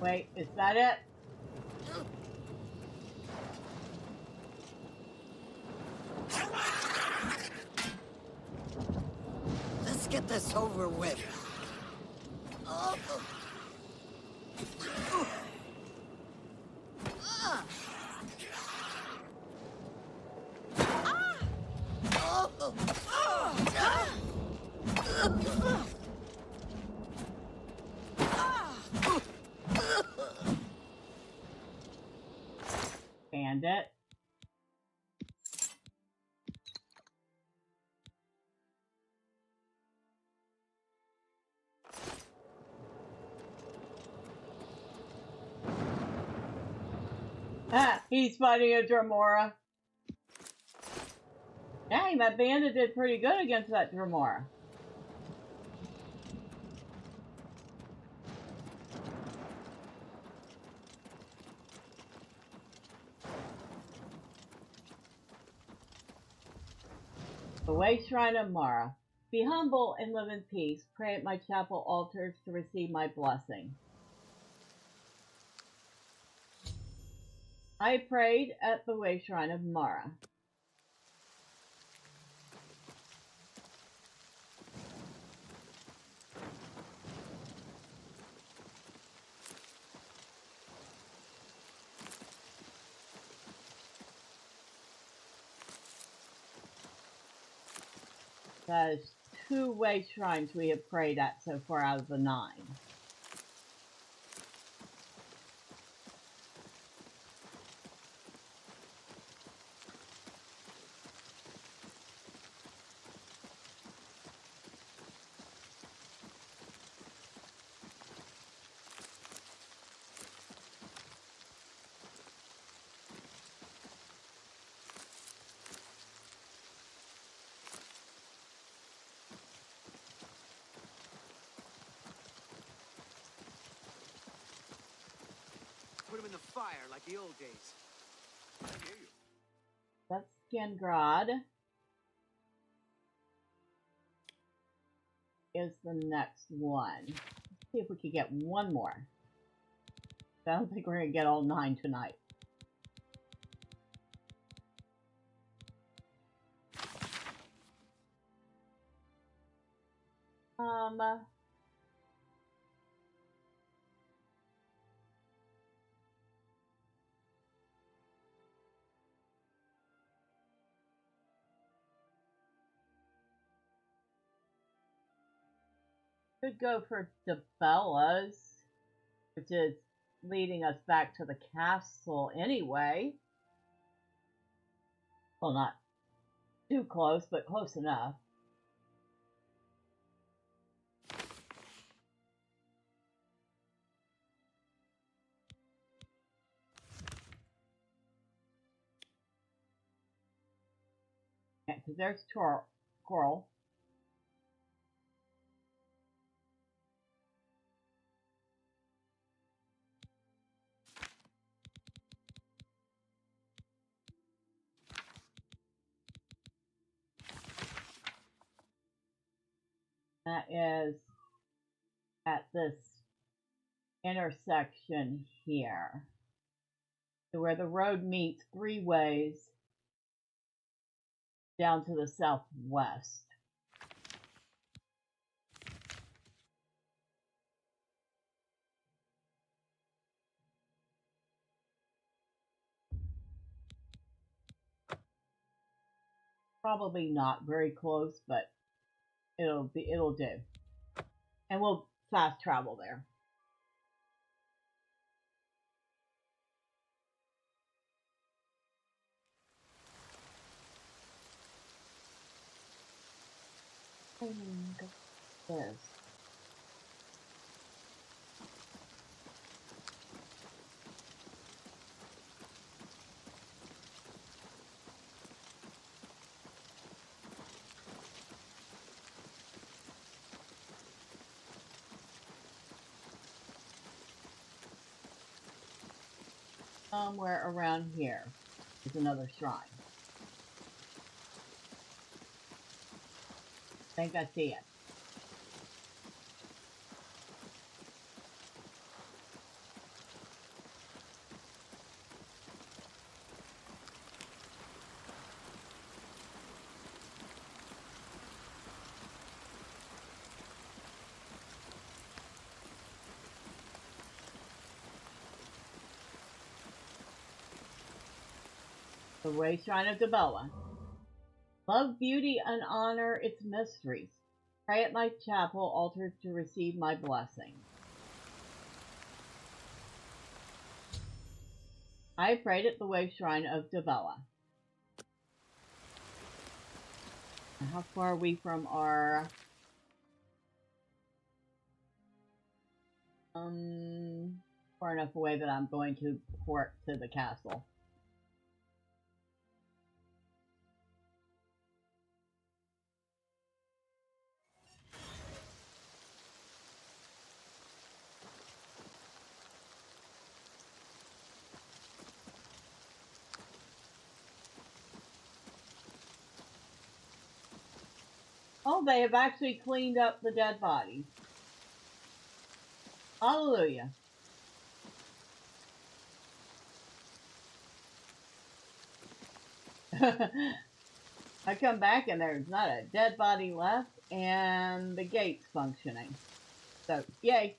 A: Wait, is that it?
B: Let's get this over with. Oh.
A: Bandit. Ah, he's fighting a Dremora. Dang, that bandit did pretty good against that Dremora. The Way Shrine of Mara. Be humble and live in peace. Pray at my chapel altars to receive my blessing. I prayed at the Way Shrine of Mara. That is 2 way shrines we have prayed at so far out of the 9.
I: Put him in the fire like the old days. I hear you.
A: That's Skingrad. Is the next one. Let's see if we can get one more. I don't think we're going to get all 9 tonight. Could go for Debella's, which is leading us back to the castle anyway. Well, not too close, but close enough. Yeah, because there's Coral. That is at this intersection here. to where the road meets 3 ways down to the southwest. Probably not very close, but it'll do. And we'll fast travel there. This. Somewhere around here is another shrine. I think I see it. The Way Shrine of Dabella. Love beauty and honor its mysteries. Pray at my chapel altar to receive my blessing. I prayed at the Way Shrine of Dabella. How far are we from our... far enough away that I'm going to port to the castle. Oh, they have actually cleaned up the dead bodies. Hallelujah. I come back and there's not a dead body left and the gate's functioning. So, yay.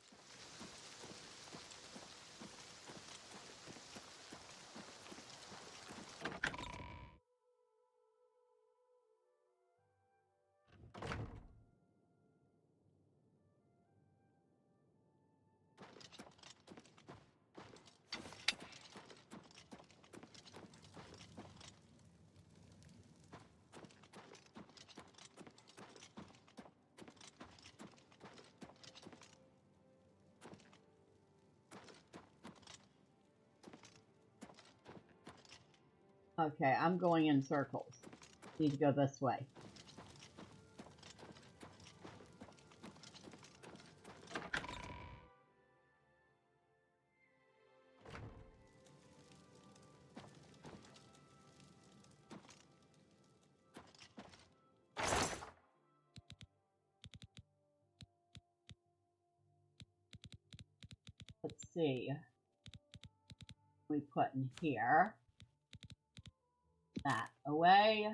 A: Okay, I'm going in circles. Need to go this way. Let's see. We put in here. That away.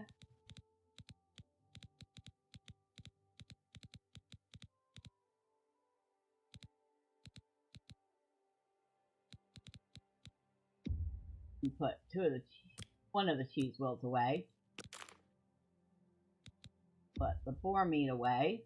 A: We put one of the cheese wheels away. Put the boar meat away.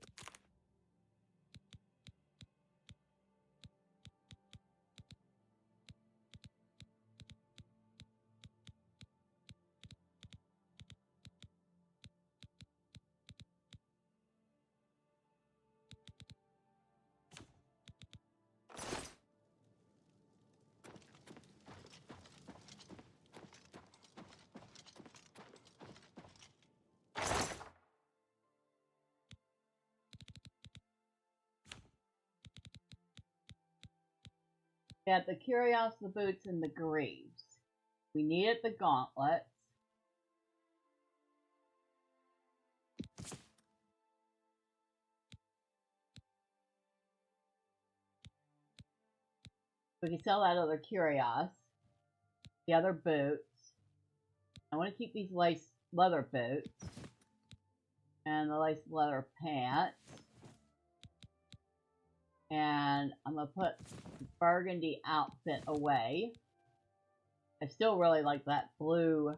A: Got the curios, the boots, and the greaves. We needed the gauntlets. We can sell that other curios. the other boots. I want to keep these lace leather boots. And the lace leather pants. And I'm going to put the burgundy outfit away. I still really like that blue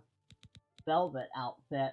A: velvet outfit.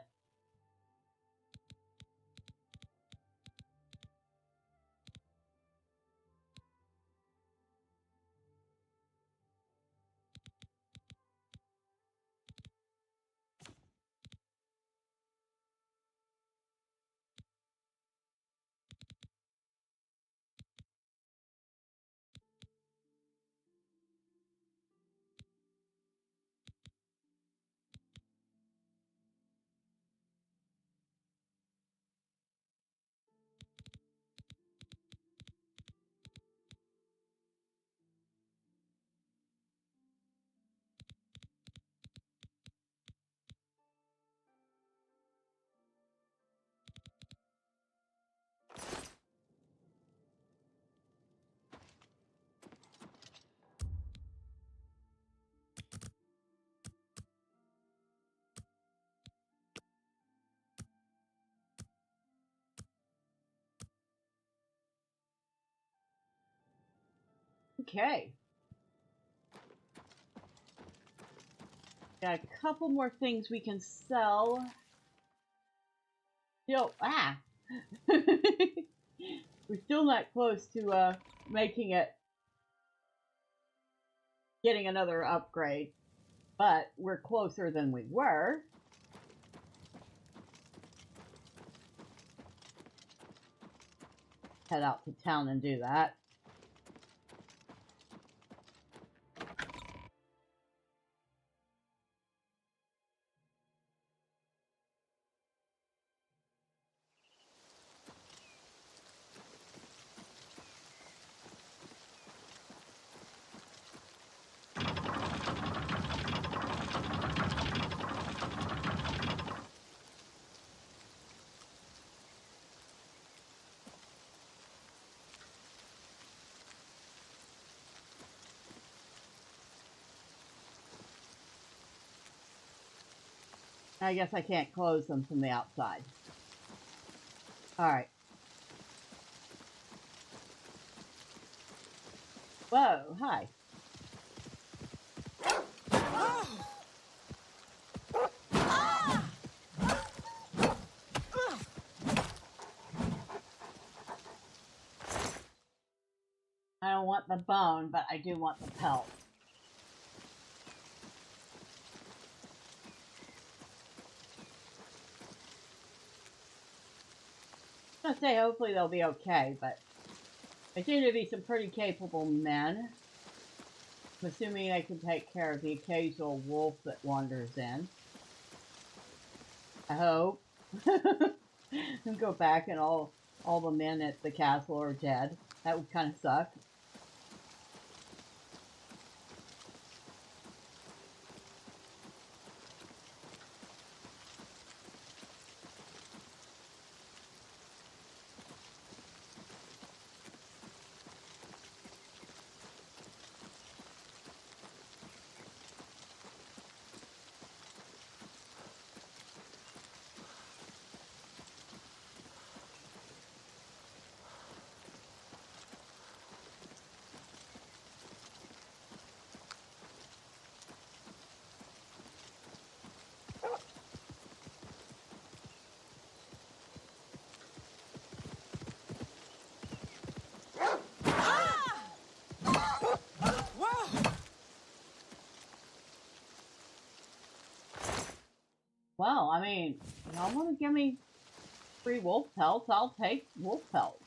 A: Okay. Got a couple more things we can sell. Still, we're still not close to making it, getting another upgrade, but we're closer than we were. Head out to town and do that. I guess I can't close them from the outside. Alright. Whoa, hi. I don't want the bone, but I do want the pelt. I was gonna say hopefully they'll be okay, but they seem to be some pretty capable men. Assuming they can take care of the occasional wolf that wanders in. I hope. And go back and all the men at the castle are dead. That would kind of suck. Well, I mean, y'all want to give me free wolf pelts? I'll take wolf pelts.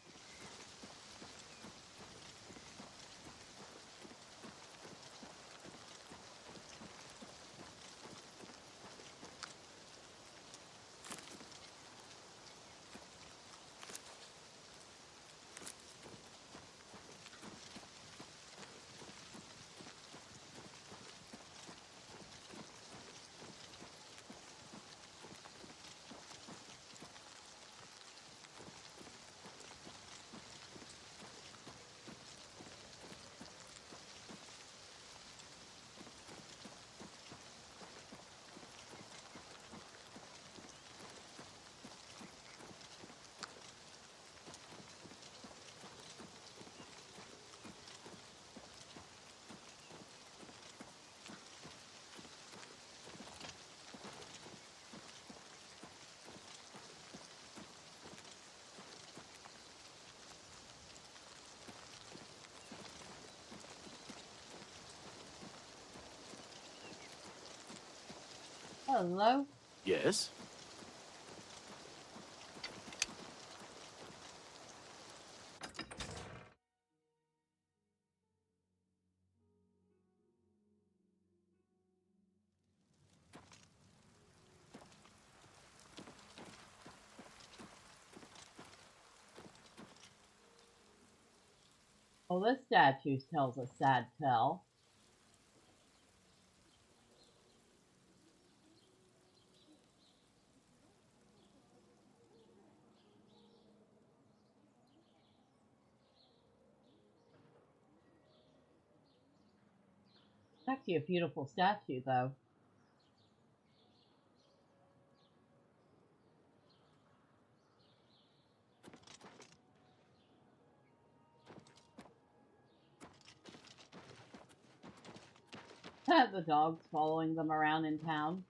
A: Hello?
M: Yes?
A: Well, this statue tells a sad tale. It's actually a beautiful statue, though. The dog's following them around in town.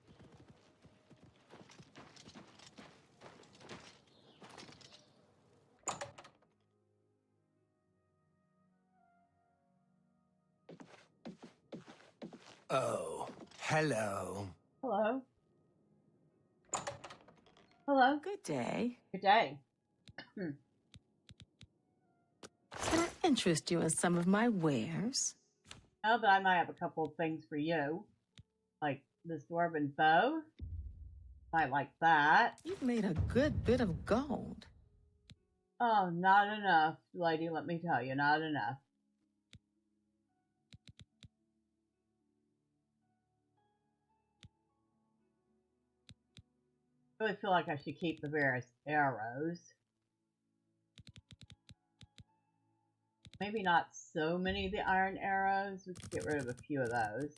O: Oh, hello.
A: Hello. Hello.
K: Good day.
A: Good day.
K: Can I interest you in some of my wares?
A: Now that I might have a couple of things for you. Like this dwarven bow. I like that.
K: You've made a good bit of gold.
A: Oh, not enough, lady, let me tell you, not enough. I really feel like I should keep the various arrows. Maybe not so many of the iron arrows. We could get rid of a few of those.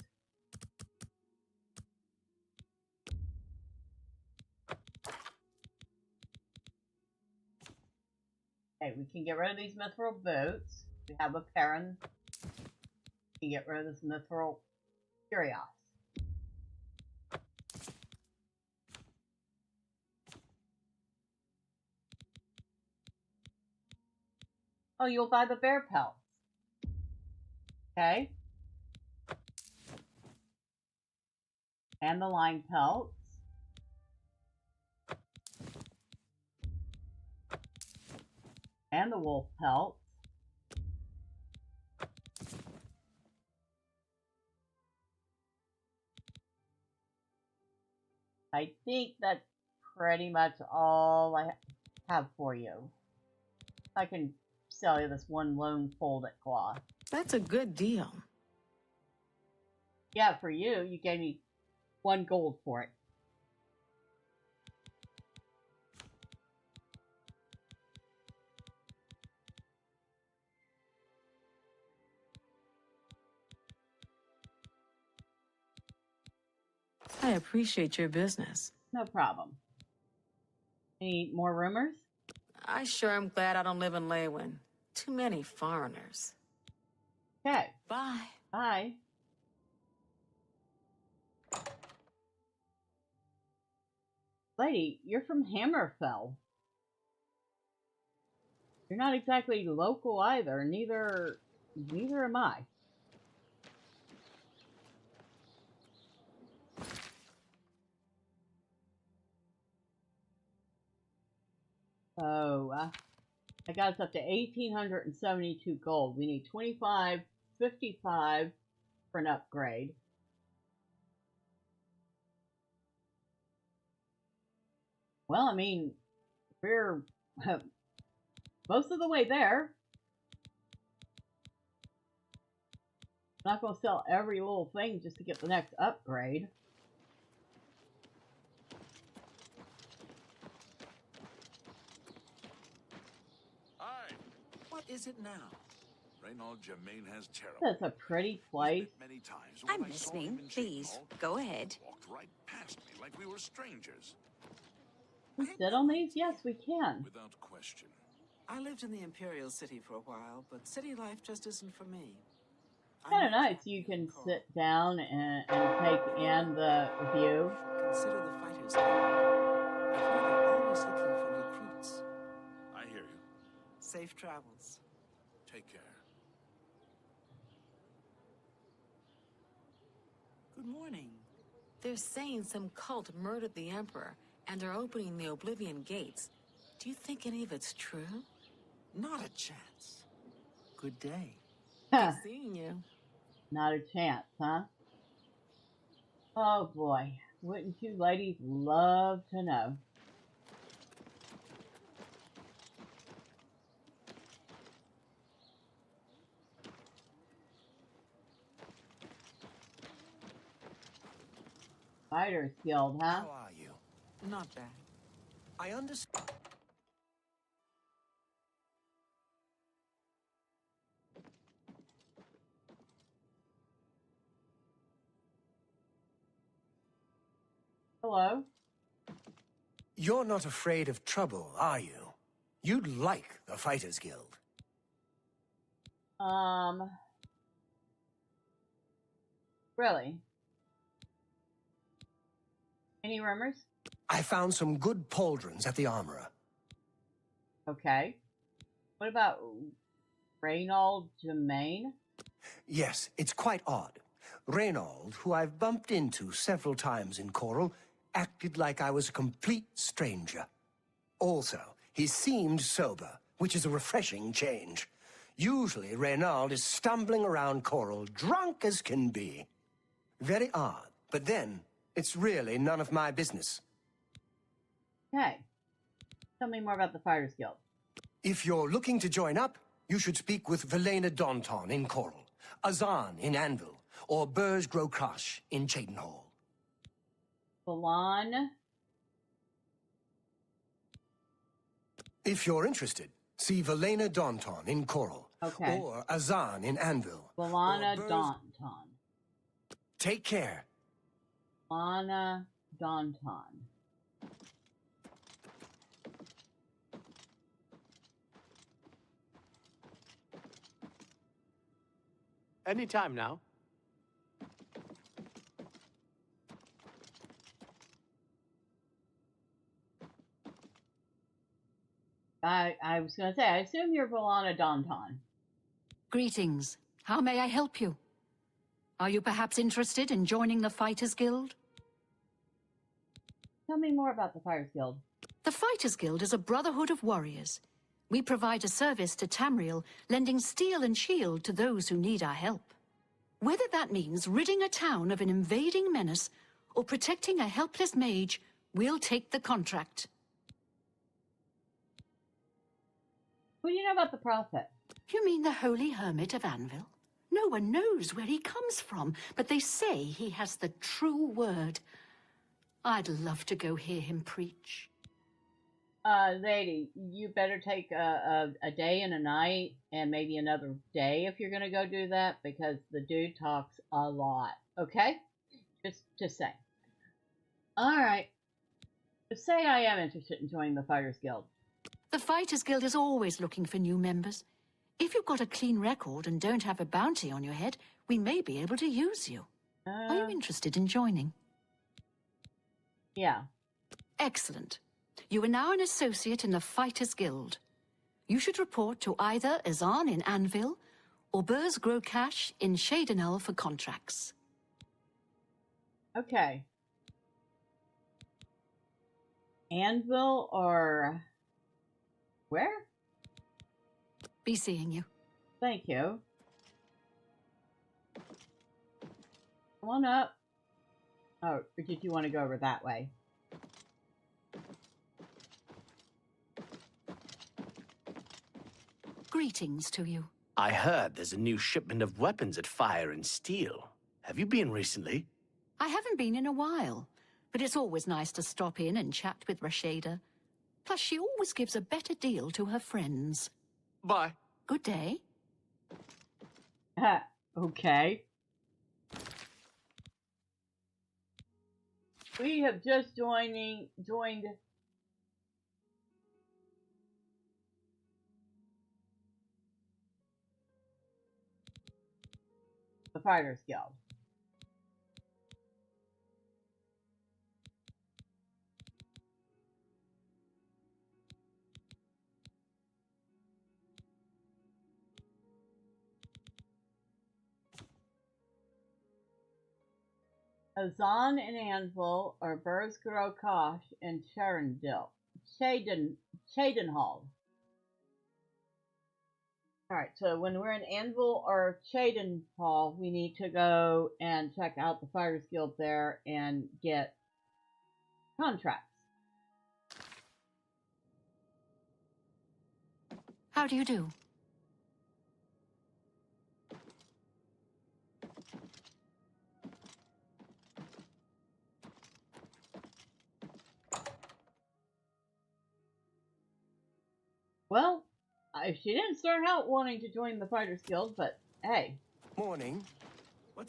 A: Okay, we can get rid of these mithril boots. We have a Perrin. We can get rid of this mithril curios. Oh, you'll buy the bear pelts. Okay. And the lion pelts. And the wolf pelts. I think that's pretty much all I have for you. I can sell you this one lone folded cloth.
K: That's a good deal.
A: Yeah, for you, you gave me 1 gold for it.
K: I appreciate your business.
A: No problem. Any more rumors?
K: I sure am glad I don't live in Leywin. Too many foreigners.
A: Okay.
K: Bye.
A: Bye. Lady, you're from Hammerfell. You're not exactly local either, neither am I. So, I got us up to 1,872 gold. We need 25, 55 for an upgrade. Well, I mean, we're most of the way there. I'm not going to sell every little thing just to get the next upgrade.
L: Aye. What is it now? Reynald Germain has terrible.
A: That's a pretty place.
L: Many times.
N: I'm listening. Please, go ahead.
L: Walked right past me like we were strangers.
A: We sit on these? Yes, we can.
L: Without question.
P: I lived in the Imperial City for a while, but city life just isn't for me.
A: Kind of nice. You can sit down and take in the view.
P: Consider the fighters here. I hear they're always looking for recruits.
L: I hear you.
P: Safe travels.
L: Take care.
P: Good morning.
K: They're saying some cult murdered the Emperor and are opening the Oblivion gates. Do you think any of it's true?
P: Not a chance. Good day.
K: Good seeing you.
A: Not a chance, huh? Oh boy, wouldn't you ladies love to know? Fighters Guild, huh?
O: How are you?
P: Not bad.
O: I understand.
A: Hello?
O: You're not afraid of trouble, are you? You'd like the Fighters Guild.
A: Really? Any rumors?
O: I found some good pauldrons at the armorer.
A: Okay. What about Reynold Germain?
O: Yes, it's quite odd. Reynold, who I've bumped into several times in Coral, acted like I was a complete stranger. Also, he seemed sober, which is a refreshing change. Usually, Reynold is stumbling around Coral, drunk as can be. Very odd, but then, it's really none of my business.
A: Okay. Tell me more about the Fighters Guild.
O: If you're looking to join up, you should speak with Velena Daunting in Coral, Azan in Anvil, or Burj Grocrash in Cheydinhall.
A: Balan?
O: If you're interested, see Velena Daunting in Coral,
A: okay,
O: or Azan in Anvil.
A: Balana Daunton.
O: Take care.
A: Balana Daunton.
M: Anytime now.
A: I was going to say, I assume you're Balana Daunton.
R: Greetings. How may I help you? Are you perhaps interested in joining the Fighters Guild?
A: Tell me more about the Fighters Guild.
R: The Fighters Guild is a brotherhood of warriors. We provide a service to Tamriel, lending steel and shield to those who need our help. Whether that means ridding a town of an invading menace or protecting a helpless mage, we'll take the contract.
A: What do you know about the Prophet?
R: You mean the Holy Hermit of Anvil? No one knows where he comes from, but they say he has the true word. I'd love to go hear him preach.
A: Lady, you better take a day and a night and maybe another day if you're going to go do that, because the dude talks a lot, okay? Just say. Alright. Say I am interested in joining the Fighters Guild.
R: The Fighters Guild is always looking for new members. If you've got a clean record and don't have a bounty on your head, we may be able to use you. Are you interested in joining?
A: Yeah.
R: Excellent. You are now an associate in the Fighters Guild. You should report to either Azan in Anvil or Burz Grokash in Cheydinhall for contracts.
A: Okay. Anvil or... where?
R: Be seeing you.
A: Thank you. Come on up. Oh, or did you want to go over that way?
R: Greetings to you.
M: I heard there's a new shipment of weapons at Fire and Steel. Have you been recently?
R: I haven't been in a while, but it's always nice to stop in and chat with Rasheda. Plus, she always gives a better deal to her friends.
M: Bye.
R: Good day.
A: Okay. We have just joined the Fighters Guild. Azan and Anvil are Bursgro Kosh and Sharendil. Chadenhall. Alright, so when we're in Anvil or Chadenhall, we need to go and check out the Fighters Guild there and get contracts.
R: How do you do?
A: Well, she didn't start out wanting to join the Fighters Guild, but hey.
O: Morning.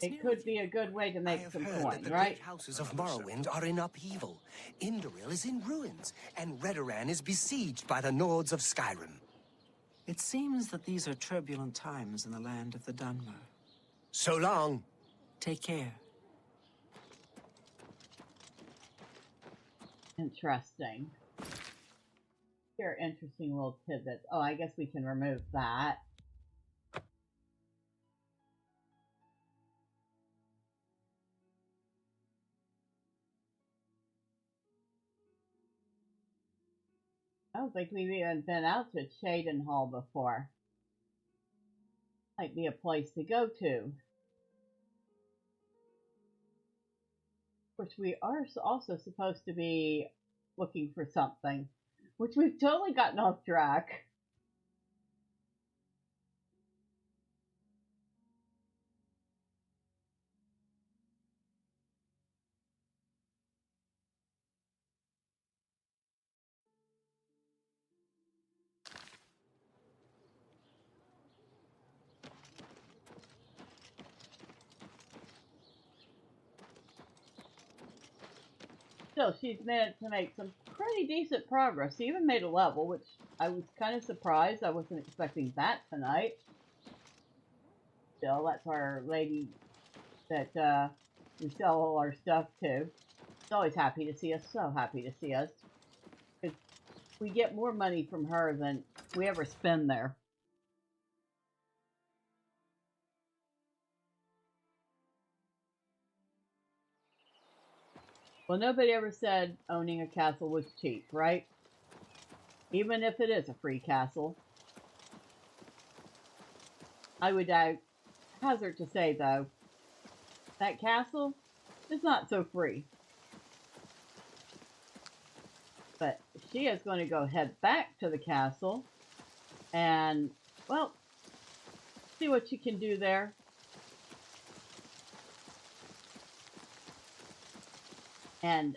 A: It could be a good way to make some coin,
O: The
A: right?
O: great houses of Morrowind are in upheaval. Indoril is in ruins, and Redoran is besieged by the Nords of Skyrim.
P: It seems that these are turbulent times in the land of the Dunmer.
O: So long.
P: Take care.
A: Interesting. Here are interesting little tidbits. Oh, I guess we can remove that. I don't think we've even been out to Chadenhall before. Might be a place to go to. Of course, we are also supposed to be looking for something, which we've totally gotten off track. Still, she's managed to make some pretty decent progress. She even made a level, which I was kind of surprised. I wasn't expecting that tonight. Still, that's our lady that we sell all our stuff to. She's always happy to see us, so happy to see us. Because we get more money from her than we ever spend there. Well, nobody ever said owning a castle was cheap, right? Even if it is a free castle. I would hazard to say, though, that castle is not so free. But she is going to go head back to the castle and, well, see what she can do there. And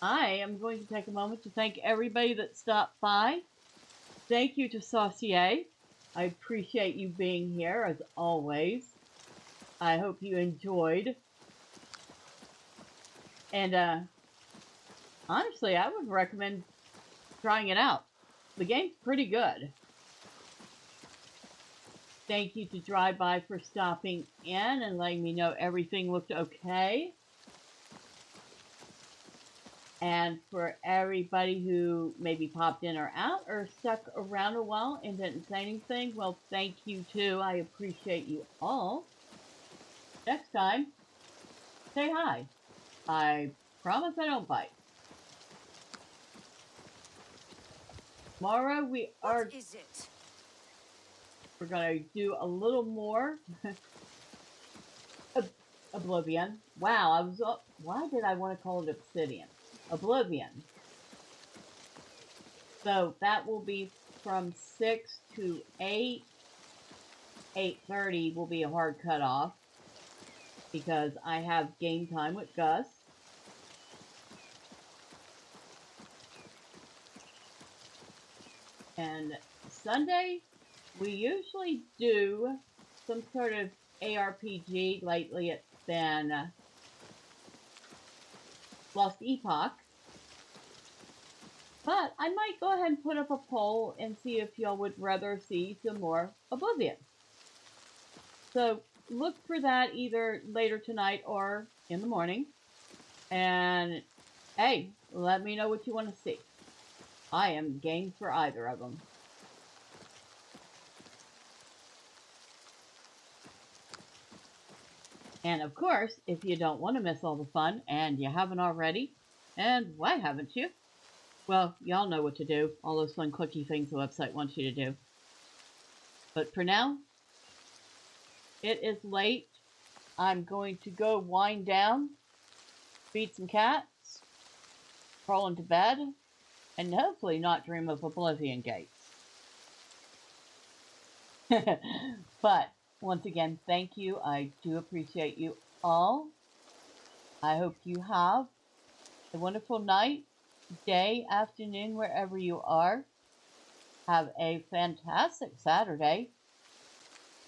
A: I am going to take a moment to thank everybody that stopped by. Thank you to Saucier. I appreciate you being here, as always. I hope you enjoyed. And, honestly, I would recommend trying it out. The game's pretty good. Thank you to Drive By for stopping in and letting me know everything looked okay. And for everybody who maybe popped in or out or stuck around a while and didn't say anything, well, thank you too. I appreciate you all. Next time, say hi. I promise I don't bite. Tomorrow we are...
N: What is it?
A: We're going to do a little more. Oblivion. Wow, I was... Why did I want to call it Obsidian? Oblivion. So that will be from 6 to 8. 8:30 will be a hard cutoff because I have game time with Gus. And Sunday, we usually do some sort of ARPG. Lately it's been Lost Epoch. But I might go ahead and put up a poll and see if y'all would rather see some more Oblivion. So look for that either later tonight or in the morning. And hey, let me know what you want to see. I am game for either of them. And of course, if you don't want to miss all the fun, and you haven't already, and why haven't you? Well, y'all know what to do, all those fun clicky things the website wants you to do. But for now, it is late. I'm going to go wind down, feed some cats, crawl into bed, and hopefully not dream of Oblivion gates. But once again, thank you. I do appreciate you all. I hope you have a wonderful night, day, afternoon, wherever you are. Have a fantastic Saturday.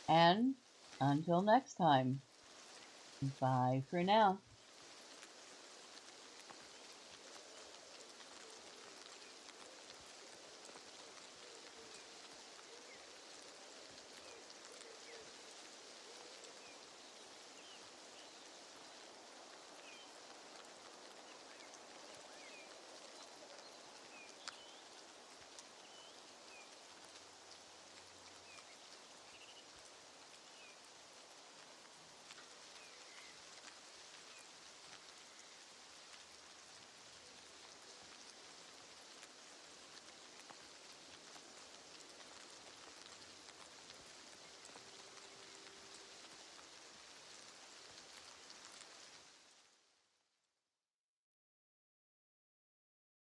A: And until next time, bye for now.